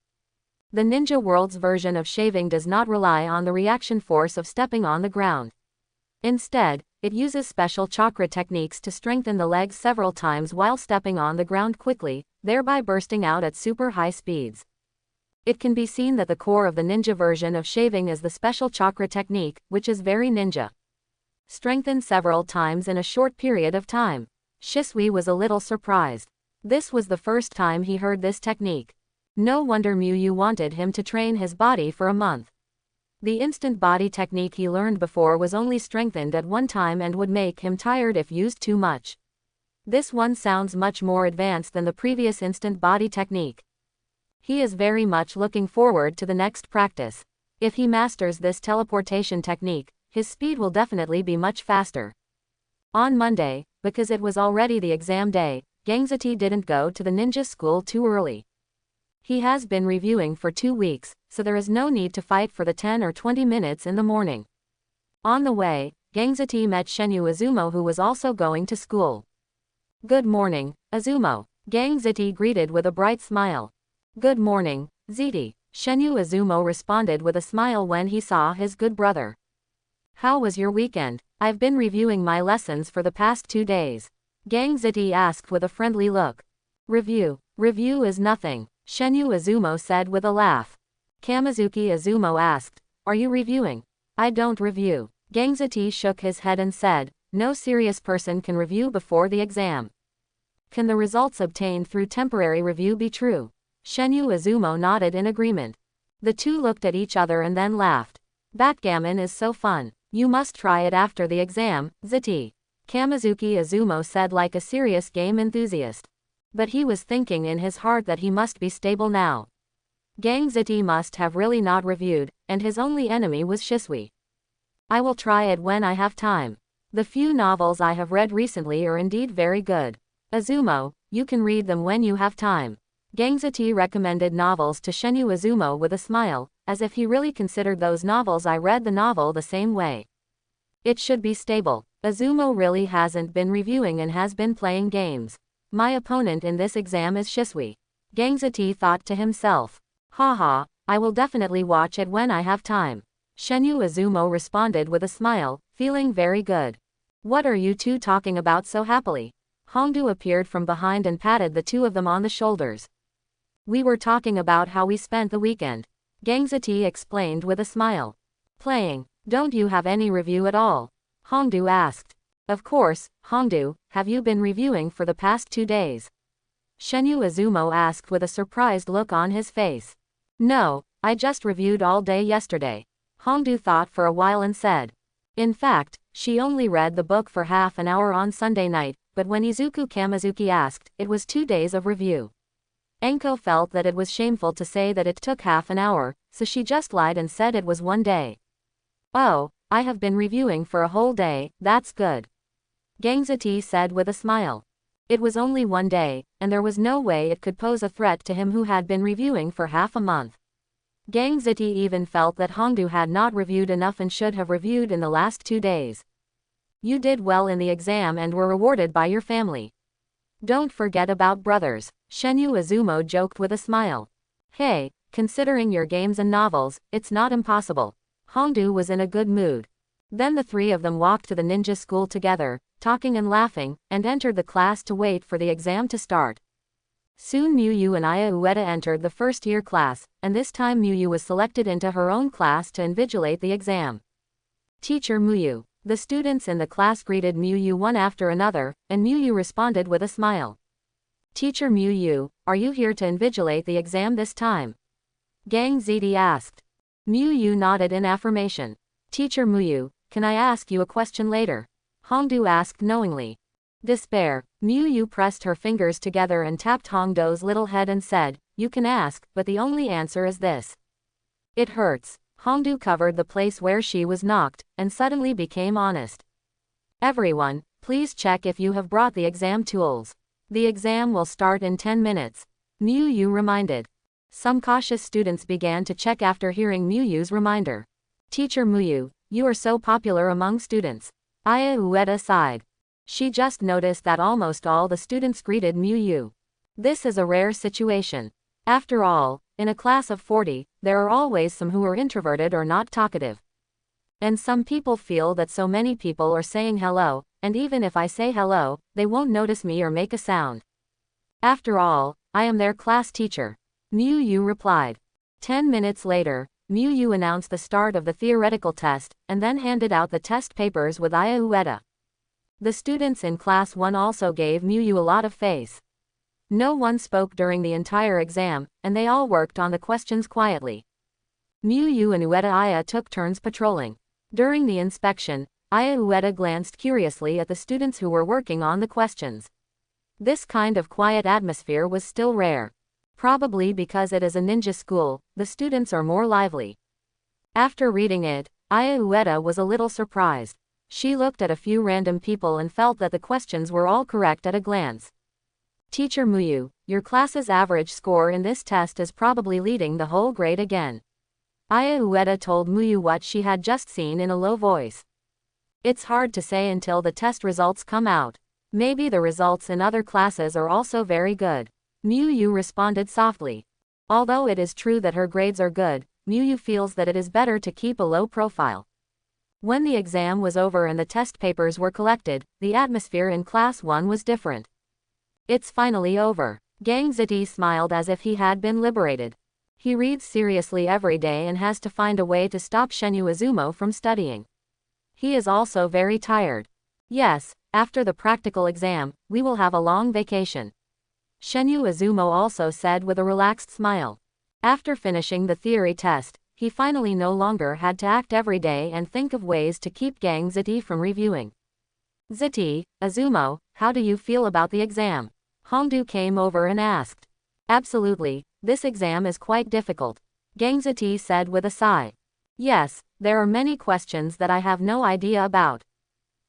The ninja world's version of shaving does not rely on the reaction force of stepping on the ground. Instead, it uses special chakra techniques to strengthen the legs several times while stepping on the ground quickly, thereby bursting out at super high speeds. It can be seen that the core of the ninja version of shaving is the special chakra technique, which is very ninja. Strengthened several times in a short period of time. Shisui was a little surprised. This was the first time he heard this technique. No wonder Miyu wanted him to train his body for a month. The instant body technique he learned before was only strengthened at one time and would make him tired if used too much. This one sounds much more advanced than the previous instant body technique. He is very much looking forward to the next practice. If he masters this teleportation technique, his speed will definitely be much faster. On Monday, because it was already the exam day, Gangzati didn't go to the ninja school too early. He has been reviewing for 2 weeks, so there is no need to fight for the 10 or 20 minutes in the morning. On the way, Gangzati met Shenyu Izumo, who was also going to school. "Good morning, Izumo," Gangzati greeted with a bright smile. "Good morning, Ziti," Shenyu Izumo responded with a smile when he saw his good brother. "How was your weekend?" "I've been reviewing my lessons for the past 2 days," Gangzati asked with a friendly look. Review is nothing," Shenyu Izumo said with a laugh. Kamizuki Izumo asked, "Are you reviewing?" "I don't review." Gangzati shook his head and said, "No serious person can review before the exam." "Can the results obtained through temporary review be true?" Shenyu Izumo nodded in agreement. The two looked at each other and then laughed. "Backgammon is so fun. You must try it after the exam, Ziti." Kamizuki Izumo said like a serious game enthusiast. But he was thinking in his heart that he must be stable now. Gang Ziti must have really not reviewed, and his only enemy was Shisui. I will try it when I have time. The few novels I have read recently are indeed very good. Izumo, you can read them when you have time. Gangzati recommended novels to Shenyu Izumo with a smile, as if he really considered those novels. I read the novel the same way. It should be stable. Izumo really hasn't been reviewing and has been playing games. My opponent in this exam is Shisui. Gangzati thought to himself. Haha, I will definitely watch it when I have time. Shenyu Izumo responded with a smile, feeling very good. What are you two talking about so happily? Hongdu appeared from behind and patted the two of them on the shoulders. We were talking about how we spent the weekend. Gangzati explained with a smile. Playing. Don't you have any review at all? Hongdu asked. Of course, Hongdu, have you been reviewing for the past 2 days? Shenyu Izumo asked with a surprised look on his face. No, I just reviewed all day yesterday. Hongdu thought for a while and said. In fact, she only read the book for half an hour on Sunday night, but when Izuku Kamizuki asked, it was 2 days of review. Enko felt that it was shameful to say that it took half an hour, so she just lied and said it was 1 day. Oh, I have been reviewing for a whole day, that's good. Gangzati said with a smile. It was only 1 day, and there was no way it could pose a threat to him who had been reviewing for half a month. Gangzati even felt that Hongdu had not reviewed enough and should have reviewed in the last 2 days. You did well in the exam and were rewarded by your family. Don't forget about brothers, Shenyu Izumo joked with a smile. Hey, considering your games and novels, it's not impossible. Hongdu was in a good mood. Then the three of them walked to the ninja school together, talking and laughing, and entered the class to wait for the exam to start. Soon Miyu and Aya Ueda entered the first-year class, and this time Miyu was selected into her own class to invigilate the exam. Teacher Miyu. The students in the class greeted Miyu one after another, and Miyu responded with a smile. Teacher Miyu, are you here to invigilate the exam this time? Gang Ziti asked. Miyu nodded in affirmation. Teacher Miyu, can I ask you a question later? Hongdu asked knowingly. Despair. Miyu pressed her fingers together and tapped Hongdo's little head and said, you can ask, but the only answer is this. It hurts. Hongdu covered the place where she was knocked, and suddenly became honest. Everyone, please check if you have brought the exam tools. The exam will start in 10 minutes. Miyu reminded. Some cautious students began to check after hearing Miyu's reminder. Teacher Miyu, you are so popular among students. Aya Ueda sighed. She just noticed that almost all the students greeted Miyu. This is a rare situation. After all, in a class of 40, there are always some who are introverted or not talkative. And some people feel that so many people are saying hello, and even if I say hello, they won't notice me or make a sound. After all, I am their class teacher. Miyu replied. 10 minutes later, Miyu announced the start of the theoretical test, and then handed out the test papers with Aya Ueda. The students in class 1 also gave Miyu a lot of face. No one spoke during the entire exam, and they all worked on the questions quietly. Miyu and Ueda Aya took turns patrolling. During the inspection, Aya Ueda glanced curiously at the students who were working on the questions. This kind of quiet atmosphere was still rare. Probably because it is a ninja school, the students are more lively. After reading it, Aya Ueda was a little surprised. She looked at a few random people and felt that the questions were all correct at a glance. Teacher Miyu, your class's average score in this test is probably leading the whole grade again. Aya Ueda told Miyu what she had just seen in a low voice. It's hard to say until the test results come out. Maybe the results in other classes are also very good. Miyu responded softly. Although it is true that her grades are good, Miyu feels that it is better to keep a low profile. When the exam was over and the test papers were collected, the atmosphere in class 1 was different. It's finally over. Gang Ziti smiled as if he had been liberated. He reads seriously every day and has to find a way to stop Shenyu Izumo from studying. He is also very tired. Yes, after the practical exam, we will have a long vacation. Shenyu Izumo also said with a relaxed smile. After finishing the theory test, he finally no longer had to act every day and think of ways to keep Gang Ziti from reviewing. Ziti, Azumo, how do you feel about the exam? Hongdu came over and asked. Absolutely, this exam is quite difficult, Gangziti said with a sigh. Yes, there are many questions that I have no idea about.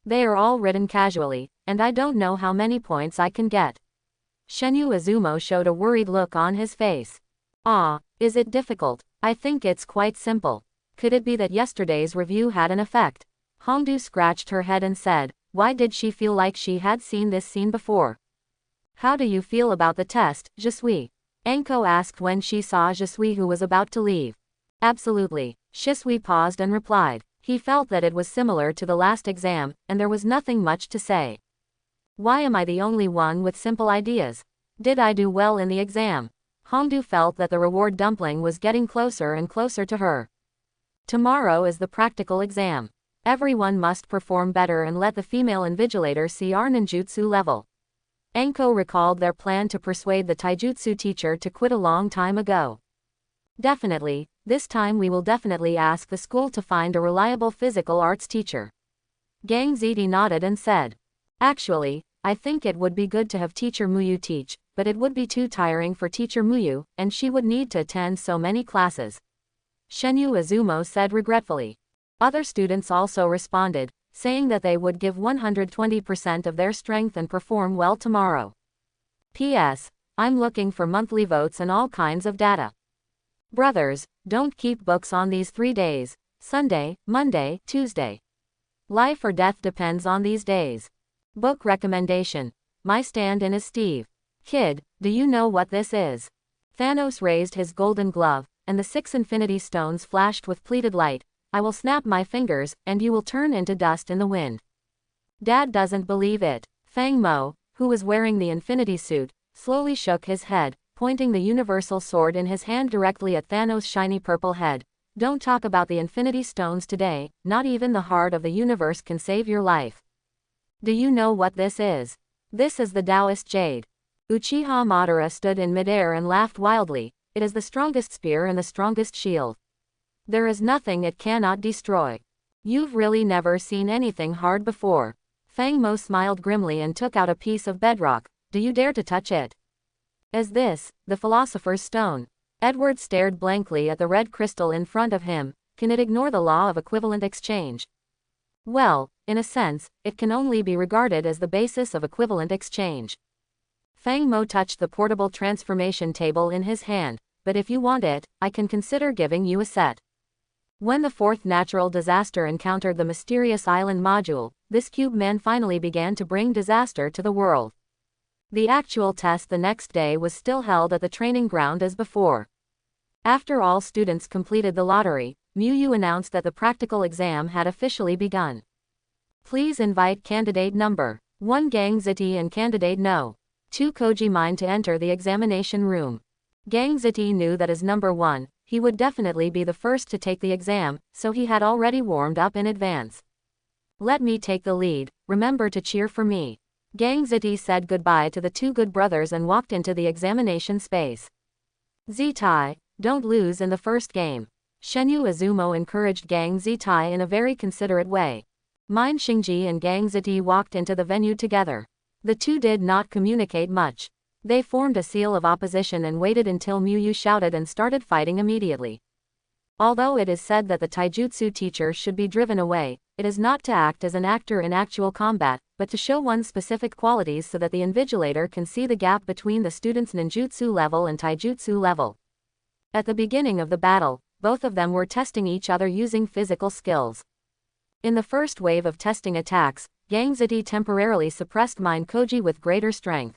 They are all written casually, and I don't know how many points I can get. Shenyu Azumo showed a worried look on his face. Ah, is it difficult? I think it's quite simple. Could it be that yesterday's review had an effect? Hongdu scratched her head and said, why did she feel like she had seen this scene before? How do you feel about the test, Shisui? Anko asked when she saw Shisui, who was about to leave. Absolutely, Shisui paused and replied. He felt that it was similar to the last exam, and there was nothing much to say. Why am I the only one with simple ideas? Did I do well in the exam? Hongdu felt that the reward dumpling was getting closer and closer to her. Tomorrow is the practical exam. Everyone must perform better and let the female invigilator see our ninjutsu level. Anko recalled their plan to persuade the taijutsu teacher to quit a long time ago. Definitely, this time we will definitely ask the school to find a reliable physical arts teacher. Gang Ziti nodded and said. Actually, I think it would be good to have teacher Muyu teach, but it would be too tiring for teacher Muyu, and she would need to attend so many classes. Shenyu Azumo said regretfully. Other students also responded, saying that they would give 120% of their strength and perform well tomorrow. P.S. I'm looking for monthly votes and all kinds of data. Brothers, don't keep books on these 3 days, Sunday, Monday, Tuesday. Life or death depends on these days. Book recommendation. My stand-in is Steve. Kid, do you know what this is? Thanos raised his golden glove, and the 6 infinity stones flashed with pleated light. I will snap my fingers, and you will turn into dust in the wind. Dad doesn't believe it. Fang Mo, who was wearing the infinity suit, slowly shook his head, pointing the universal sword in his hand directly at Thanos' shiny purple head. Don't talk about the infinity stones today, not even the heart of the universe can save your life. Do you know what this is? This is the Taoist jade. Uchiha Madara stood in midair and laughed wildly. It is the strongest spear and the strongest shield. There is nothing it cannot destroy. You've really never seen anything hard before. Fang Mo smiled grimly and took out a piece of bedrock. Do you dare to touch it? Is this the philosopher's stone? Edward stared blankly at the red crystal in front of him. Can it ignore the law of equivalent exchange? Well, in a sense, it can only be regarded as the basis of equivalent exchange. Fang Mo touched the portable transformation table in his hand. But if you want it, I can consider giving you a set. When the 4th natural disaster encountered the mysterious island module, this cube man finally began to bring disaster to the world. The actual test the next day was still held at the training ground as before. After all students completed the lottery, Muyu announced that the practical exam had officially begun. Please invite candidate number 1 Gang Ziti and candidate no. 2 Koji Mine to enter the examination room. Gang Ziti knew that as number 1, he would definitely be the first to take the exam, so he had already warmed up in advance. Let me take the lead, remember to cheer for me. Gang Ziti said goodbye to the 2 good brothers and walked into the examination space. Zitai, don't lose in the first game. Shenyu Azumo encouraged Gang Zitai in a very considerate way. Min Xingji and Gang Ziti walked into the venue together. The 2 did not communicate much. They formed a seal of opposition and waited until Muyu shouted and started fighting immediately. Although it is said that the taijutsu teacher should be driven away, it is not to act as an actor in actual combat, but to show one's specific qualities so that the invigilator can see the gap between the student's ninjutsu level and taijutsu level. At the beginning of the battle, both of them were testing each other using physical skills. In the first wave of testing attacks, Gang Ziti temporarily suppressed Min Koji with greater strength.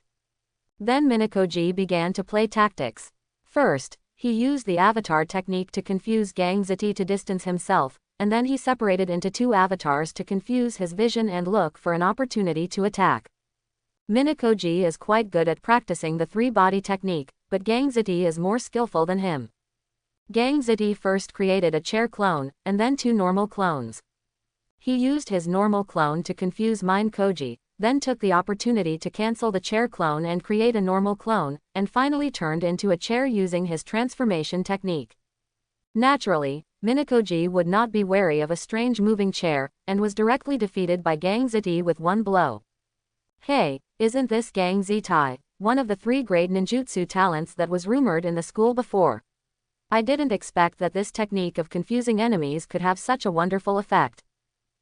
Then Minakoji began to play tactics. First, he used the avatar technique to confuse Gang Ziti to distance himself, and then he separated into 2 avatars to confuse his vision and look for an opportunity to attack. Minakoji is quite good at practicing the 3-body technique, but Gang Ziti is more skillful than him. Gang Ziti first created a chair clone, and then 2 normal clones. He used his normal clone to confuse Min Koji, then took the opportunity to cancel the chair clone and create a normal clone, and finally turned into a chair using his transformation technique. Naturally, Minakoji would not be wary of a strange moving chair, and was directly defeated by Gang Ziti with one blow. Hey, isn't this Gang Zitai, one of the 3 great ninjutsu talents that was rumored in the school before? I didn't expect that this technique of confusing enemies could have such a wonderful effect.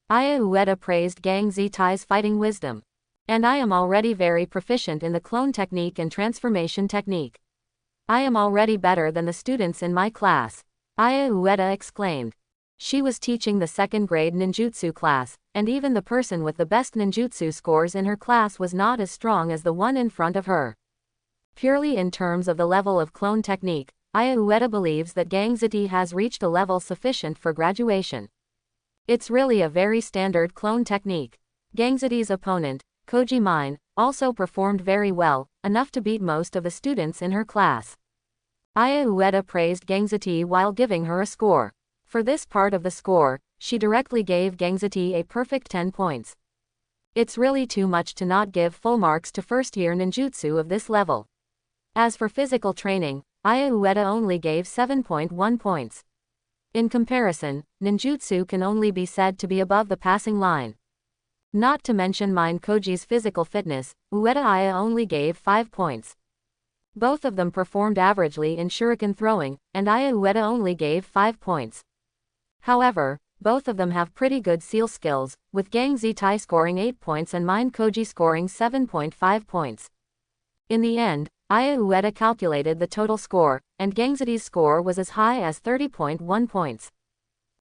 Aya Ueda praised Gang Zitai's fighting wisdom. And I am already very proficient in the clone technique and transformation technique. I am already better than the students in my class, Aya Ueda exclaimed. She was teaching the 2nd grade ninjutsu class, and even the person with the best ninjutsu scores in her class was not as strong as the one in front of her. Purely in terms of the level of clone technique, Aya Ueda believes that Gang Ziti has reached a level sufficient for graduation. It's really a very standard clone technique. Gang Ziti's opponent, Koji Mine, also performed very well, enough to beat most of the students in her class. Aya Ueda praised Gang Ziti while giving her a score. For this part of the score, she directly gave Gang Ziti a perfect 10 points. It's really too much to not give full marks to first-year ninjutsu of this level. As for physical training, Aya Ueda only gave 7.1 points. In comparison, ninjutsu can only be said to be above the passing line. Not to mention Mine Koji's physical fitness, Ueda Aya only gave 5 points. Both of them performed averagely in shuriken throwing, and Aya Ueda only gave 5 points. However, both of them have pretty good seal skills, with Gang Zitai scoring 8 points and Mine Koji scoring 7.5 points. In the end, Aya Ueda calculated the total score, and Gang Ziti's score was as high as 30.1 points.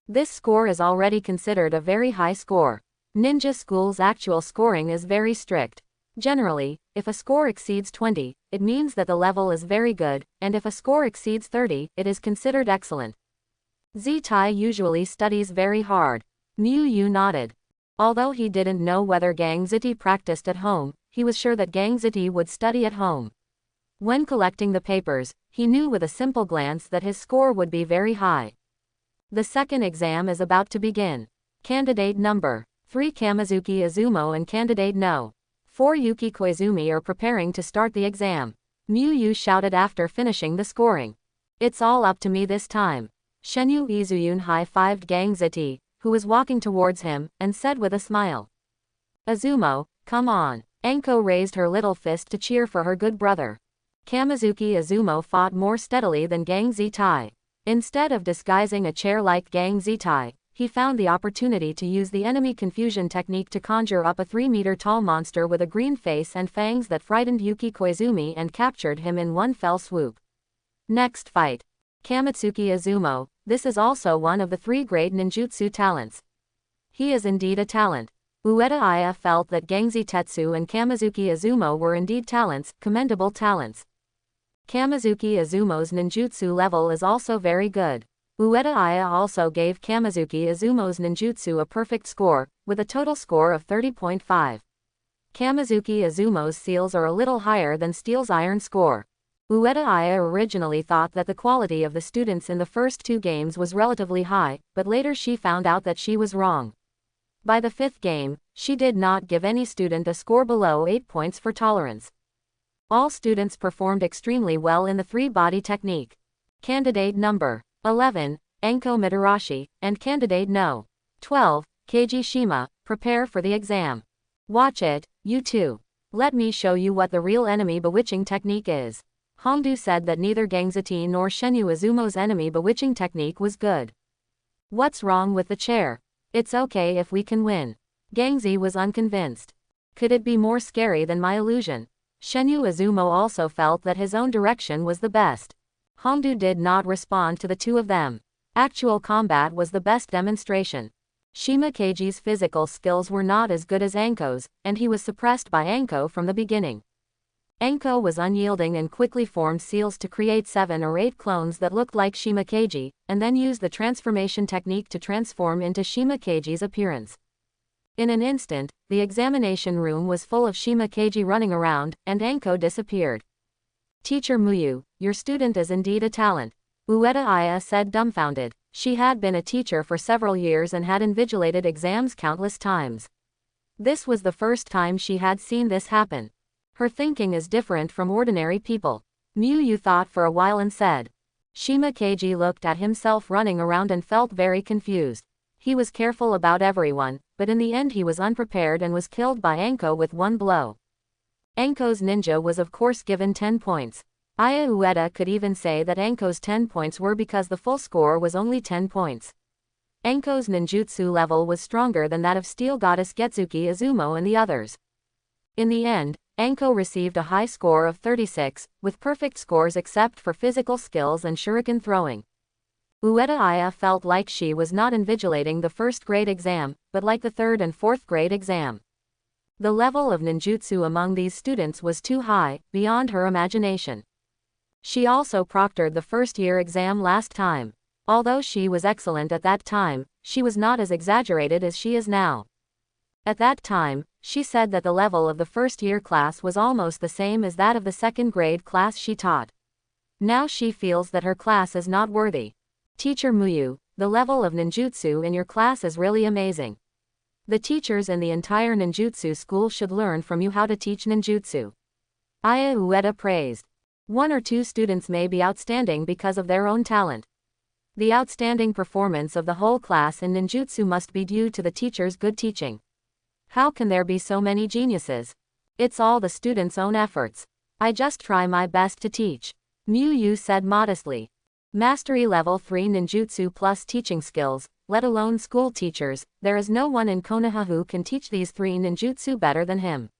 This score is already considered a very high score. Ninja School's actual scoring is very strict. Generally, if a score exceeds 20, it means that the level is very good, and if a score exceeds 30, it is considered excellent. Zitai usually studies very hard. Mu Yu nodded. Although he didn't know whether Gang Ziti practiced at home, he was sure that Gang Ziti would study at home. When collecting the papers, he knew with a simple glance that his score would be very high. The second exam is about to begin. Candidate number 3 Kamizuki Izumo and candidate no. 4 Yuki Koizumi are preparing to start the exam. Mu Yu shouted after finishing the scoring. It's all up to me this time. Shenyu Izuyun high-fived Gang Ziti, who was walking towards him, and said with a smile. Izumo, come on. Enko raised her little fist to cheer for her good brother. Kamizuki Izumo fought more steadily than Gang Zitai. Instead of disguising a chair like Gang Zitai, he found the opportunity to use the enemy confusion technique to conjure up a 3-meter-tall monster with a green face and fangs that frightened Yuki Koizumi and captured him in one fell swoop. Next fight. Kamitsuki Izumo, this is also one of the 3 great ninjutsu talents. He is indeed a talent. Ueda Aya felt that Gangzi Tetsu and Kamizuki Izumo were indeed talents, commendable talents. Kamizuki Izumo's ninjutsu level is also very good. Ueda Aya also gave Kamizuki Izumo's ninjutsu a perfect score, with a total score of 30.5. Kamizuki Izumo's seals are a little higher than Steel's iron score. Ueda Aya originally thought that the quality of the students in the first 2 games was relatively high, but later she found out that she was wrong. By the 5th game, she did not give any student a score below 8 points for tolerance. All students performed extremely well in the 3-body technique. Candidate number 11, Enko Mitarashi, and candidate no. 12, Keiji Shima, prepare for the exam. Watch it, you too. Let me show you what the real enemy bewitching technique is. Hongdu said that neither Gangzati nor Shenyu Izumo's enemy bewitching technique was good. What's wrong with the chair? It's okay if we can win. Gangzi was unconvinced. Could it be more scary than my illusion? Shenyu Izumo also felt that his own direction was the best. Hongdu did not respond to the two of them. Actual combat was the best demonstration. Shima Keiji's physical skills were not as good as Anko's, and he was suppressed by Anko from the beginning. Anko was unyielding and quickly formed seals to create 7 or 8 clones that looked like Shima Keiji, and then used the transformation technique to transform into Shima Keiji's appearance. In an instant, the examination room was full of Shima Keiji running around, and Anko disappeared. Teacher Muyu, your student is indeed a talent. Ueda Aya said dumbfounded. She had been a teacher for several years and had invigilated exams countless times. This was the first time she had seen this happen. Her thinking is different from ordinary people. Muyu thought for a while and said, Shima Keiji looked at himself running around and felt very confused. He was careful about everyone, but in the end he was unprepared and was killed by Anko with one blow. Anko's ninja was of course given 10 points. Aya Ueda could even say that Anko's 10 points were because the full score was only 10 points. Anko's ninjutsu level was stronger than that of Steel Goddess Getsuki Izumo and the others. In the end, Anko received a high score of 36, with perfect scores except for physical skills and shuriken throwing. Ueda Aya felt like she was not invigilating the first grade exam, but like the third and fourth grade exam. The level of ninjutsu among these students was too high, beyond her imagination. She also proctored the first-year exam last time. Although she was excellent at that time, she was not as exaggerated as she is now. At that time, she said that the level of the first-year class was almost the same as that of the second-grade class she taught. Now she feels that her class is not worthy. Teacher Muyu, the level of ninjutsu in your class is really amazing. The teachers in the entire ninjutsu school should learn from you how to teach ninjutsu. Aya Ueda praised. 1 or 2 students may be outstanding because of their own talent. The outstanding performance of the whole class in ninjutsu must be due to the teacher's good teaching. How can there be so many geniuses? It's all the students' own efforts. I just try my best to teach. Muyu said modestly. Mastery level 3 ninjutsu plus teaching skills, let alone school teachers, there is no one in Konoha who can teach these 3 ninjutsu better than him.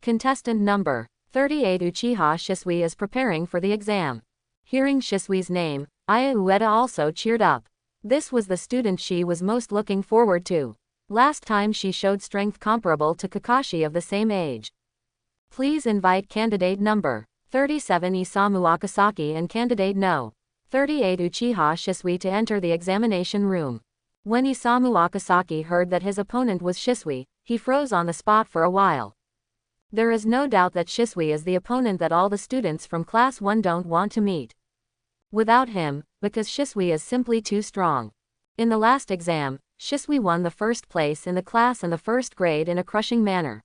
Contestant number 38 Uchiha Shisui is preparing for the exam. Hearing Shisui's name, Aya Ueda also cheered up. This was the student she was most looking forward to. Last time she showed strength comparable to Kakashi of the same age. Please invite candidate number 37 Isamu Akasaki and candidate no. 38 Uchiha Shisui to enter the examination room. When Isamu Akasaki heard that his opponent was Shisui, he froze on the spot for a while. There is no doubt that Shisui is the opponent that all the students from Class 1 don't want to meet. Without him, because Shisui is simply too strong. In the last exam, Shisui won the first place in the class in the first grade in a crushing manner.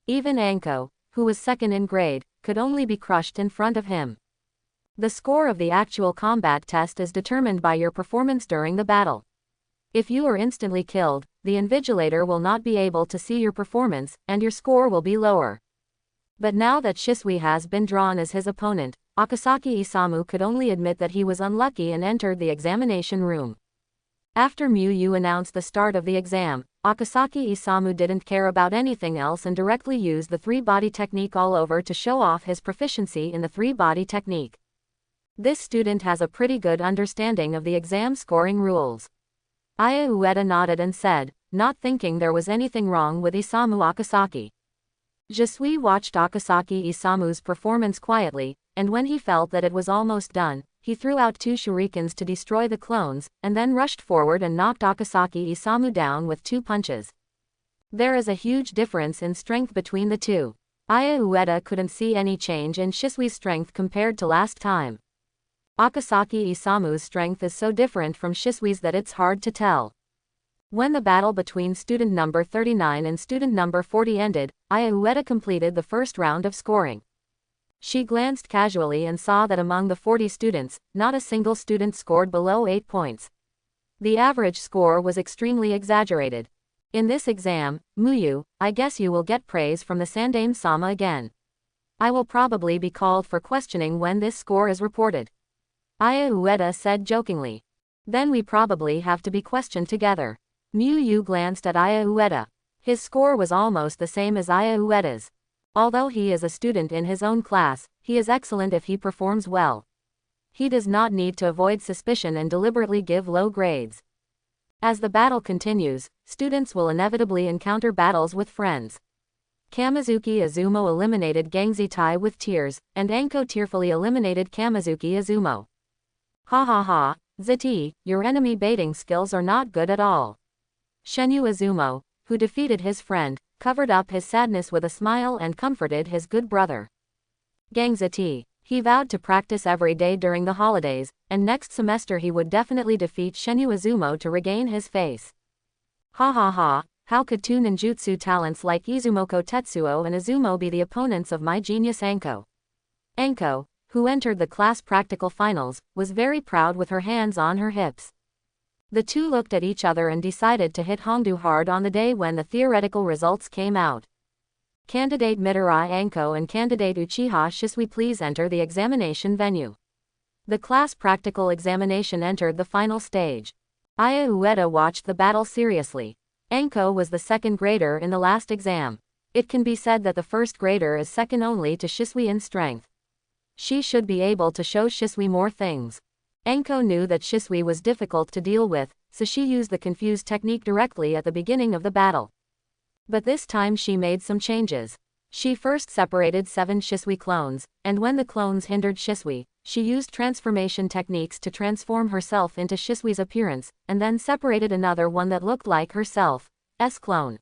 Even Anko, who was second in grade, could only be crushed in front of him. The score of the actual combat test is determined by your performance during the battle. If you are instantly killed, the invigilator will not be able to see your performance, and your score will be lower. But now that Shisui has been drawn as his opponent, Akasaki Isamu could only admit that he was unlucky and entered the examination room. After Muyu announced the start of the exam, Akasaki Isamu didn't care about anything else and directly used the 3-body technique all over to show off his proficiency in the 3-body technique. This student has a pretty good understanding of the exam scoring rules. Aya Ueda nodded and said, not thinking there was anything wrong with Isamu Akasaki. Shisui watched Akasaki Isamu's performance quietly, and when he felt that it was almost done, he threw out 2 shurikens to destroy the clones, and then rushed forward and knocked Akasaki Isamu down with 2 punches. There is a huge difference in strength between the two. Aya Ueda couldn't see any change in Shisui's strength compared to last time. Akasaki Isamu's strength is so different from Shisui's that it's hard to tell. When the battle between student number 39 and student number 40 ended, Aya Ueda completed the first round of scoring. She glanced casually and saw that among the 40 students, not a single student scored below 8 points. The average score was extremely exaggerated. In this exam, Muyu, I guess you will get praise from the Sandaime-sama again. I will probably be called for questioning when this score is reported. Aya Ueda said jokingly. Then we probably have to be questioned together. Muyu glanced at Aya Ueda. His score was almost the same as Aya Ueda's. Although he is a student in his own class, he is excellent if he performs well. He does not need to avoid suspicion and deliberately give low grades. As the battle continues, students will inevitably encounter battles with friends. Kamizuki Izumo eliminated Gangzitai with tears, and Anko tearfully eliminated Kamizuki Izumo. Ha ha ha, Ziti, your enemy baiting skills are not good at all. Shenyu Izumo, who defeated his friend, covered up his sadness with a smile and comforted his good brother. Gangziti, he vowed to practice every day during the holidays, and next semester he would definitely defeat Shenyu Izumo to regain his face. Ha ha ha, how could 2 ninjutsu talents like Izumoko Tetsuo and Izumo be the opponents of my genius Anko? Anko, who entered the class practical finals, was very proud with her hands on her hips. The two looked at each other and decided to hit Hongdu hard on the day when the theoretical results came out. Candidate Midori Anko and candidate Uchiha Shisui, please enter the examination venue. The class practical examination entered the final stage. Aya Ueda watched the battle seriously. Anko was the second grader in the last exam. It can be said that the first grader is second only to Shisui in strength. She should be able to show Shisui more things. Anko knew that Shisui was difficult to deal with, so she used the confused technique directly at the beginning of the battle. But this time she made some changes. She first separated 7 Shisui clones, and when the clones hindered Shisui, she used transformation techniques to transform herself into Shisui's appearance, and then separated another one that looked like herself, S clone.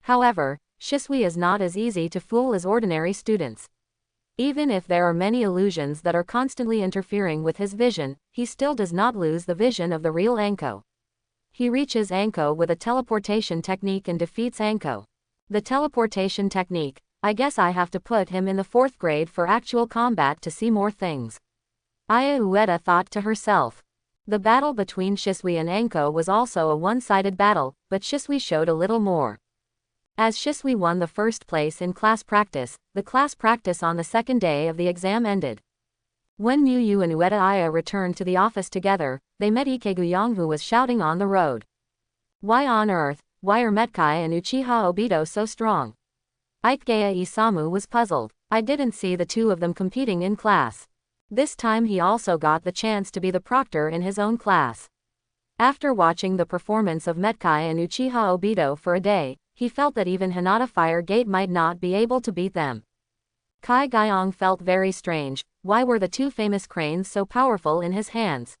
However, Shisui is not as easy to fool as ordinary students. Even if there are many illusions that are constantly interfering with his vision, he still does not lose the vision of the real Anko. He reaches Anko with a teleportation technique and defeats Anko. The teleportation technique, I guess I have to put him in the 4th grade for actual combat to see more things. Aya Ueda thought to herself. The battle between Shisui and Anko was also a one-sided battle, but Shisui showed a little more. As Shisui won the first place in class practice, the class practice on the second day of the exam ended. When Miyu and Ueda Aya returned to the office together, they met Ikeguyong, who was shouting on the road. Why on earth, why are Medai and Uchiha Obito so strong? Ikegaya Isamu was puzzled. I didn't see the two of them competing in class. This time he also got the chance to be the proctor in his own class. After watching the performance of Medai and Uchiha Obito for a day, he felt that even Hinata Fire Gate might not be able to beat them. Kai Guyong felt very strange. Why were the two famous cranes so powerful in his hands?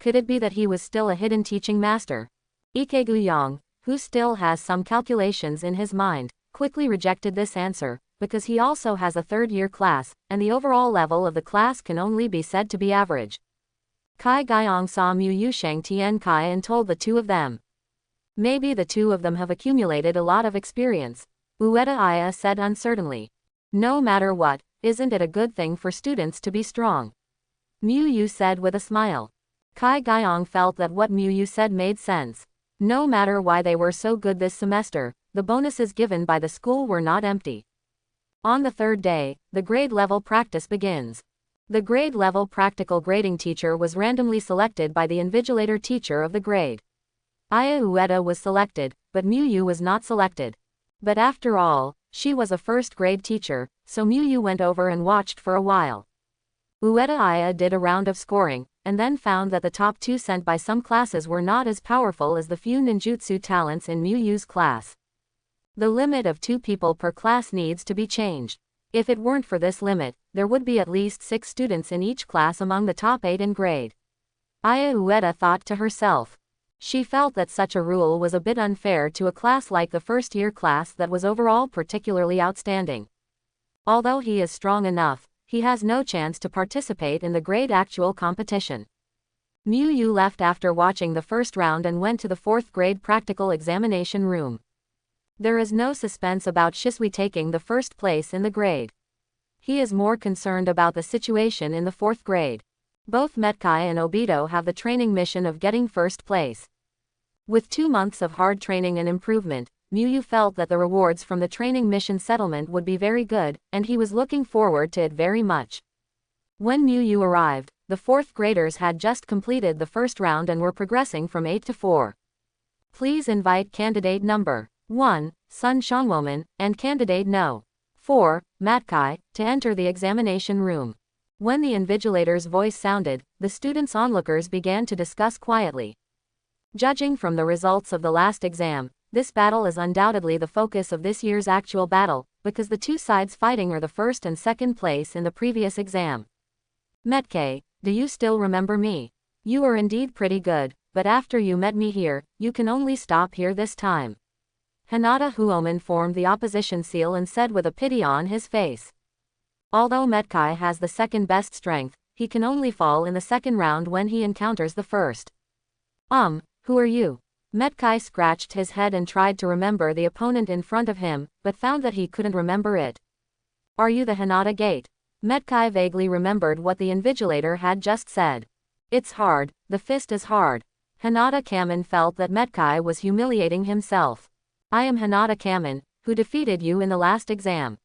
Could it be that he was still a hidden teaching master? Ikeguyong, who still has some calculations in his mind, quickly rejected this answer, because he also has a third-year class, and the overall level of the class can only be said to be average. Kai Guyong saw Mu Yusheng Tian Kai and told the two of them. Maybe the two of them have accumulated a lot of experience, Ueda Aya said uncertainly. No matter what, isn't it a good thing for students to be strong? Mu Yu said with a smile. Kai Guyong felt that what Mu Yu said made sense. No matter why they were so good this semester, the bonuses given by the school were not empty. On the third day, the grade level practice begins. The grade level practical grading teacher was randomly selected by the invigilator teacher of the grade. Aya Ueda was selected, but Mu Yu was not selected. But after all, she was a first grade teacher, so Mu Yu went over and watched for a while. Ueda Aya did a round of scoring, and then found that the top 2 sent by some classes were not as powerful as the few ninjutsu talents in Mu Yu's class. The limit of 2 people per class needs to be changed. If it weren't for this limit, there would be at least 6 students in each class among the top 8 in grade. Aya Ueda thought to herself. She felt that such a rule was a bit unfair to a class like the first-year class that was overall particularly outstanding. Although he is strong enough, he has no chance to participate in the grade actual competition. Mu Yu left after watching the first round and went to the 4th grade practical examination room. There is no suspense about Shisui taking the first place in the grade. He is more concerned about the situation in the 4th grade. Both Medai and Obito have the training mission of getting first place. With 2 months of hard training and improvement, Mu Yu felt that the rewards from the training mission settlement would be very good, and he was looking forward to it very much. When Mu Yu arrived, the 4th graders had just completed the first round and were progressing from 8 to 4. Please invite candidate number 1, Sun Shangwoman, and candidate no. 4, Matkai, to enter the examination room. When the invigilator's voice sounded, the students' onlookers began to discuss quietly. Judging from the results of the last exam, this battle is undoubtedly the focus of this year's actual battle, because the 2 sides fighting are the first and second place in the previous exam. Metke, do you still remember me? You are indeed pretty good, but after you met me here, you can only stop here this time. Hinata Huoman formed the opposition seal and said with a pity on his face. Although Metkai has the second best strength, he can only fall in the second round when he encounters the first. Who are you? Metkai scratched his head and tried to remember the opponent in front of him, but found that he couldn't remember it. Are you the Hinata Gate? Medai vaguely remembered what the invigilator had just said. It's hard, the fist is hard. Hinata Kamen felt that Medai was humiliating himself. I am Hinata Kamen, who defeated you in the last exam.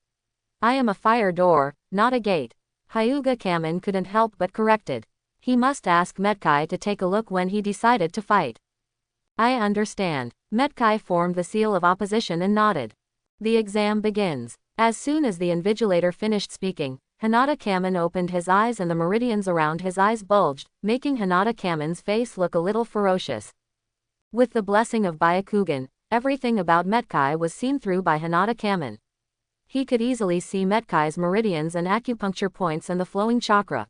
I am a fire door, not a gate. Hyuga Kamen couldn't help but corrected. He must ask Medai to take a look when he decided to fight. I understand. Medai formed the seal of opposition and nodded. The exam begins. As soon as the invigilator finished speaking, Hinata Kamen opened his eyes and the meridians around his eyes bulged, making Hinata Kamen's face look a little ferocious. With the blessing of Byakugan, everything about Medai was seen through by Hinata Kamen. He could easily see Medai's meridians and acupuncture points and the flowing chakra.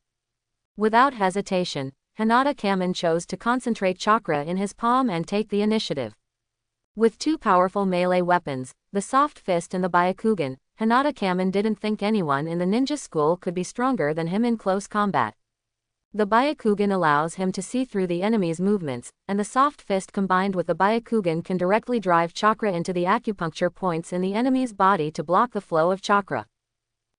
Without hesitation, Hinata Kamen chose to concentrate chakra in his palm and take the initiative. With two powerful melee weapons, the soft fist and the Byakugan, Hinata Kamen didn't think anyone in the ninja school could be stronger than him in close combat. The Byakugan allows him to see through the enemy's movements, and the soft fist combined with the Byakugan can directly drive chakra into the acupuncture points in the enemy's body to block the flow of chakra.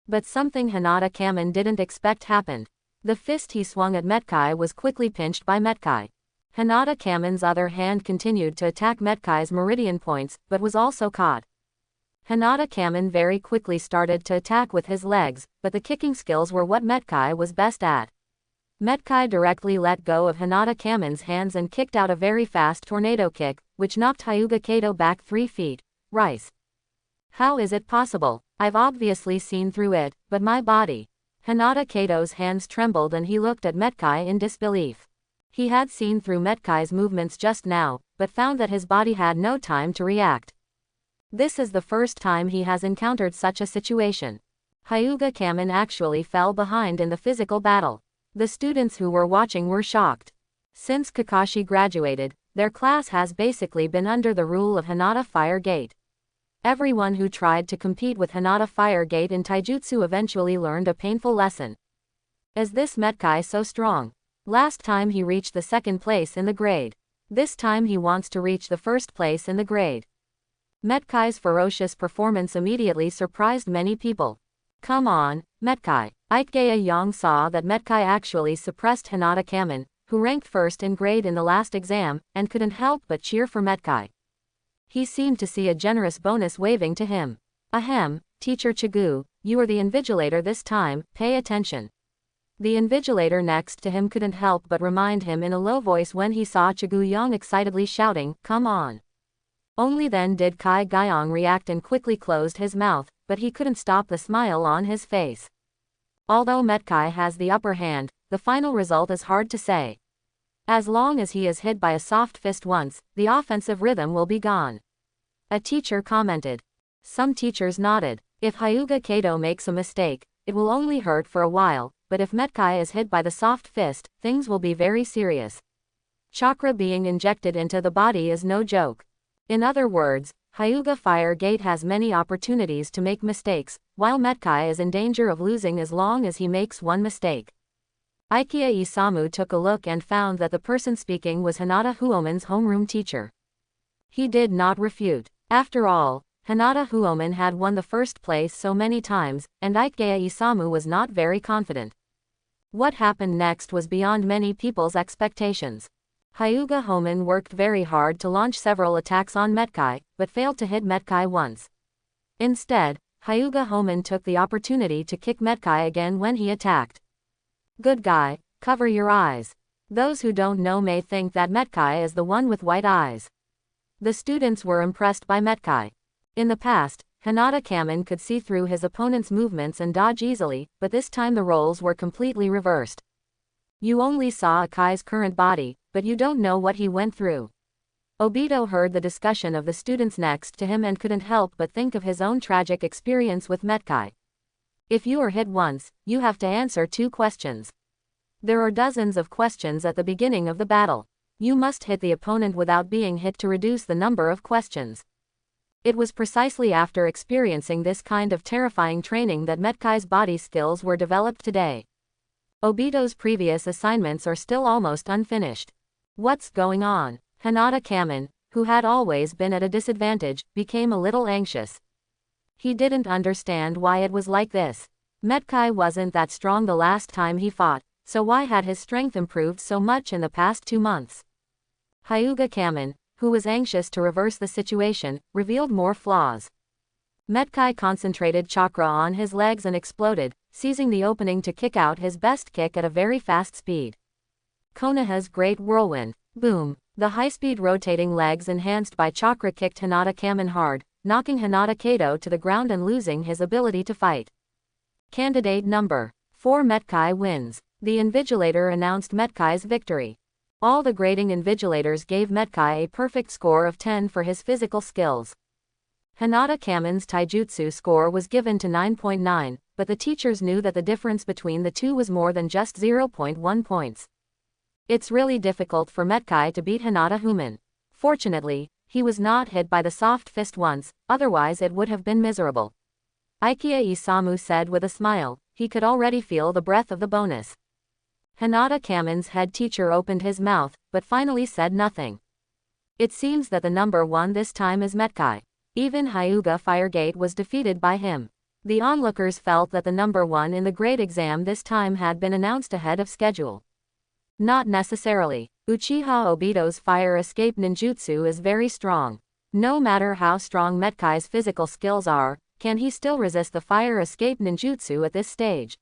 But something Hinata Kamen didn't expect happened. The fist he swung at Medai was quickly pinched by Medai. Hinata Kamen's other hand continued to attack Medai's meridian points, but was also caught. Hinata Kamen very quickly started to attack with his legs, but the kicking skills were what Medai was best at. Medai directly let go of Hinata Kamen's hands and kicked out a very fast tornado kick, which knocked Hyuga Kato back 3 feet. Rice. How is it possible? I've obviously seen through it, but my body. Hinata Kato's hands trembled and he looked at Medai in disbelief. He had seen through Medai's movements just now, but found that his body had no time to react. This is the first time he has encountered such a situation. Hyuga Kamen actually fell behind in the physical battle. The students who were watching were shocked. Since Kakashi graduated, their class has basically been under the rule of Hinata Fire Gate. Everyone who tried to compete with Hinata Fire Gate in taijutsu eventually learned a painful lesson. Is this Medai so strong? Last time he reached the 2nd place in the grade. This time he wants to reach the 1st place in the grade. Medai's ferocious performance immediately surprised many people. Come on, Medai. Ikegaya Yang saw that Medai actually suppressed Hinata Kamen, who ranked 1st in grade in the last exam, and couldn't help but cheer for Medai. He seemed to see a generous bonus waving to him. Ahem, Teacher Chigu, you are the invigilator this time, pay attention. The invigilator next to him couldn't help but remind him in a low voice when he saw Chigu Yang excitedly shouting, come on. Only then did Kai Guyong react and quickly closed his mouth, but he couldn't stop the smile on his face. Although Medai has the upper hand, the final result is hard to say. As long as he is hit by a soft fist once, the offensive rhythm will be gone. A teacher commented. Some teachers nodded. If Hyuga Kato makes a mistake, it will only hurt for a while, but if Medai is hit by the soft fist, things will be very serious. Chakra being injected into the body is no joke. In other words, Hyuga Fire Gate has many opportunities to make mistakes, while Medai is in danger of losing as long as he makes one mistake. Ikea Isamu took a look and found that the person speaking was Hinata Huomen's homeroom teacher. He did not refute. After all, Hinata Huomen had won the 1st place so many times, and Ikea Isamu was not very confident. What happened next was beyond many people's expectations. Hyuga Homen worked very hard to launch several attacks on Medai, but failed to hit Medai once. Instead, Hyuga Homen took the opportunity to kick Medai again when he attacked. Good guy, cover your eyes. Those who don't know may think that Medai is the one with white eyes. The students were impressed by Medai. In the past, Hinata Kamen could see through his opponent's movements and dodge easily, but this time the roles were completely reversed. You only saw Akai's current body, but you don't know what he went through. Obito heard the discussion of the students next to him and couldn't help but think of his own tragic experience with Medai. If you are hit once, you have to answer 2 questions. There are dozens of questions at the beginning of the battle. You must hit the opponent without being hit to reduce the number of questions. It was precisely after experiencing this kind of terrifying training that Medai's body skills were developed today. Obito's previous assignments are still almost unfinished. What's going on? Hinata Kamen, who had always been at a disadvantage, became a little anxious. He didn't understand why it was like this. Medai wasn't that strong the last time he fought, so why had his strength improved so much in the past 2 months? Hyuga Kamen, who was anxious to reverse the situation, revealed more flaws. Medai concentrated chakra on his legs and exploded, seizing the opening to kick out his best kick at a very fast speed. Konoha's Great Whirlwind. Boom! The high-speed rotating legs enhanced by chakra kicked Hinata Kamen hard, knocking Hinata Kato to the ground and losing his ability to fight. Candidate number 4 Medai wins. The Invigilator announced Medai's victory. All the grading Invigilators gave Medai a perfect score of 10 for his physical skills. Hinata Kamen's taijutsu score was given to 9.9, but the teachers knew that the difference between the two was more than just 0.1 points. It's really difficult for Medai to beat Hinata Human. Fortunately, he was not hit by the soft fist once, otherwise it would have been miserable. Ikea Isamu said with a smile. He could already feel the breath of the bonus. Hinata Kamen's head teacher opened his mouth, but finally said nothing. It seems that the number 1 this time is Medai. Even Hyuga Firegate was defeated by him. The onlookers felt that the number 1 in the grade exam this time had been announced ahead of schedule. Not necessarily. Uchiha Obito's fire escape ninjutsu is very strong. No matter how strong Medai's physical skills are, can he still resist the fire escape ninjutsu at this stage?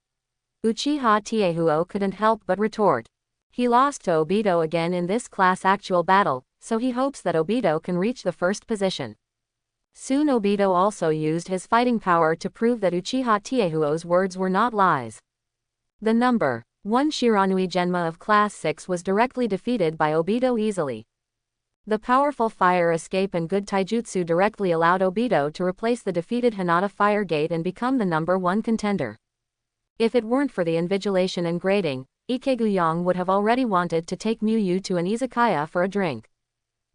Uchiha Tiehuo couldn't help but retort. He lost to Obito again in this class actual battle, so he hopes that Obito can reach the first position. Soon Obito also used his fighting power to prove that Uchiha Tiehuo's words were not lies. The number 1 Shiranui Genma of Class 6 was directly defeated by Obito easily. The powerful fire escape and good taijutsu directly allowed Obito to replace the defeated Hinata Firegate and become the number 1 contender. If it weren't for the invigilation and grading, Ikeguyong would have already wanted to take Muyu to an izakaya for a drink.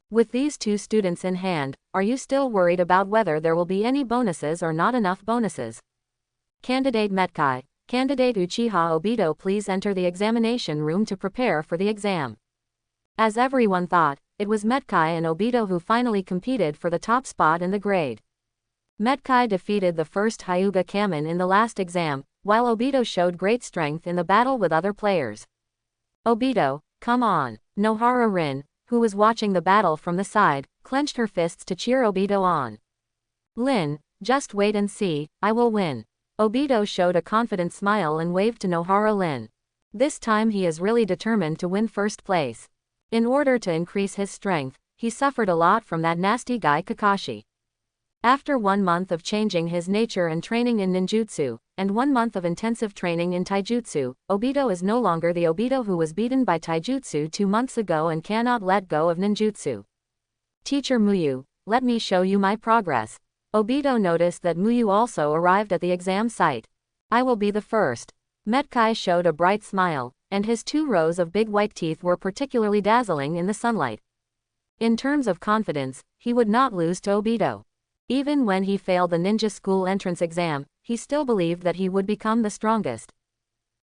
With these 2 students in hand, are you still worried about whether there will be any bonuses or not enough bonuses? Candidate Medai. Candidate Uchiha Obito, please enter the examination room to prepare for the exam. As everyone thought, it was Medai and Obito who finally competed for the top spot in the grade. Medai defeated the first Hyuga Kamen in the last exam, while Obito showed great strength in the battle with other players. Obito, come on! Nohara Rin, who was watching the battle from the side, clenched her fists to cheer Obito on. Lin, just wait and see, I will win. Obito showed a confident smile and waved to Nohara Lin. This time he is really determined to win first place. In order to increase his strength, he suffered a lot from that nasty guy Kakashi. After 1 month of changing his nature and training in ninjutsu, and 1 month of intensive training in taijutsu, Obito is no longer the Obito who was beaten by taijutsu 2 months ago and cannot let go of ninjutsu. Teacher Muyu, let me show you my progress. Obito noticed that Muyu also arrived at the exam site. I will be the first. Medai showed a bright smile, and his 2 rows of big white teeth were particularly dazzling in the sunlight. In terms of confidence, he would not lose to Obito. Even when he failed the ninja school entrance exam, he still believed that he would become the strongest.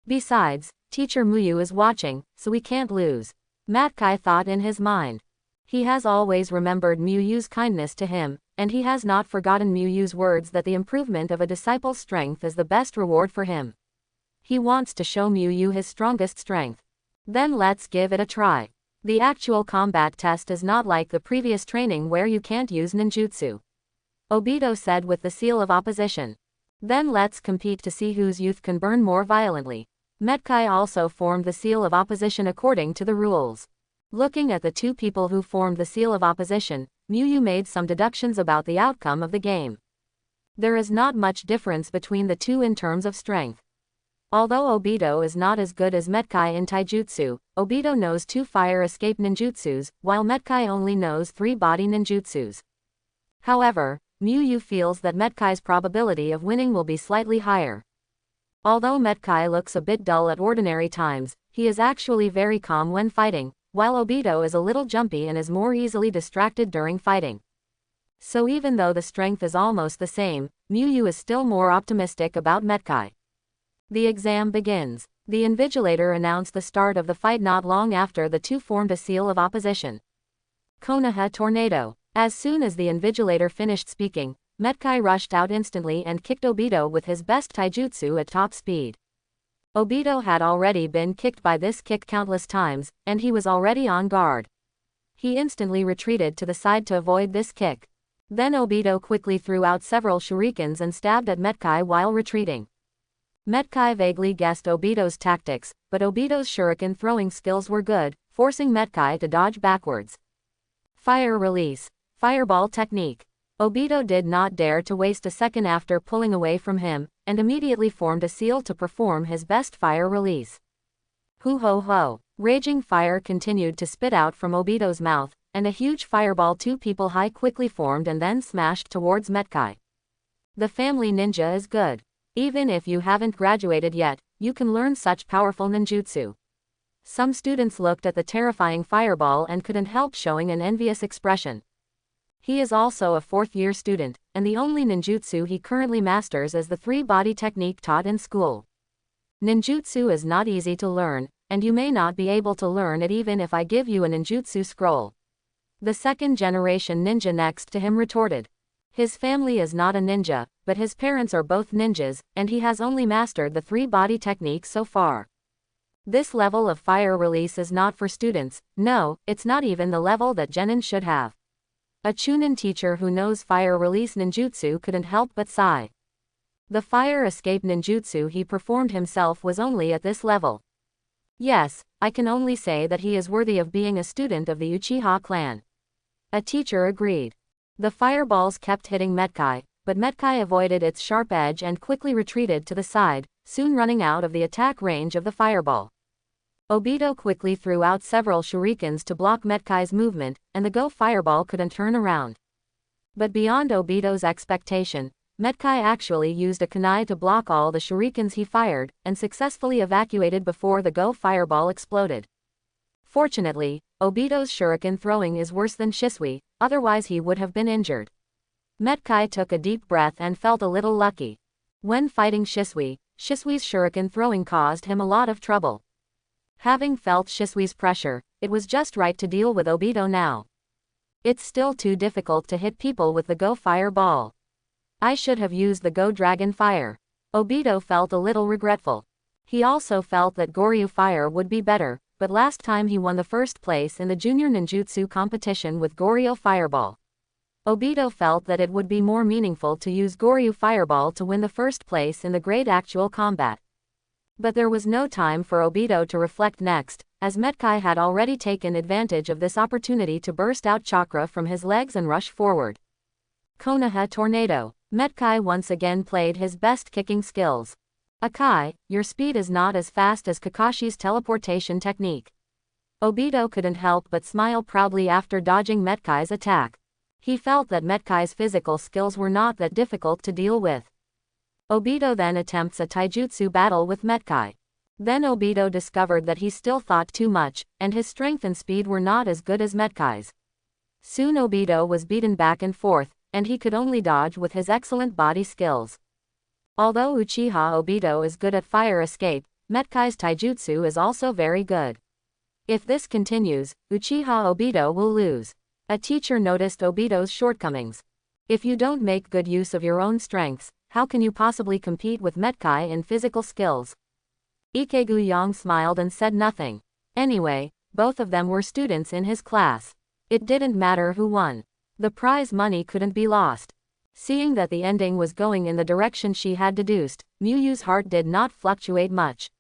Besides, Teacher Muyu is watching, so he can't lose. Medai thought in his mind. He has always remembered Muyu's kindness to him, and he has not forgotten Muyu's words that the improvement of a disciple's strength is the best reward for him. He wants to show Muyu his strongest strength. Then let's give it a try. The actual combat test is not like the previous training where you can't use ninjutsu. Obito said with the seal of opposition. Then let's compete to see whose youth can burn more violently. Medai also formed the seal of opposition according to the rules. Looking at the 2 people who formed the seal of opposition, Muyu made some deductions about the outcome of the game. There is not much difference between the 2 in terms of strength. Although Obito is not as good as Medai in taijutsu, Obito knows 2 fire escape ninjutsus, while Medai only knows 3 body ninjutsus. However, Muyu feels that Medai's probability of winning will be slightly higher. Although Medai looks a bit dull at ordinary times, he is actually very calm when fighting, while Obito is a little jumpy and is more easily distracted during fighting. So even though the strength is almost the same, Muyu is still more optimistic about Medai. The exam begins. The Invigilator announced the start of the fight not long after the 2 formed a seal of opposition. Konoha Tornado. As soon as the Invigilator finished speaking, Medai rushed out instantly and kicked Obito with his best taijutsu at top speed. Obito had already been kicked by this kick countless times, and he was already on guard. He instantly retreated to the side to avoid this kick. Then Obito quickly threw out several shurikens and stabbed at Medai while retreating. Medai vaguely guessed Obito's tactics, but Obito's shuriken throwing skills were good, forcing Medai to dodge backwards. Fire release. Fireball technique. Obito did not dare to waste a second after pulling away from him, and immediately formed a seal to perform his best fire release. Hu ho ho. Raging fire continued to spit out from Obito's mouth, and a huge fireball 2 people high quickly formed and then smashed towards Medai. The family ninja is good. Even if you haven't graduated yet, you can learn such powerful ninjutsu. Some students looked at the terrifying fireball and couldn't help showing an envious expression. He is also a 4th-year student, and the only ninjutsu he currently masters is the 3-body technique taught in school. Ninjutsu is not easy to learn, and you may not be able to learn it even if I give you a ninjutsu scroll. The 2nd-generation ninja next to him retorted. His family is not a ninja, but his parents are both ninjas, and he has only mastered the 3-body technique so far. This level of fire release is not for students, no, it's not even the level that genin should have. A Chunin teacher who knows fire release ninjutsu couldn't help but sigh. The fire escape ninjutsu he performed himself was only at this level. Yes, I can only say that he is worthy of being a student of the Uchiha clan. A teacher agreed. The fireballs kept hitting Medai, but Medai avoided its sharp edge and quickly retreated to the side, soon running out of the attack range of the fireball. Obito quickly threw out several shurikens to block Medai's movement, and the Go fireball couldn't turn around. But beyond Obito's expectation, Medai actually used a kunai to block all the shurikens he fired, and successfully evacuated before the Go fireball exploded. Fortunately, Obito's shuriken throwing is worse than Shisui, otherwise he would have been injured. Medai took a deep breath and felt a little lucky. When fighting Shisui, Shisui's shuriken throwing caused him a lot of trouble. Having felt Shisui's pressure, it was just right to deal with Obito now. It's still too difficult to hit people with the Go fireball. I should have used the Go Dragon Fire. Obito felt a little regretful. He also felt that Goryu Fire would be better, but last time he won the 1st place in the junior ninjutsu competition with Goryu Fireball. Obito felt that it would be more meaningful to use Goryu Fireball to win the 1st place in the great actual combat. But there was no time for Obito to reflect next, as Medai had already taken advantage of this opportunity to burst out chakra from his legs and rush forward. Konoha Tornado. Medai once again played his best kicking skills. Akai, your speed is not as fast as Kakashi's teleportation technique. Obito couldn't help but smile proudly after dodging Medai's attack. He felt that Medai's physical skills were not that difficult to deal with. Obito then attempts a taijutsu battle with Medai. Then Obito discovered that he still thought too much, and his strength and speed were not as good as Medai's. Soon Obito was beaten back and forth, and he could only dodge with his excellent body skills. Although Uchiha Obito is good at fire escape, Medai's taijutsu is also very good. If this continues, Uchiha Obito will lose. A teacher noticed Obito's shortcomings. If you don't make good use of your own strengths, how can you possibly compete with Medai in physical skills? Ikegu Yang smiled and said nothing. Anyway, both of them were students in his class. It didn't matter who won. The prize money couldn't be lost. Seeing that the ending was going in the direction she had deduced, Miyu's heart did not fluctuate much.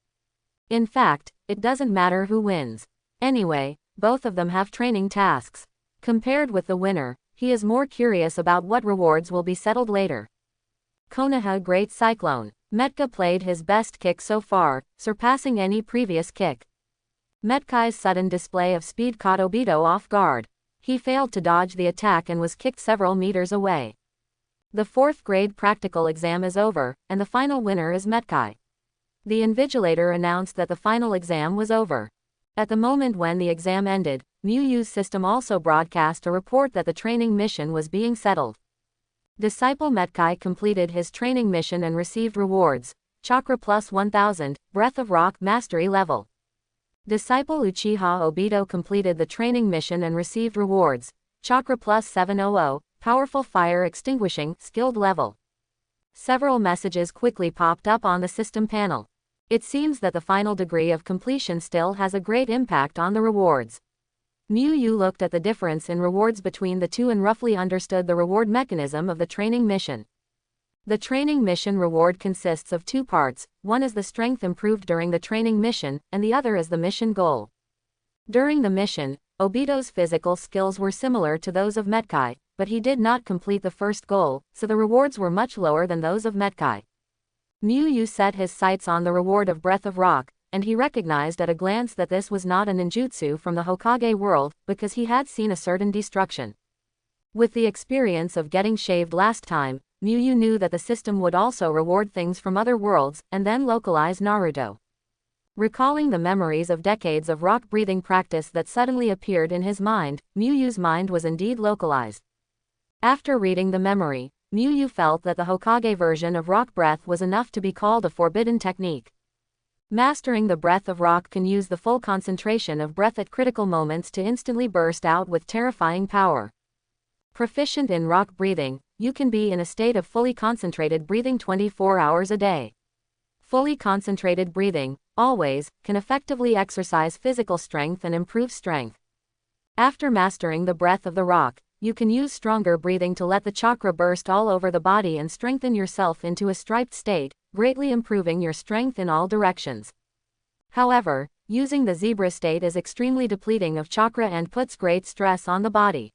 In fact, it doesn't matter who wins. Anyway, both of them have training tasks. Compared with the winner, he is more curious about what rewards will be settled later. Konoha Great Cyclone. Medai played his best kick so far, surpassing any previous kick. Medai's sudden display of speed caught Obito off guard. He failed to dodge the attack and was kicked several meters away. The 4th grade practical exam is over, and the final winner is Medai. The invigilator announced that the final exam was over. At the moment when the exam ended, Miyu's system also broadcast a report that the training mission was being settled. Disciple Medai completed his training mission and received rewards: Chakra plus 1000, Breath of Rock Mastery level. Disciple Uchiha Obito completed the training mission and received rewards: Chakra plus 700, powerful fire extinguishing, skilled level. Several messages quickly popped up on the system panel. It seems that the final degree of completion still has a great impact on the rewards. Miu Yu looked at the difference in rewards between the two and roughly understood the reward mechanism of the training mission. The training mission reward consists of two parts, one is the strength improved during the training mission, and the other is the mission goal. During the mission, Obito's physical skills were similar to those of Medai, but he did not complete the first goal, so the rewards were much lower than those of Medai. Miu Yu set his sights on the reward of Breath of Rock, and he recognized at a glance that this was not a ninjutsu from the Hokage world, because he had seen a certain destruction. With the experience of getting shaved last time, Miu Yu knew that the system would also reward things from other worlds, and then localize Naruto. Recalling the memories of decades of rock-breathing practice that suddenly appeared in his mind, Miu Yu's mind was indeed localized. After reading the memory, Miu Yu felt that the Hokage version of rock breath was enough to be called a forbidden technique. Mastering the breath of rock can use the full concentration of breath at critical moments to instantly burst out with terrifying power. Proficient in rock breathing, you can be in a state of fully concentrated breathing 24 hours a day. Fully concentrated breathing, always, can effectively exercise physical strength and improve strength. After mastering the breath of the rock, you can use stronger breathing to let the chakra burst all over the body and strengthen yourself into a striped state, greatly improving your strength in all directions. However, using the zebra state is extremely depleting of chakra and puts great stress on the body.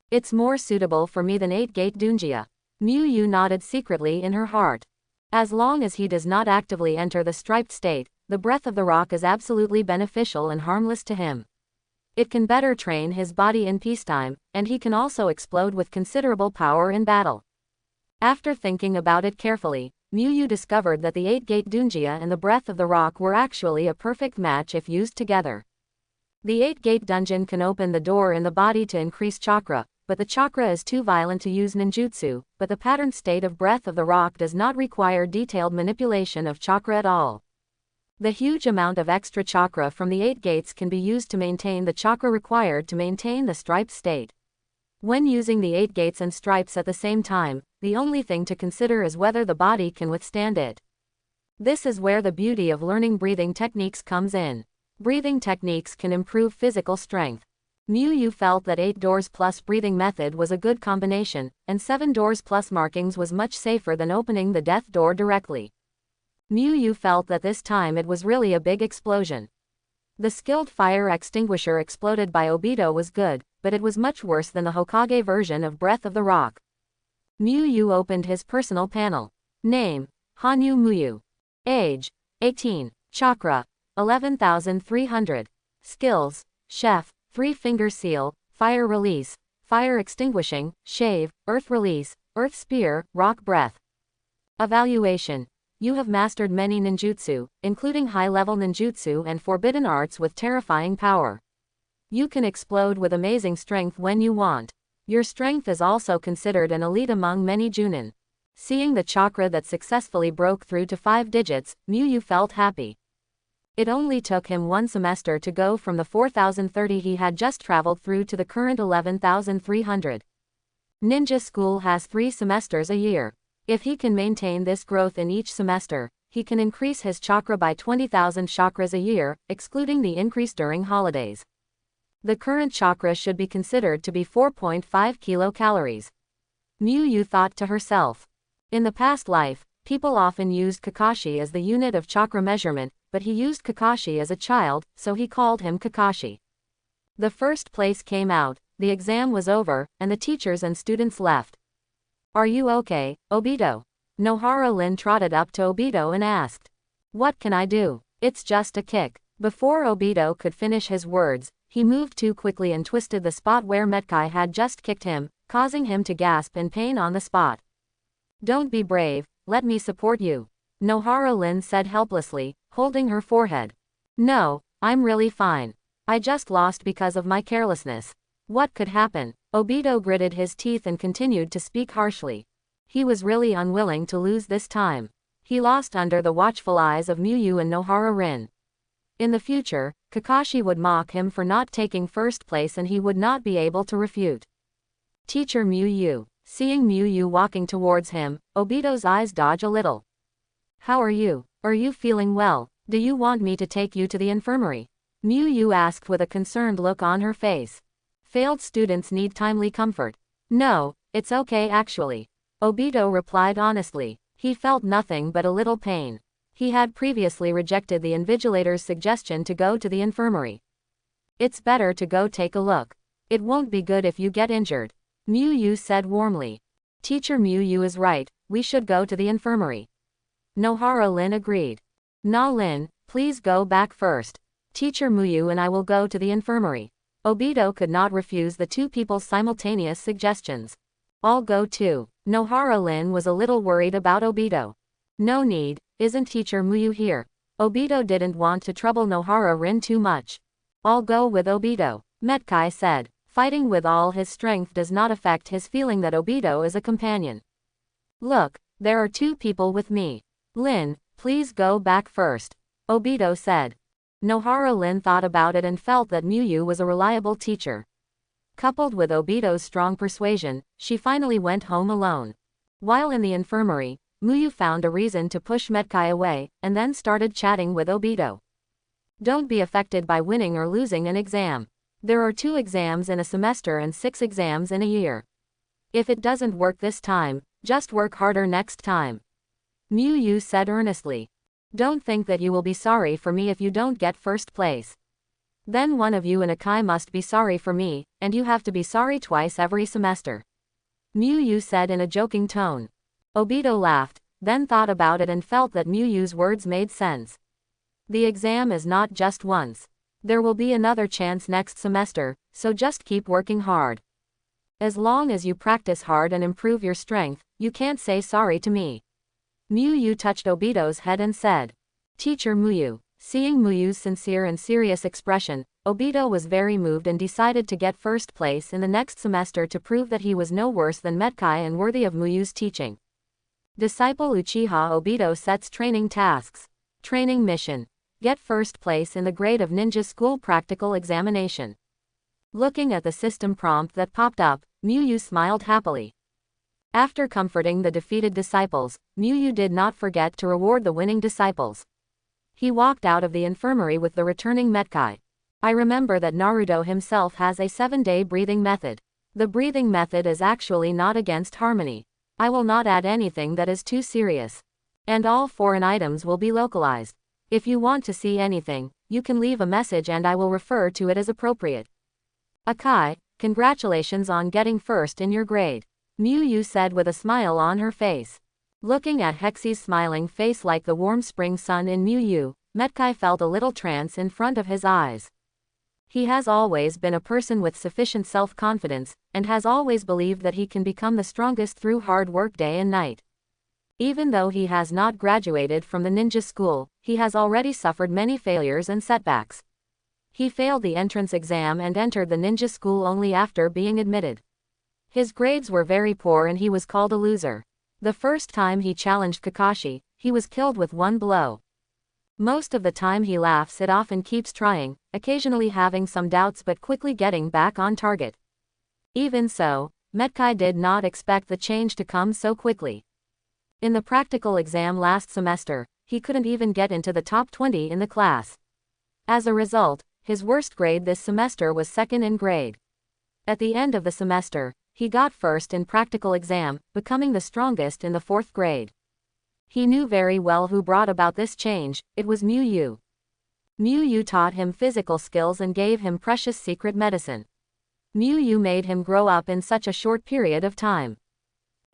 It's more suitable for me than 8-gate Dunjia. Miu Yu nodded secretly in her heart. As long as he does not actively enter the striped state, the breath of the rock is absolutely beneficial and harmless to him. It can better train his body in peacetime, and he can also explode with considerable power in battle. After thinking about it carefully, Miu Yu discovered that the 8-gate Dunjia and the breath of the rock were actually a perfect match if used together. The 8-gate dungeon can open the door in the body to increase chakra, but the chakra is too violent to use ninjutsu, but the patterned state of breath of the rock does not require detailed manipulation of chakra at all. The huge amount of extra chakra from the 8 gates can be used to maintain the chakra required to maintain the striped state. When using the 8 gates and stripes at the same time, the only thing to consider is whether the body can withstand it. This is where the beauty of learning breathing techniques comes in. Breathing techniques can improve physical strength. Miu Yu felt that 8 doors plus breathing method was a good combination, and 7 doors plus markings was much safer than opening the death door directly. Miu Yu felt that this time it was really a big explosion. The skilled fire extinguisher exploded by Obito was good, but it was much worse than the Hokage version of Breath of the Rock. Miu Yu opened his personal panel. Name: Hanyu Muyu. Age: 18. Chakra: 11,300. Skills: Chef, 3-finger seal, fire release, fire extinguishing, shave, earth release, earth spear, rock breath. Evaluation: you have mastered many ninjutsu, including high-level ninjutsu and forbidden arts with terrifying power. You can explode with amazing strength when you want. Your strength is also considered an elite among many Junin. Seeing the chakra that successfully broke through to 5 digits, Miu Yu felt happy. It only took him 1 semester to go from the 4,030 he had just traveled through to the current 11,300. Ninja school has 3 semesters a year. If he can maintain this growth in each semester, he can increase his chakra by 20,000 chakras a year, excluding the increase during holidays. The current chakra should be considered to be 4.5 kilocalories. Miu Yu thought to herself. In the past life, people often used Kakashi as the unit of chakra measurement, but he used Kakashi as a child, so he called him Kakashi. The first place came out, the exam was over, and the teachers and students left. Are you okay, Obito? Nohara Lin trotted up to Obito and asked. What can I do? It's just a kick. Before Obito could finish his words, he moved too quickly and twisted the spot where Medai had just kicked him, causing him to gasp in pain on the spot. Don't be brave, let me support you, Nohara Lin said helplessly, holding her forehead. No, I'm really fine. I just lost because of my carelessness. What could happen? Obito gritted his teeth and continued to speak harshly. He was really unwilling to lose this time. He lost under the watchful eyes of Miu Yu and Nohara Rin. In the future, Kakashi would mock him for not taking first place and he would not be able to refute. Teacher Mu. Seeing Mu walking towards him, Obito's eyes dodge a little. How are you? Are you feeling well? Do you want me to take you to the infirmary? Mu asked with a concerned look on her face. Failed students need timely comfort. No, it's okay actually. Obito replied honestly. He felt nothing but a little pain. He had previously rejected the invigilator's suggestion to go to the infirmary. It's better to go take a look. It won't be good if you get injured. Mu said warmly. Teacher Mu is right, we should go to the infirmary. Nohara Lin agreed. Na Lin, please go back first. Teacher Mu and I will go to the infirmary. Obito could not refuse the two people's simultaneous suggestions. I'll go too. Nohara Lin was a little worried about Obito. No need, isn't Teacher Mu here? Obito didn't want to trouble Nohara Rin too much. I'll go with Obito, Medai said. Fighting with all his strength does not affect his feeling that Obito is a companion. Look, there are two people with me. Lin, please go back first, Obito said. Nohara Lin thought about it and felt that Mu was a reliable teacher. Coupled with Obito's strong persuasion, she finally went home alone. While in the infirmary, Mu found a reason to push Medai away, and then started chatting with Obito. Don't be affected by winning or losing an exam. There are 2 exams in a semester and 6 exams in a year. If it doesn't work this time, just work harder next time. Mu said earnestly. Don't think that you will be sorry for me if you don't get first place. Then one of you and Akai must be sorry for me, and you have to be sorry twice every semester. Mu said in a joking tone. Obito laughed, then thought about it and felt that Mu's words made sense. The exam is not just once. There will be another chance next semester, so just keep working hard. As long as you practice hard and improve your strength, you can't say sorry to me. Mu touched Obito's head and said. Teacher Mu. Seeing Mu's sincere and serious expression, Obito was very moved and decided to get first place in the next semester to prove that he was no worse than Medai and worthy of Mu's teaching. Disciple Uchiha Obito sets training tasks. Training mission. Get first place in the grade of ninja school practical examination. Looking at the system prompt that popped up, Mu smiled happily. After comforting the defeated disciples, Mu did not forget to reward the winning disciples. He walked out of the infirmary with the returning Medai. I remember that Naruto himself has a 7-day breathing method. The breathing method is actually not against harmony. I will not add anything that is too serious. And all foreign items will be localized. If you want to see anything, you can leave a message and I will refer to it as appropriate. Akai, congratulations on getting first in your grade, Mu said with a smile on her face. Looking at Hexy's smiling face like the warm spring sun in Mu, Medai felt a little trance in front of his eyes. He has always been a person with sufficient self-confidence, and has always believed that he can become the strongest through hard work day and night. Even though he has not graduated from the ninja school, he has already suffered many failures and setbacks. He failed the entrance exam and entered the ninja school only after being admitted. His grades were very poor and he was called a loser. The first time he challenged Kakashi, he was killed with 1 blow. Most of the time he laughs it off and keeps trying, occasionally having some doubts but quickly getting back on target. Even so, Medai did not expect the change to come so quickly. In the practical exam last semester, he couldn't even get into the top 20 in the class. As a result, his worst grade this semester was 2nd in grade. At the end of the semester, he got first in practical exam, becoming the strongest in the 4th grade. He knew very well who brought about this change, it was Mu. Mu taught him physical skills and gave him precious secret medicine. Mu made him grow up in such a short period of time.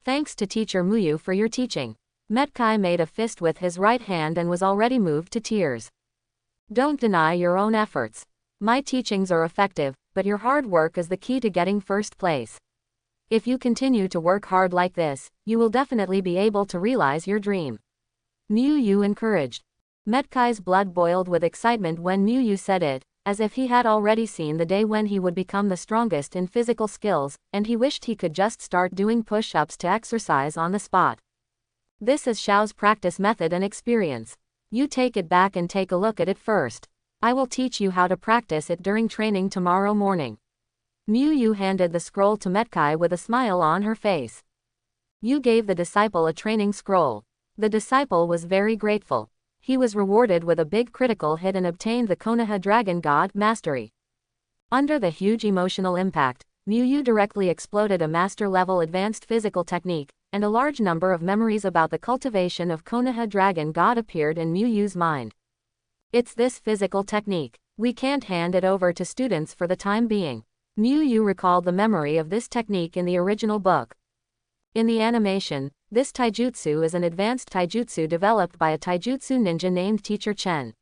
Thanks to Teacher Mu for your teaching. Medai made a fist with his right hand and was already moved to tears. Don't deny your own efforts. My teachings are effective, but your hard work is the key to getting first place. If you continue to work hard like this, you will definitely be able to realize your dream. Mu encouraged. Medai's blood boiled with excitement when Mu said it, as if he had already seen the day when he would become the strongest in physical skills, and he wished he could just start doing push-ups to exercise on the spot. This is Xiao's practice method and experience. You take it back and take a look at it first. I will teach you how to practice it during training tomorrow morning. Yu handed the scroll to Medai with a smile on her face. You gave the disciple a training scroll. The disciple was very grateful. He was rewarded with a big critical hit and obtained the Konoha Dragon God Mastery. Under the huge emotional impact, Yu directly exploded a master-level advanced physical technique, and a large number of memories about the cultivation of Konoha Dragon God appeared in Yu's mind. It's this physical technique. We can't hand it over to students for the time being. Yu recalled the memory of this technique in the original book. In the animation, this taijutsu is an advanced taijutsu developed by a taijutsu ninja named Teacher Chen.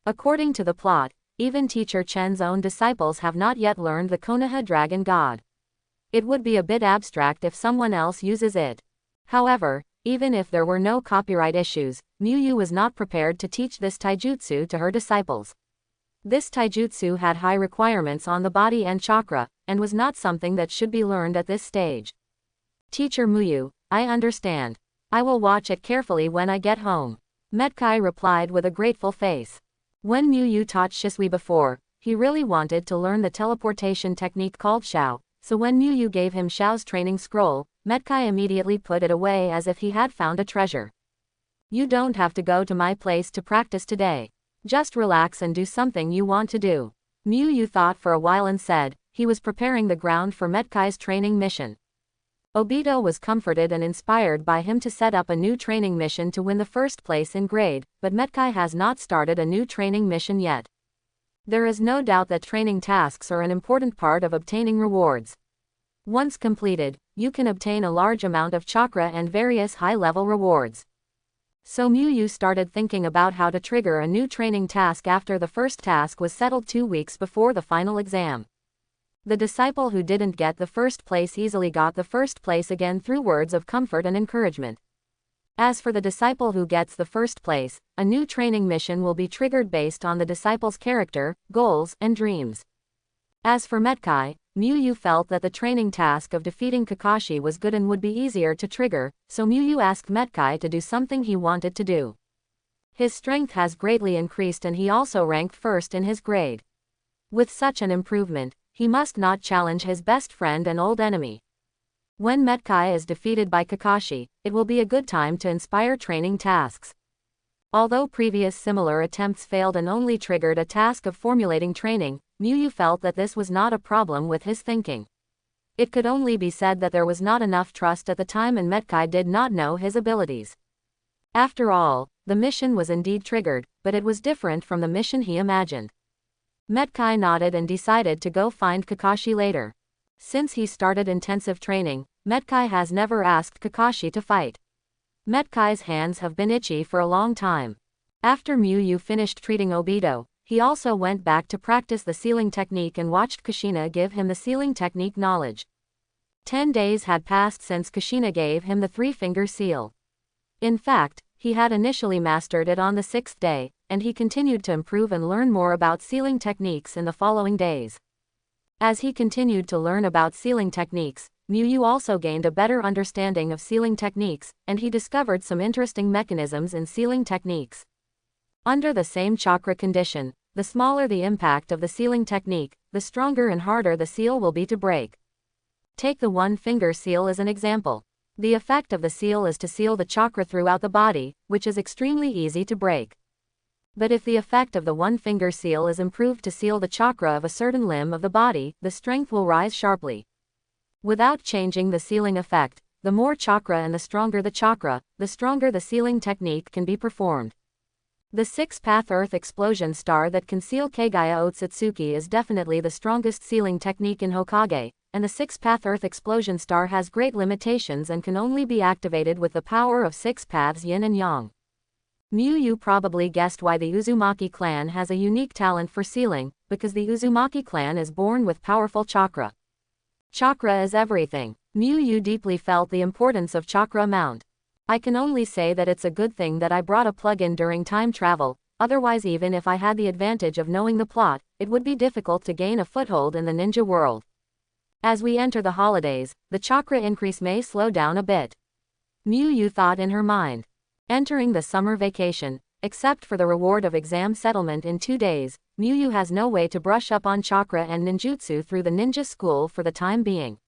According to the plot, even Teacher Chen's own disciples have not yet learned the Konoha Dragon God. It would be a bit abstract if someone else uses it. However, even if there were no copyright issues, Yu was not prepared to teach this taijutsu to her disciples. This taijutsu had high requirements on the body and chakra, and was not something that should be learned at this stage. Teacher Muyu, I understand. I will watch it carefully when I get home. Medai replied with a grateful face. When Yu taught Shisui before, he really wanted to learn the teleportation technique called Xiao, so when Yu gave him Xiao's training scroll, Medai immediately put it away as if he had found a treasure. You don't have to go to my place to practice today. Just relax and do something you want to do. Yu thought for a while and said, he was preparing the ground for Medai's training mission. Obito was comforted and inspired by him to set up a new training mission to win the first place in grade, but Medai has not started a new training mission yet. There is no doubt that training tasks are an important part of obtaining rewards. Once completed, you can obtain a large amount of chakra and various high-level rewards. So Yu started thinking about how to trigger a new training task after the first task was settled 2 weeks before the final exam. The disciple who didn't get the first place easily got the first place again through words of comfort and encouragement. As for the disciple who gets the first place, a new training mission will be triggered based on the disciple's character, goals, and dreams. As for Medai, Yu felt that the training task of defeating Kakashi was good and would be easier to trigger, so Yu asked Medai to do something he wanted to do. His strength has greatly increased and he also ranked first in his grade. With such an improvement, he must not challenge his best friend and old enemy. When Medai is defeated by Kakashi, it will be a good time to inspire training tasks. Although previous similar attempts failed and only triggered a task of formulating training, Yu felt that this was not a problem with his thinking. It could only be said that there was not enough trust at the time and Medai did not know his abilities. After all, the mission was indeed triggered, but it was different from the mission he imagined. Medai nodded and decided to go find Kakashi later. Since he started intensive training, Medai has never asked Kakashi to fight. Medai's hands have been itchy for a long time. After Yu finished treating Obito, he also went back to practice the sealing technique and watched Kushina give him the sealing technique knowledge. 10 days had passed since Kushina gave him the 3-finger seal. In fact, he had initially mastered it on the 6th day, and he continued to improve and learn more about sealing techniques in the following days. As he continued to learn about sealing techniques, Yu also gained a better understanding of sealing techniques, and he discovered some interesting mechanisms in sealing techniques. Under the same chakra condition, the smaller the impact of the sealing technique, the stronger and harder the seal will be to break. Take the 1-finger seal as an example. The effect of the seal is to seal the chakra throughout the body, which is extremely easy to break. But if the effect of the 1-finger seal is improved to seal the chakra of a certain limb of the body, the strength will rise sharply. Without changing the sealing effect, the more chakra and the stronger the sealing technique can be performed. The 6-path Earth Explosion Star that can seal Kagaya Otsutsuki is definitely the strongest sealing technique in Hokage, and the 6-path Earth Explosion Star has great limitations and can only be activated with the power of 6 paths Yin and Yang. Yu probably guessed why the Uzumaki clan has a unique talent for sealing, because the Uzumaki clan is born with powerful chakra. Chakra is everything. Yu deeply felt the importance of chakra amount. I can only say that it's a good thing that I brought a plug-in during time travel, otherwise even if I had the advantage of knowing the plot, it would be difficult to gain a foothold in the ninja world. As we enter the holidays, the chakra increase may slow down a bit. Yu thought in her mind. Entering the summer vacation, except for the reward of exam settlement in 2 days. Miyu has no way to brush up on chakra and ninjutsu through the ninja school for the time being.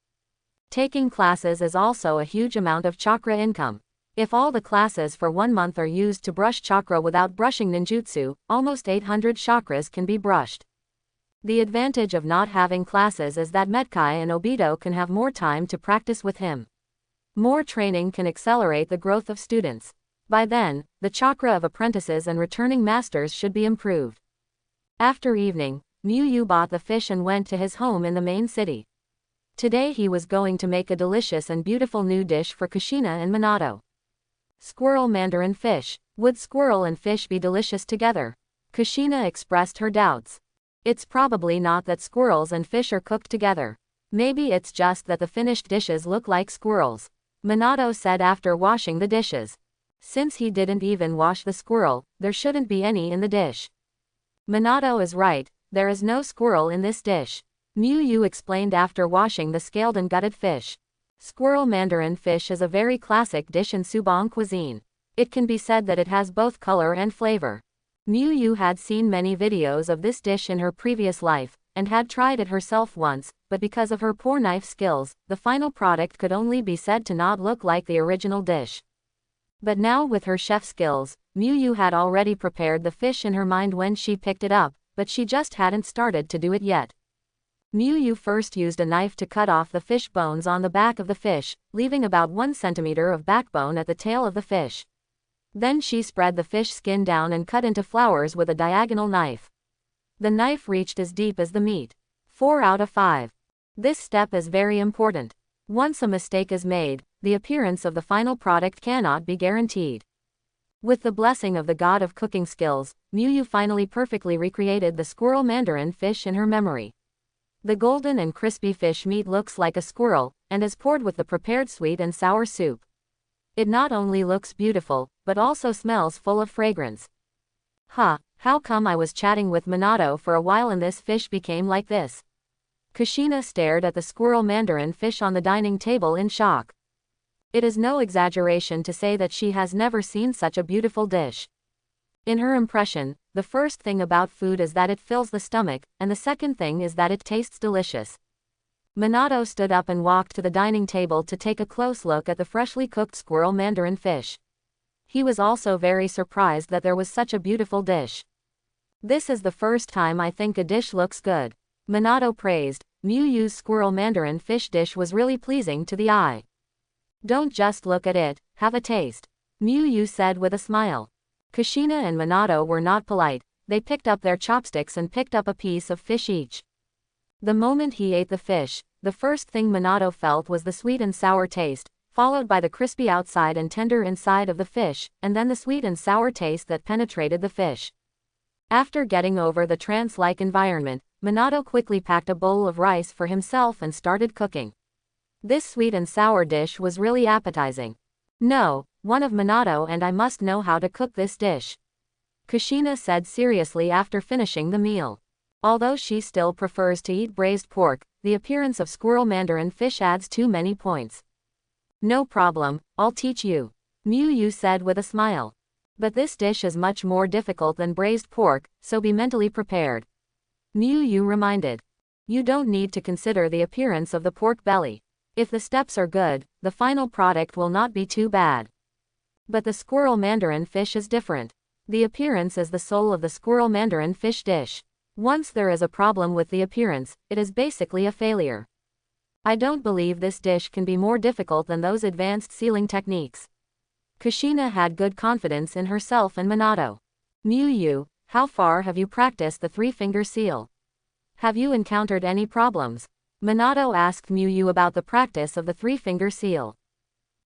Taking classes is also a huge amount of chakra income. If all the classes for 1 month are used to brush chakra without brushing ninjutsu, almost 800 chakras can be brushed. The advantage of not having classes is that Medai and Obito can have more time to practice with him. More training can accelerate the growth of students. By then, the chakra of apprentices and returning masters should be improved. After evening, Miyu bought the fish and went to his home in the main city. Today he was going to make a delicious and beautiful new dish for Kushina and Minato. Squirrel mandarin fish. Would squirrel and fish be delicious together? Kushina expressed her doubts. It's probably not that squirrels and fish are cooked together. Maybe it's just that the finished dishes look like squirrels, Minato said after washing the dishes. Since he didn't even wash the squirrel, there shouldn't be any in the dish. Minato is right, there is no squirrel in this dish, Miyu explained after washing the scaled and gutted fish. Squirrel mandarin fish is a very classic dish in Subang cuisine. It can be said that it has both color and flavor. Miyu had seen many videos of this dish in her previous life, and had tried it herself once, but because of her poor knife skills, the final product could only be said to not look like the original dish. But now with her chef skills, Miyu had already prepared the fish in her mind when she picked it up, but she just hadn't started to do it yet. Miyu first used a knife to cut off the fish bones on the back of the fish, leaving about 1 centimeter of backbone at the tail of the fish. Then she spread the fish skin down and cut into flowers with a diagonal knife. The knife reached as deep as the meat. 4 out of 5. This step is very important. Once a mistake is made, the appearance of the final product cannot be guaranteed. With the blessing of the god of cooking skills, Miyu finally perfectly recreated the squirrel mandarin fish in her memory. The golden and crispy fish meat looks like a squirrel, and is poured with the prepared sweet and sour soup. It not only looks beautiful, but also smells full of fragrance. How come I was chatting with Minato for a while and this fish became like this? Kushina stared at the squirrel mandarin fish on the dining table in shock. It is no exaggeration to say that she has never seen such a beautiful dish. In her impression, the first thing about food is that it fills the stomach, and the second thing is that it tastes delicious. Minato stood up and walked to the dining table to take a close look at the freshly cooked squirrel mandarin fish. He was also very surprised that there was such a beautiful dish. This is the first time I think a dish looks good, Minato praised. Miyu's squirrel mandarin fish dish was really pleasing to the eye. Don't just look at it, have a taste, Miyu said with a smile. Kushina and Minato were not polite, they picked up their chopsticks and picked up a piece of fish each. The moment he ate the fish, the first thing Minato felt was the sweet and sour taste, followed by the crispy outside and tender inside of the fish, and then the sweet and sour taste that penetrated the fish. After getting over the trance-like environment, Minato quickly packed a bowl of rice for himself and started cooking. This sweet and sour dish was really appetizing. No, one of Minato and I must know how to cook this dish, Kushina said seriously after finishing the meal. Although she still prefers to eat braised pork, the appearance of squirrel mandarin fish adds too many points. No problem, I'll teach you, Miyu said with a smile. But this dish is much more difficult than braised pork, so be mentally prepared, Miyu reminded. You don't need to consider the appearance of the pork belly. If the steps are good, the final product will not be too bad. But the squirrel mandarin fish is different. The appearance is the soul of the squirrel mandarin fish dish. Once there is a problem with the appearance, it is basically a failure. I don't believe this dish can be more difficult than those advanced sealing techniques. Kushina had good confidence in herself and Minato. Miyu, how far have you practiced the 3-finger seal? Have you encountered any problems? Minato asked Miyu about the practice of the 3-finger seal.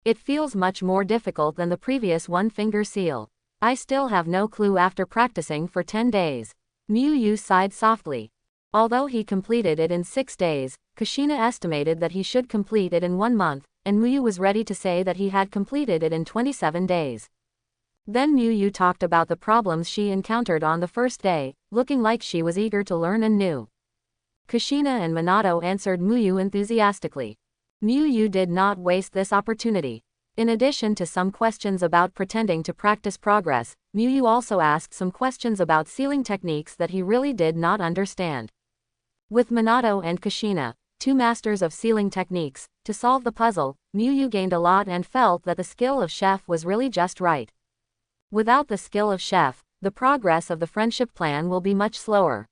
It feels much more difficult than the previous 1-finger seal. I still have no clue after practicing for 10 days. Miyu sighed softly. Although he completed it in 6 days, Kushina estimated that he should complete it in 1 month, and Miyu was ready to say that he had completed it in 27 days. Then Miyu talked about the problems she encountered on the first day, looking like she was eager to learn and knew. Kushina and Minato answered Miyu enthusiastically. Miyu did not waste this opportunity. In addition to some questions about pretending to practice progress, Miyu also asked some questions about sealing techniques that he really did not understand. With Minato and Kushina, two masters of sealing techniques, to solve the puzzle, Miyu gained a lot and felt that the skill of chef was really just right. Without the skill of chef, the progress of the friendship plan will be much slower.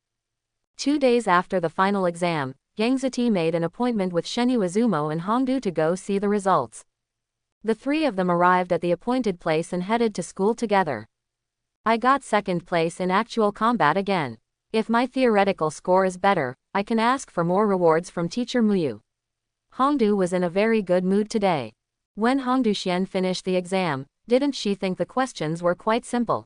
2 days after the final exam, Gangzati made an appointment with Shenyu Izumo and Hongdu to go see the results. The three of them arrived at the appointed place and headed to school together. I got second place in actual combat again. If my theoretical score is better, I can ask for more rewards from teacher Miyu. Hongdu was in a very good mood today. When Hongdu Xian finished the exam, didn't she think the questions were quite simple?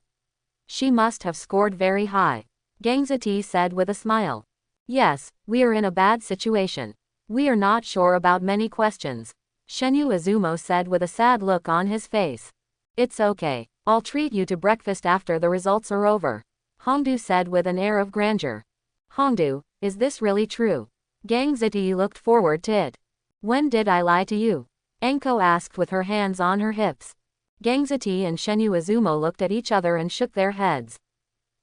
She must have scored very high. Gangzati said with a smile. Yes, we are in a bad situation. We are not sure about many questions. Shenyu Izumo said with a sad look on his face. It's okay. I'll treat you to breakfast after the results are over. Hongdu said with an air of grandeur. Hongdu, is this really true? Gangzati looked forward to it. When did I lie to you? Anko asked with her hands on her hips. Gangzati and Shenyu Izumo looked at each other and shook their heads.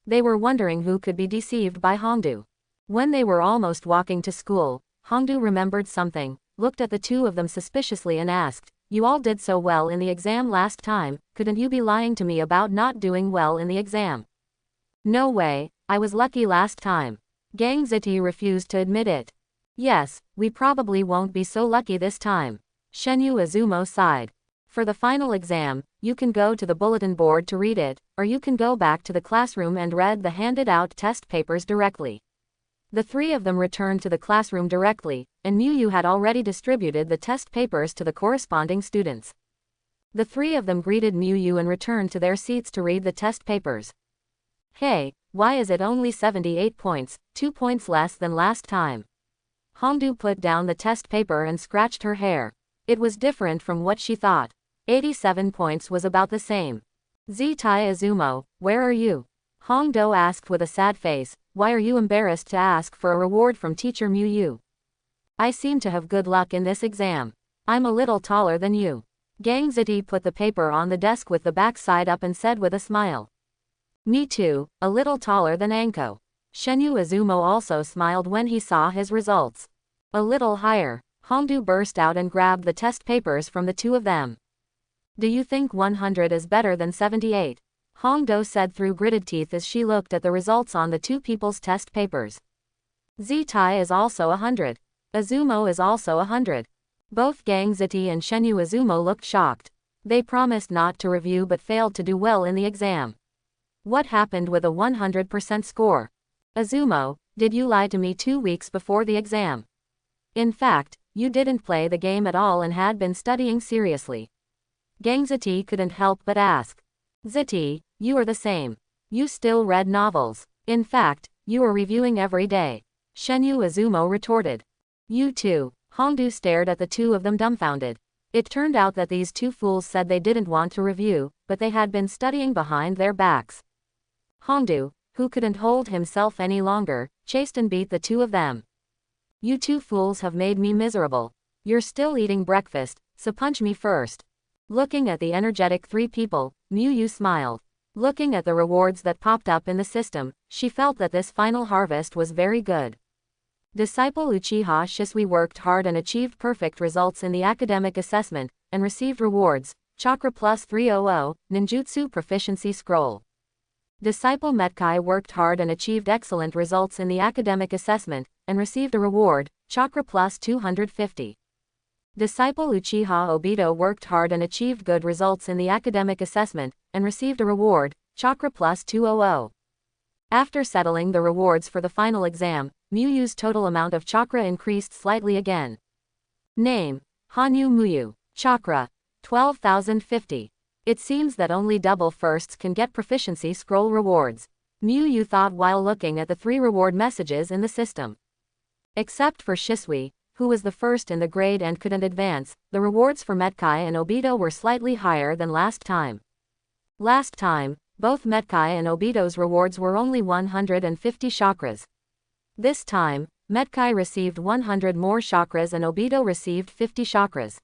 They were wondering who could be deceived by Hongdu. When they were almost walking to school, Hongdu remembered something, looked at the two of them suspiciously and asked, "You all did so well in the exam last time, couldn't you be lying to me about not doing well in the exam?" No way, I was lucky last time. Gangzati refused to admit it. Yes, we probably won't be so lucky this time. Shenyu Izumo sighed. For the final exam, you can go to the bulletin board to read it, or you can go back to the classroom and read the handed out test papers directly. The three of them returned to the classroom directly, and Miyu had already distributed the test papers to the corresponding students. The three of them greeted Miyu and returned to their seats to read the test papers. Hey, why is it only 78 points, 2 points less than last time? Hongdu put down the test paper and scratched her hair. It was different from what she thought. 87 points was about the same. Zitai Izumo, where are you? Hongdo asked with a sad face, why are you embarrassed to ask for a reward from teacher Miyu? I seem to have good luck in this exam. I'm a little taller than you. Gangzati put the paper on the desk with the back side up and said with a smile. Me too, a little taller than Anko. Shenyu Izumo also smiled when he saw his results. A little higher. Hongdu burst out and grabbed the test papers from the two of them. Do you think 100 is better than 78? Hongdo said through gritted teeth as she looked at the results on the two people's test papers. Zitai is also 100. Izumo is also 100. Both Gangzati and Shenyu Izumo looked shocked. They promised not to review but failed to do well in the exam. What happened with a 100% score? Izumo, did you lie to me 2 weeks before the exam? In fact, you didn't play the game at all and had been studying seriously. Gangzati couldn't help but ask. Ziti, you are the same. You still read novels. In fact, you are reviewing every day. Shenyu Izumo retorted. You too. Hongdu stared at the two of them dumbfounded. It turned out that these two fools said they didn't want to review, but they had been studying behind their backs. Hongdu, who couldn't hold himself any longer, chased and beat the two of them. You two fools have made me miserable. You're still eating breakfast, so punch me first. Looking at the energetic three people, Miyu smiled. Looking at the rewards that popped up in the system, she felt that this final harvest was very good. Disciple Uchiha Shisui worked hard and achieved perfect results in the academic assessment, and received rewards, Chakra plus 300, Ninjutsu Proficiency Scroll. Disciple Medai worked hard and achieved excellent results in the academic assessment, and received a reward, Chakra plus 250. Disciple Uchiha Obito worked hard and achieved good results in the academic assessment, and received a reward, Chakra plus 200. After settling the rewards for the final exam, Miyu's total amount of chakra increased slightly again. Name: Hanyu Miyu. Chakra: 12,050. It seems that only double firsts can get proficiency scroll rewards. Miyu thought while looking at the 3 reward messages in the system. Except for Shisui, who was the first in the grade and couldn't advance, the rewards for Medai and Obito were slightly higher than last time. Last time, both Medai and Obito's rewards were only 150 chakras. This time, Medai received 100 more chakras and Obito received 50 chakras.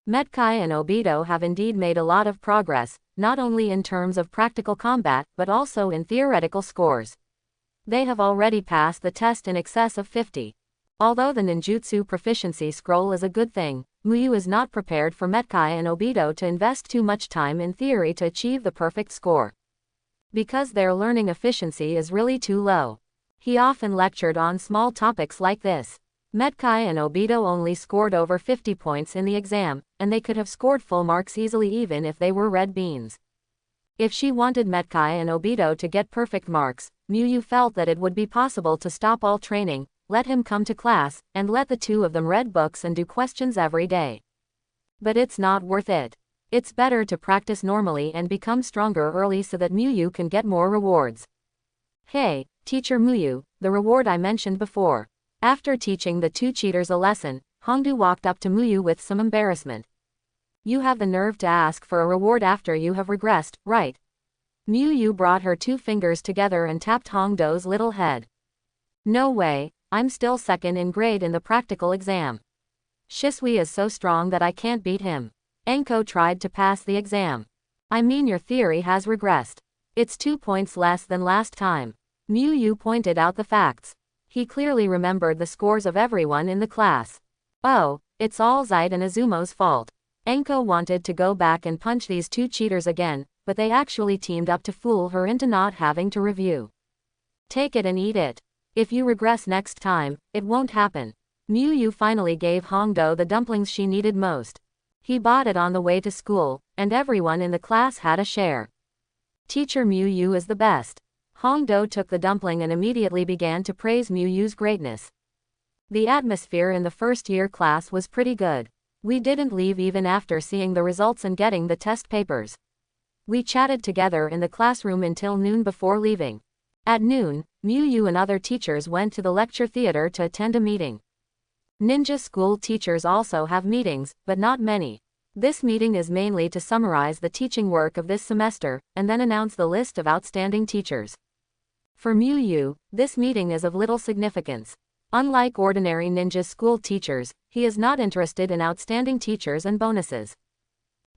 Medai and Obito have indeed made a lot of progress, not only in terms of practical combat but also in theoretical scores. They have already passed the test in excess of 50. Although the ninjutsu proficiency scroll is a good thing, Muyu is not prepared for Medai and Obito to invest too much time in theory to achieve the perfect score. Because their learning efficiency is really too low. He often lectured on small topics like this. Medai and Obito only scored over 50 points in the exam, and they could have scored full marks easily even if they were red beans. If she wanted Medai and Obito to get perfect marks, Muyu felt that it would be possible to stop all training, let him come to class, and let the two of them read books and do questions every day. But it's not worth it. It's better to practice normally and become stronger early so that Muyu can get more rewards. Hey, Teacher Muyu, the reward I mentioned before. After teaching the two cheaters a lesson, Hongdu walked up to Muyu with some embarrassment. You have the nerve to ask for a reward after you have regressed, right? Muyu brought her two fingers together and tapped Hongdo's little head. No way, I'm still second in grade in the practical exam. Shisui is so strong that I can't beat him. Enko tried to pass the exam. I mean your theory has regressed. It's 2 points less than last time. Muyu pointed out the facts. He clearly remembered the scores of everyone in the class. Oh, it's all Zite and Azumo's fault. Enko wanted to go back and punch these two cheaters again, but they actually teamed up to fool her into not having to review. Take it and eat it. If you regress next time, it won't happen. Muyu finally gave Hongdo the dumplings she needed most. He bought it on the way to school, and everyone in the class had a share. Teacher Muyu is the best. Hongdo took the dumpling and immediately began to praise Muyu's greatness. The atmosphere in the first-year class was pretty good. We didn't leave even after seeing the results and getting the test papers. We chatted together in the classroom until noon before leaving. At noon, Muyu and other teachers went to the lecture theater to attend a meeting. Ninja school teachers also have meetings, but not many. This meeting is mainly to summarize the teaching work of this semester, and then announce the list of outstanding teachers. For Muyu, this meeting is of little significance. Unlike ordinary ninja school teachers, he is not interested in outstanding teachers and bonuses.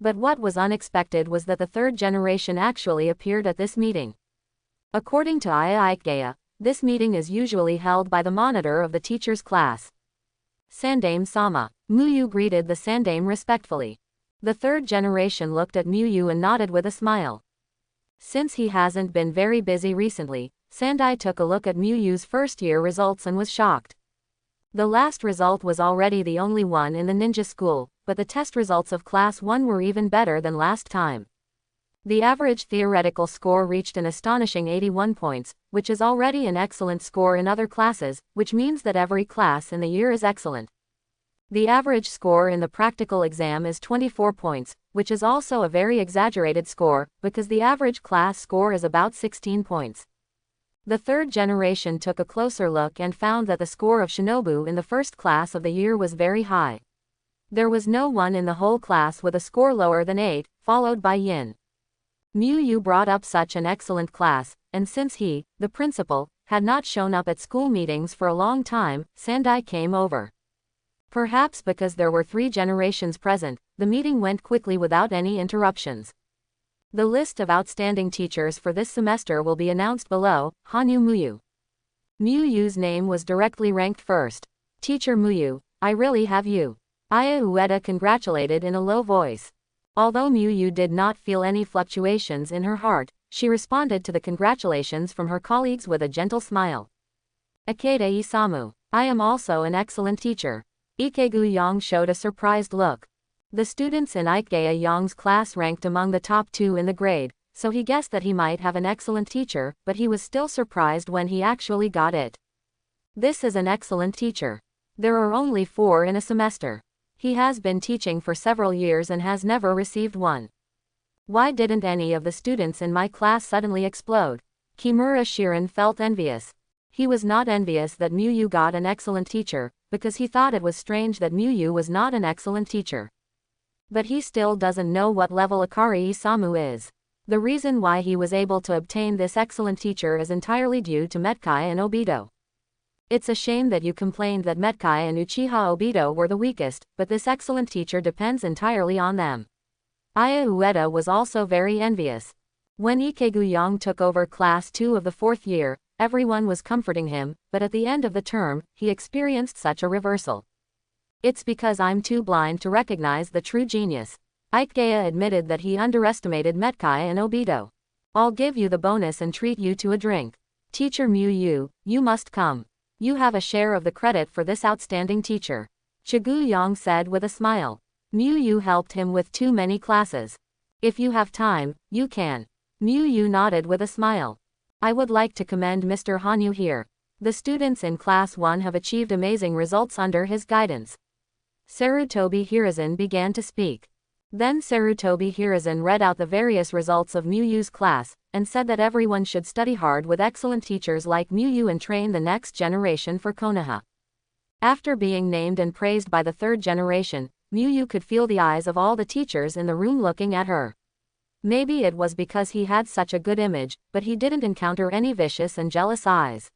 But what was unexpected was that the third generation actually appeared at this meeting. According to Aikgeya, this meeting is usually held by the monitor of the teacher's class. Sandame-sama. Muyu greeted the Sandame respectfully. The third generation looked at Muyu and nodded with a smile. Since he hasn't been very busy recently, Sandai took a look at Muyu's first-year results and was shocked. The last result was already the only one in the ninja school, but the test results of Class 1 were even better than last time. The average theoretical score reached an astonishing 81 points, which is already an excellent score in other classes, which means that every class in the year is excellent. The average score in the practical exam is 24 points, which is also a very exaggerated score, because the average class score is about 16 points. The third generation took a closer look and found that the score of Shinobu in the first class of the year was very high. There was no one in the whole class with a score lower than 8, followed by Yin. Muyu brought up such an excellent class, and since he, the principal, had not shown up at school meetings for a long time, Sandai came over. Perhaps because there were 3 generations present, the meeting went quickly without any interruptions. The list of outstanding teachers for this semester will be announced below. Hanyu Muyu. Muyu's name was directly ranked first. Teacher Muyu, I really have you. Aya Ueda congratulated in a low voice. Although Muyu did not feel any fluctuations in her heart, she responded to the congratulations from her colleagues with a gentle smile. Ikeda Isamu, I am also an excellent teacher. Ikegu Yang showed a surprised look. The students in Aikgeya Yang's class ranked among the top 2 in the grade, so he guessed that he might have an excellent teacher, but he was still surprised when he actually got it. This is an excellent teacher. There are only 4 in a semester. He has been teaching for several years and has never received one. Why didn't any of the students in my class suddenly explode? Kimura Shirin felt envious. He was not envious that Muyu got an excellent teacher, because he thought it was strange that Muyu was not an excellent teacher. But he still doesn't know what level Akari Isamu is. The reason why he was able to obtain this excellent teacher is entirely due to Medai and Obito. It's a shame that you complained that Medai and Uchiha Obito were the weakest, but this excellent teacher depends entirely on them. Aya Ueda was also very envious. When Ikegu-yang took over class 2 of the 4th year, everyone was comforting him, but at the end of the term, he experienced such a reversal. It's because I'm too blind to recognize the true genius. Ikegaya admitted that he underestimated Medai and Obito. I'll give you the bonus and treat you to a drink. Teacher Mu, you must come. You have a share of the credit for this outstanding teacher. Chiguo-yang said with a smile. Mu helped him with too many classes. If you have time, you can. Mu nodded with a smile. I would like to commend Mr. Hanyu here. The students in Class 1 have achieved amazing results under his guidance. Sarutobi Hiruzen began to speak. Then Sarutobi Hiruzen read out the various results of Mu's class, and said that everyone should study hard with excellent teachers like Mu and train the next generation for Konoha. After being named and praised by the 3rd generation, Mu could feel the eyes of all the teachers in the room looking at her. Maybe it was because he had such a good image, but he didn't encounter any vicious and jealous eyes.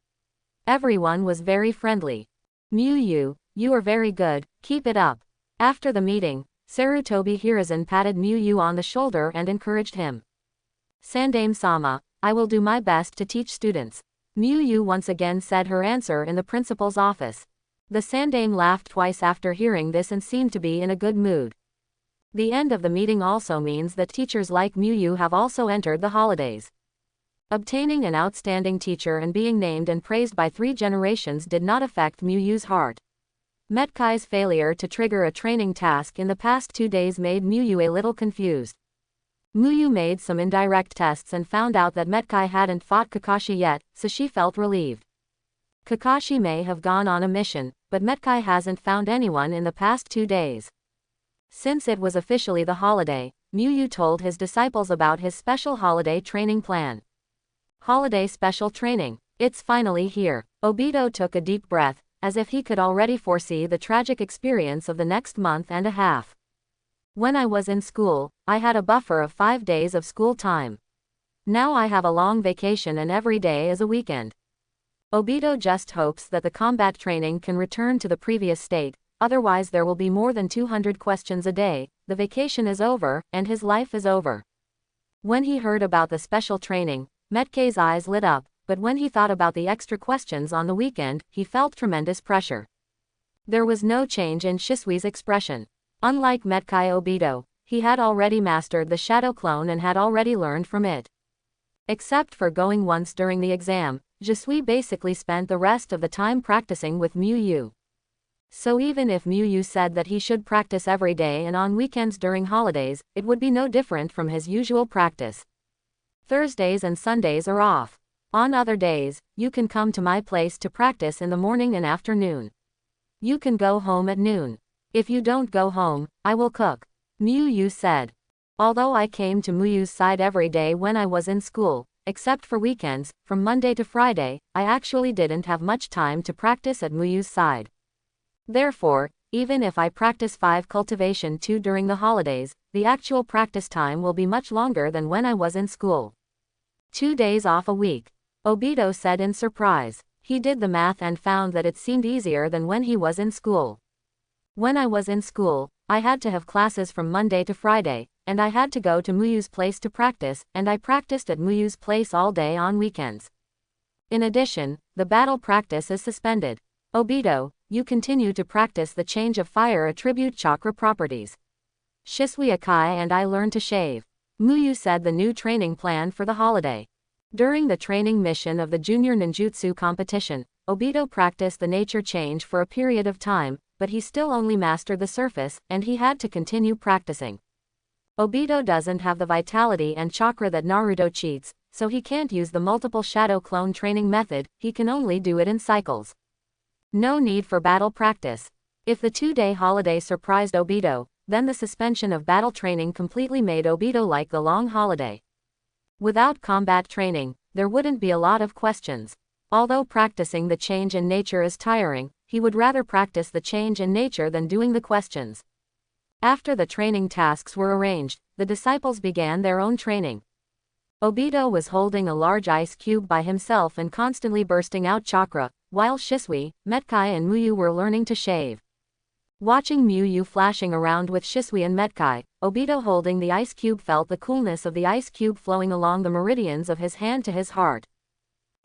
Everyone was very friendly. Mu, you are very good, keep it up. After the meeting, Sarutobi Hiruzen patted Mu on the shoulder and encouraged him. Sandame-sama, I will do my best to teach students. Mu once again said her answer in the principal's office. The Sandame laughed twice after hearing this and seemed to be in a good mood. The end of the meeting also means that teachers like Mu have also entered the holidays. Obtaining an outstanding teacher and being named and praised by 3 generations did not affect Mu's heart. Medai's failure to trigger a training task in the past 2 days made Mu a little confused. Mu made some indirect tests and found out that Medai hadn't fought Kakashi yet, so she felt relieved. Kakashi may have gone on a mission, but Medai hasn't found anyone in the past 2 days. Since it was officially the holiday, Mu told his disciples about his special holiday training plan. Holiday special training. It's finally here. Obito took a deep breath, as if he could already foresee the tragic experience of the next month and a half. When I was in school, I had a buffer of 5 days of school time. Now I have a long vacation and every day is a weekend. Obito just hopes that the combat training can return to the previous state, otherwise there will be more than 200 questions a day, the vacation is over, and his life is over. When he heard about the special training, Medai's eyes lit up, but when he thought about the extra questions on the weekend, he felt tremendous pressure. There was no change in Shisui's expression. Unlike Medai Obito, he had already mastered the shadow clone and had already learned from it. Except for going once during the exam, Shisui basically spent the rest of the time practicing with Mu. So even if Mu said that he should practice every day and on weekends during holidays, it would be no different from his usual practice. Thursdays and Sundays are off. On other days, you can come to my place to practice in the morning and afternoon. You can go home at noon. If you don't go home, I will cook. Mu said. Although I came to Mu's side every day when I was in school, except for weekends, from Monday to Friday, I actually didn't have much time to practice at Mu's side. Therefore, even if I practice 5 cultivation 2 during the holidays, the actual practice time will be much longer than when I was in school. 2 days off a week. Obito said in surprise. He did the math and found that it seemed easier than when he was in school. When I was in school, I had to have classes from Monday to Friday, and I had to go to Mu's place to practice, and I practiced at Mu's place all day on weekends. In addition, the battle practice is suspended. Obito, you continue to practice the change of fire attribute chakra properties. Shisui Akai and I learned to shave. Mu said the new training plan for the holiday. During the training mission of the junior ninjutsu competition, Obito practiced the nature change for a period of time, but he still only mastered the surface, and he had to continue practicing. Obito doesn't have the vitality and chakra that Naruto cheats, so he can't use the multiple shadow clone training method, he can only do it in cycles. No need for battle practice. If the 2-day holiday surprised Obito, then the suspension of battle training completely made Obito like the long holiday. Without combat training, there wouldn't be a lot of questions. Although practicing the change in nature is tiring, he would rather practice the change in nature than doing the questions. After the training tasks were arranged, the disciples began their own training. Obito was holding a large ice cube by himself and constantly bursting out chakra, while Shisui, Medai and Muyu were learning to shave. Watching Muyu flashing around with Shisui and Medai, Obito holding the ice cube felt the coolness of the ice cube flowing along the meridians of his hand to his heart.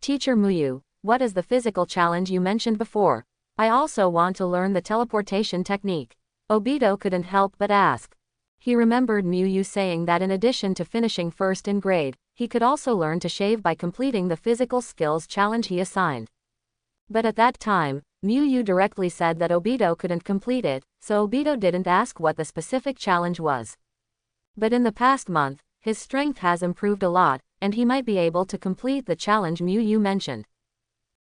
Teacher Muyu, what is the physical challenge you mentioned before? I also want to learn the teleportation technique. Obito couldn't help but ask. He remembered Muyu saying that in addition to finishing first in grade, he could also learn to shave by completing the physical skills challenge he assigned. But at that time, Muyu directly said that Obito couldn't complete it, so Obito didn't ask what the specific challenge was. But in the past month, his strength has improved a lot, and he might be able to complete the challenge Muyu mentioned.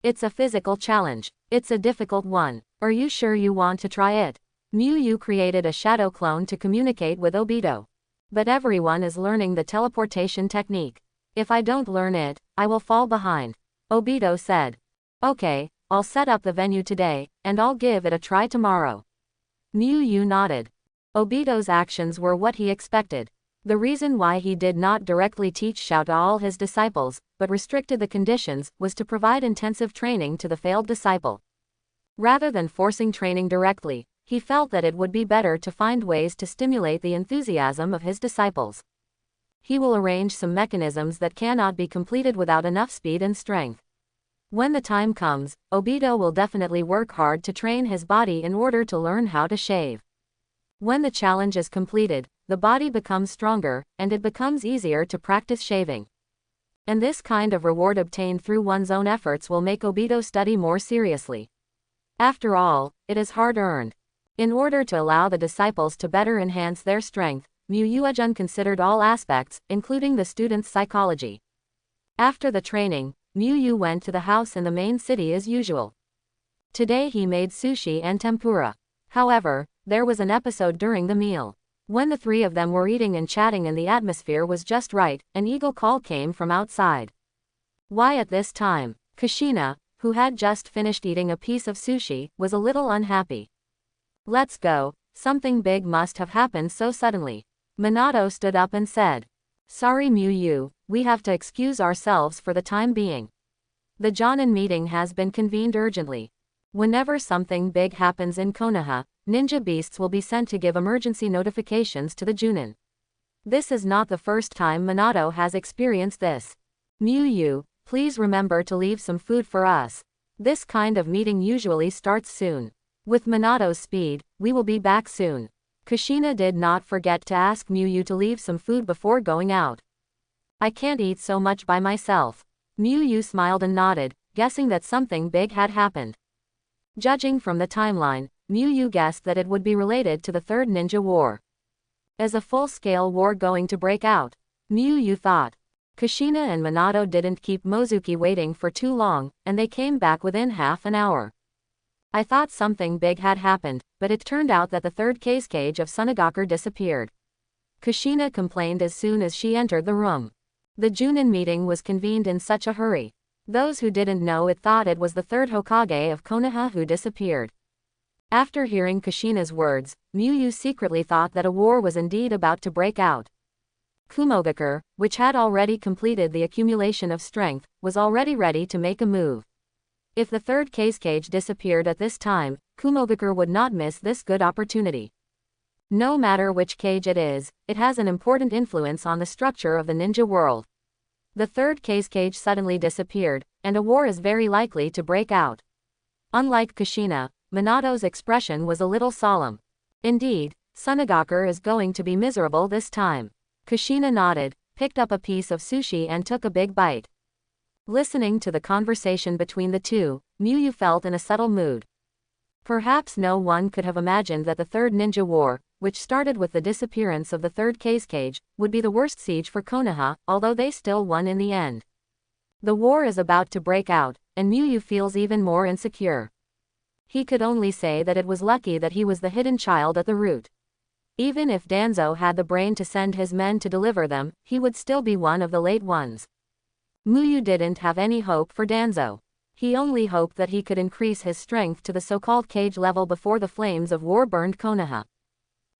It's a physical challenge. It's a difficult one. Are you sure you want to try it? Muyu created a shadow clone to communicate with Obito. But everyone is learning the teleportation technique. If I don't learn it, I will fall behind. Obito said. Okay, I'll set up the venue today, and I'll give it a try tomorrow. Muyu nodded. Obito's actions were what he expected. The reason why he did not directly teach Shao to all his disciples, but restricted the conditions, was to provide intensive training to the failed disciple. Rather than forcing training directly, he felt that it would be better to find ways to stimulate the enthusiasm of his disciples. He will arrange some mechanisms that cannot be completed without enough speed and strength. When the time comes, Obito will definitely work hard to train his body in order to learn how to shave. When the challenge is completed, the body becomes stronger, and it becomes easier to practice shaving. And this kind of reward obtained through one's own efforts will make Obito study more seriously. After all, it is hard-earned. In order to allow the disciples to better enhance their strength, Muyu-jun considered all aspects, including the student's psychology. After the training, Muyu went to the house in the main city as usual. Today he made sushi and tempura. However, there was an episode during the meal. When the three of them were eating and chatting and the atmosphere was just right, an eagle call came from outside. Why at this time? Kushina, who had just finished eating a piece of sushi, was a little unhappy. Let's go, something big must have happened so suddenly. Minato stood up and said. Sorry Muyu, we have to excuse ourselves for the time being. The Jonin meeting has been convened urgently. Whenever something big happens in Konoha, ninja beasts will be sent to give emergency notifications to the Junin. This is not the first time Minato has experienced this. Muyu, please remember to leave some food for us. This kind of meeting usually starts soon. With Minato's speed, we will be back soon. Kushina did not forget to ask Muyu to leave some food before going out. I can't eat so much by myself. Muyu smiled and nodded, guessing that something big had happened. Judging from the timeline, Muyu guessed that it would be related to the Third Ninja War. Is a full-scale war going to break out? Muyu thought. Kushina and Minato didn't keep Mozuki waiting for too long, and they came back within half an hour. I thought something big had happened, but it turned out that the third case cage of Sunagaku disappeared. Kushina complained as soon as she entered the room. The Junin meeting was convened in such a hurry. Those who didn't know it thought it was the third Hokage of Konoha who disappeared. After hearing Kushina's words, Muyu secretly thought that a war was indeed about to break out. Kumogaku, which had already completed the accumulation of strength, was already ready to make a move. If the third case cage disappeared at this time, Kumogaku would not miss this good opportunity. No matter which cage it is, it has an important influence on the structure of the ninja world. The third case cage suddenly disappeared, and a war is very likely to break out. Unlike Kushina, Minato's expression was a little solemn. Indeed, Sunagaku is going to be miserable this time. Kushina nodded, picked up a piece of sushi and took a big bite. Listening to the conversation between the two, Muyu felt in a subtle mood. Perhaps no one could have imagined that the Third Ninja War, which started with the disappearance of the third case cage, would be the worst siege for Konoha, although they still won in the end. The war is about to break out, and Muyu feels even more insecure. He could only say that it was lucky that he was the hidden child at the root. Even if Danzo had the brain to send his men to deliver them, he would still be one of the late ones. Muyu didn't have any hope for Danzo. He only hoped that he could increase his strength to the so-called cage level before the flames of war burned Konoha.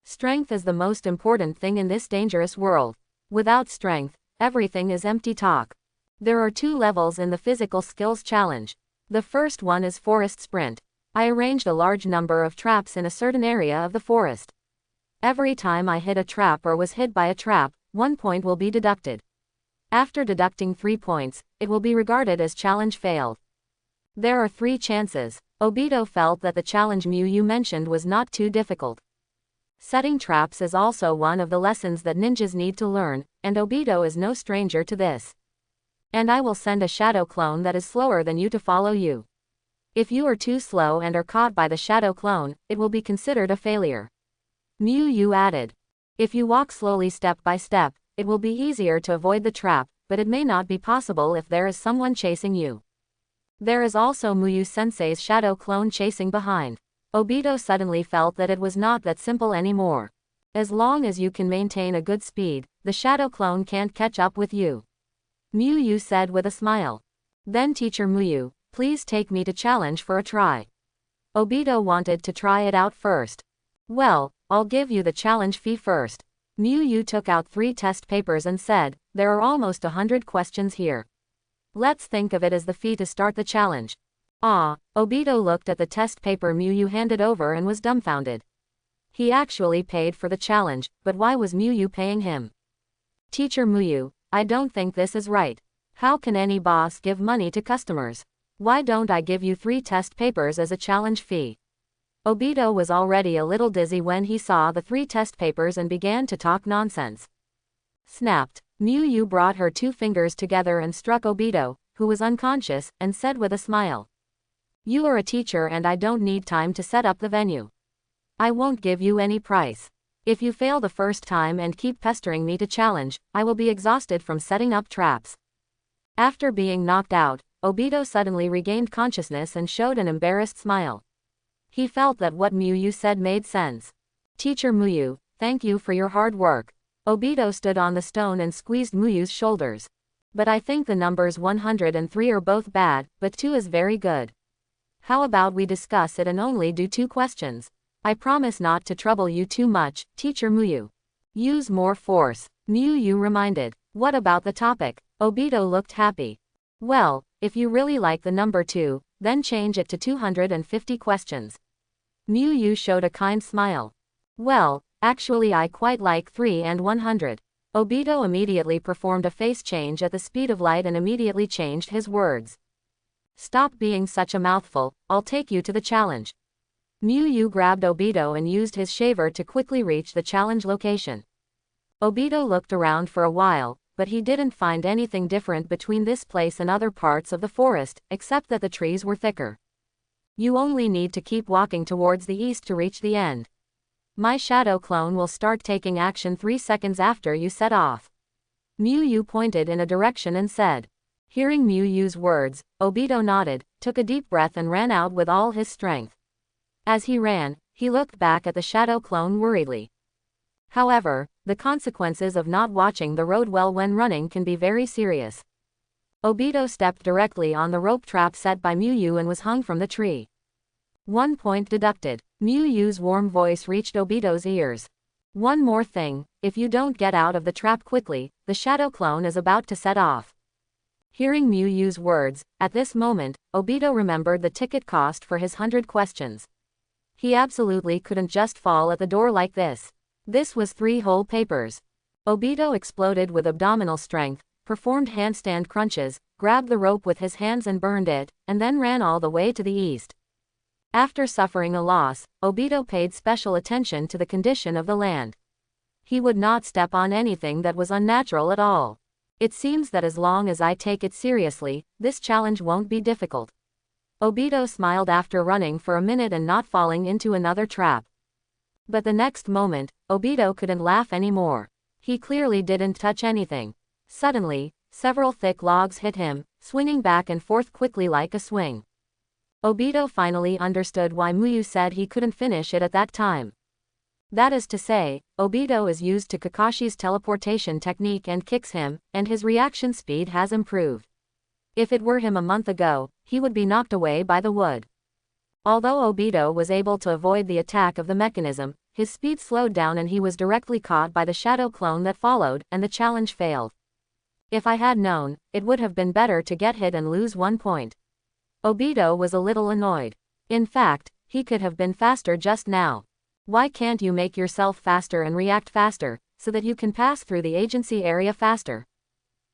Strength is the most important thing in this dangerous world. Without strength, everything is empty talk. There are two levels in the physical skills challenge. The first one is forest sprint. I arranged a large number of traps in a certain area of the forest. Every time I hit a trap or was hit by a trap, 1 point will be deducted. After deducting 3 points, it will be regarded as challenge failed. There are 3 chances. Obito felt that the challenge Muyu mentioned was not too difficult. Setting traps is also one of the lessons that ninjas need to learn, and Obito is no stranger to this. And I will send a shadow clone that is slower than you to follow you. If you are too slow and are caught by the shadow clone, it will be considered a failure. Muyu added. If you walk slowly step by step, it will be easier to avoid the trap, but it may not be possible if there is someone chasing you. There is also Muyu-sensei's shadow clone chasing behind. Obito suddenly felt that it was not that simple anymore. As long as you can maintain a good speed, the shadow clone can't catch up with you. Muyu said with a smile. Then Teacher Muyu, please take me to challenge for a try. Obito wanted to try it out first. Well, I'll give you the challenge fee first. Muyu took out 3 test papers and said, there are almost 100 questions here. Let's think of it as the fee to start the challenge. Obito looked at the test paper Muyu handed over and was dumbfounded. He actually paid for the challenge, but why was Muyu paying him? Teacher Muyu, I don't think this is right. How can any boss give money to customers? Why don't I give you 3 test papers as a challenge fee? Obito was already a little dizzy when he saw the 3 test papers and began to talk nonsense. Snapped. Muyu brought her 2 fingers together and struck Obito, who was unconscious, and said with a smile. You are a teacher and I don't need time to set up the venue. I won't give you any price. If you fail the first time and keep pestering me to challenge, I will be exhausted from setting up traps. After being knocked out, Obito suddenly regained consciousness and showed an embarrassed smile. He felt that what Muyu said made sense. Teacher Muyu, thank you for your hard work. Obito stood on the stone and squeezed Muyu's shoulders. But I think the numbers 103 are both bad, but 2 is very good. How about we discuss it and only do 2 questions? I promise not to trouble you too much, Teacher Muyu. Use more force, Muyu reminded. What about the topic? Obito looked happy. Well, if you really like the number 2, then change it to 250 questions. Muyu showed a kind smile. Well, actually I quite like 3 and 100. Obito immediately performed a face change at the speed of light and immediately changed his words. Stop being such a mouthful, I'll take you to the challenge. Muyu grabbed Obito and used his shaver to quickly reach the challenge location. Obito looked around for a while, but he didn't find anything different between this place and other parts of the forest, except that the trees were thicker. You only need to keep walking towards the east to reach the end. My shadow clone will start taking action 3 seconds after you set off. Muyu pointed in a direction and said. Hearing Muyu's words, Obito nodded, took a deep breath and ran out with all his strength. As he ran, he looked back at the shadow clone worriedly. However, the consequences of not watching the road well when running can be very serious. Obito stepped directly on the rope trap set by Muyu and was hung from the tree. 1 point deducted. Muyu's warm voice reached Obito's ears. One more thing, if you don't get out of the trap quickly, the shadow clone is about to set off. Hearing Muyu's words, at this moment, Obito remembered the ticket cost for his 100 questions. He absolutely couldn't just fall at the door like this. This was 3 whole papers. Obito exploded with abdominal strength, performed handstand crunches, grabbed the rope with his hands and burned it, and then ran all the way to the east. After suffering a loss, Obito paid special attention to the condition of the land. He would not step on anything that was unnatural at all. It seems that as long as I take it seriously, this challenge won't be difficult. Obito smiled after running for a minute and not falling into another trap. But the next moment, Obito couldn't laugh anymore. He clearly didn't touch anything. Suddenly, several thick logs hit him, swinging back and forth quickly like a swing. Obito finally understood why Muyu said he couldn't finish it at that time. That is to say, Obito is used to Kakashi's teleportation technique and kicks him, and his reaction speed has improved. If it were him a month ago, he would be knocked away by the wood. Although Obito was able to avoid the attack of the mechanism, his speed slowed down and he was directly caught by the shadow clone that followed, and the challenge failed. If I had known, it would have been better to get hit and lose 1 point. Obito was a little annoyed. In fact, he could have been faster just now. Why can't you make yourself faster and react faster, so that you can pass through the agency area faster?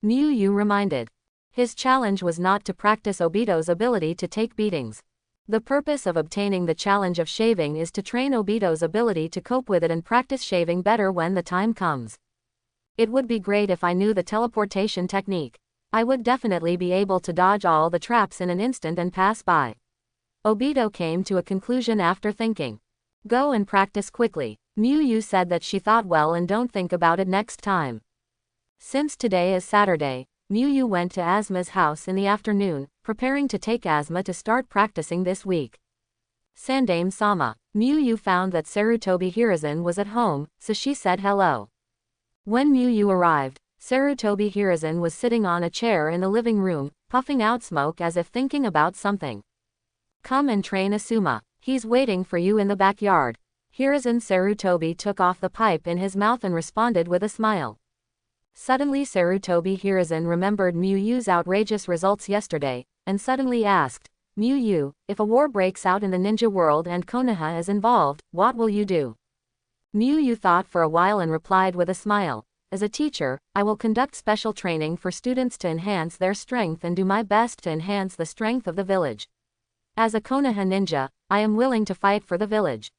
Yu reminded. His challenge was not to practice Obito's ability to take beatings. The purpose of obtaining the challenge of shaving is to train Obito's ability to cope with it and practice shaving better when the time comes. It would be great if I knew the teleportation technique. I would definitely be able to dodge all the traps in an instant and pass by. Obito came to a conclusion after thinking. Go and practice quickly. Yu said that she thought well and don't think about it next time. Since today is Saturday, Yu went to Asma's house in the afternoon, preparing to take Asma to start practicing this week. Sandame-sama. Yu found that Sarutobi Hiruzen was at home, so she said hello. When Yu arrived, Sarutobi Hiruzen was sitting on a chair in the living room, puffing out smoke as if thinking about something. Come and train Asuma. He's waiting for you in the backyard. Hiruzen. Sarutobi took off the pipe in his mouth and responded with a smile. Suddenly Sarutobi Hiruzen remembered Yu's outrageous results yesterday, and suddenly asked, Yu, if a war breaks out in the ninja world and Konoha is involved, what will you do? Yu thought for a while and replied with a smile, as a teacher, I will conduct special training for students to enhance their strength and do my best to enhance the strength of the village. As a Konoha ninja, I am willing to fight for the village.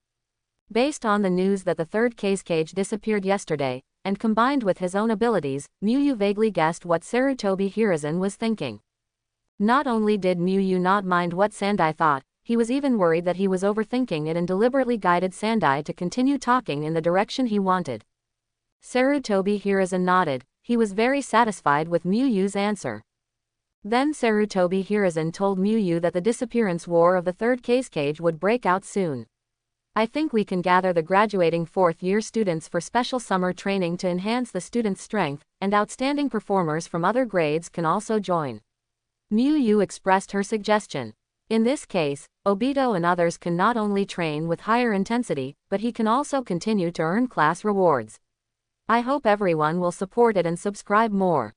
Based on the news that the third cage disappeared yesterday, and combined with his own abilities, Yu vaguely guessed what Sarutobi Hiruzen was thinking. Not only did Yu not mind what Sandai thought, he was even worried that he was overthinking it and deliberately guided Sandai to continue talking in the direction he wanted. Sarutobi Hiruzen nodded. He was very satisfied with Yu's answer. Then Sarutobi Hiruzen told Yu that the disappearance war of the third cage would break out soon. I think we can gather the graduating fourth-year students for special summer training to enhance the students' strength, and outstanding performers from other grades can also join. Yu expressed her suggestion. In this case, Obito and others can not only train with higher intensity, but he can also continue to earn class rewards. I hope everyone will support it and subscribe more.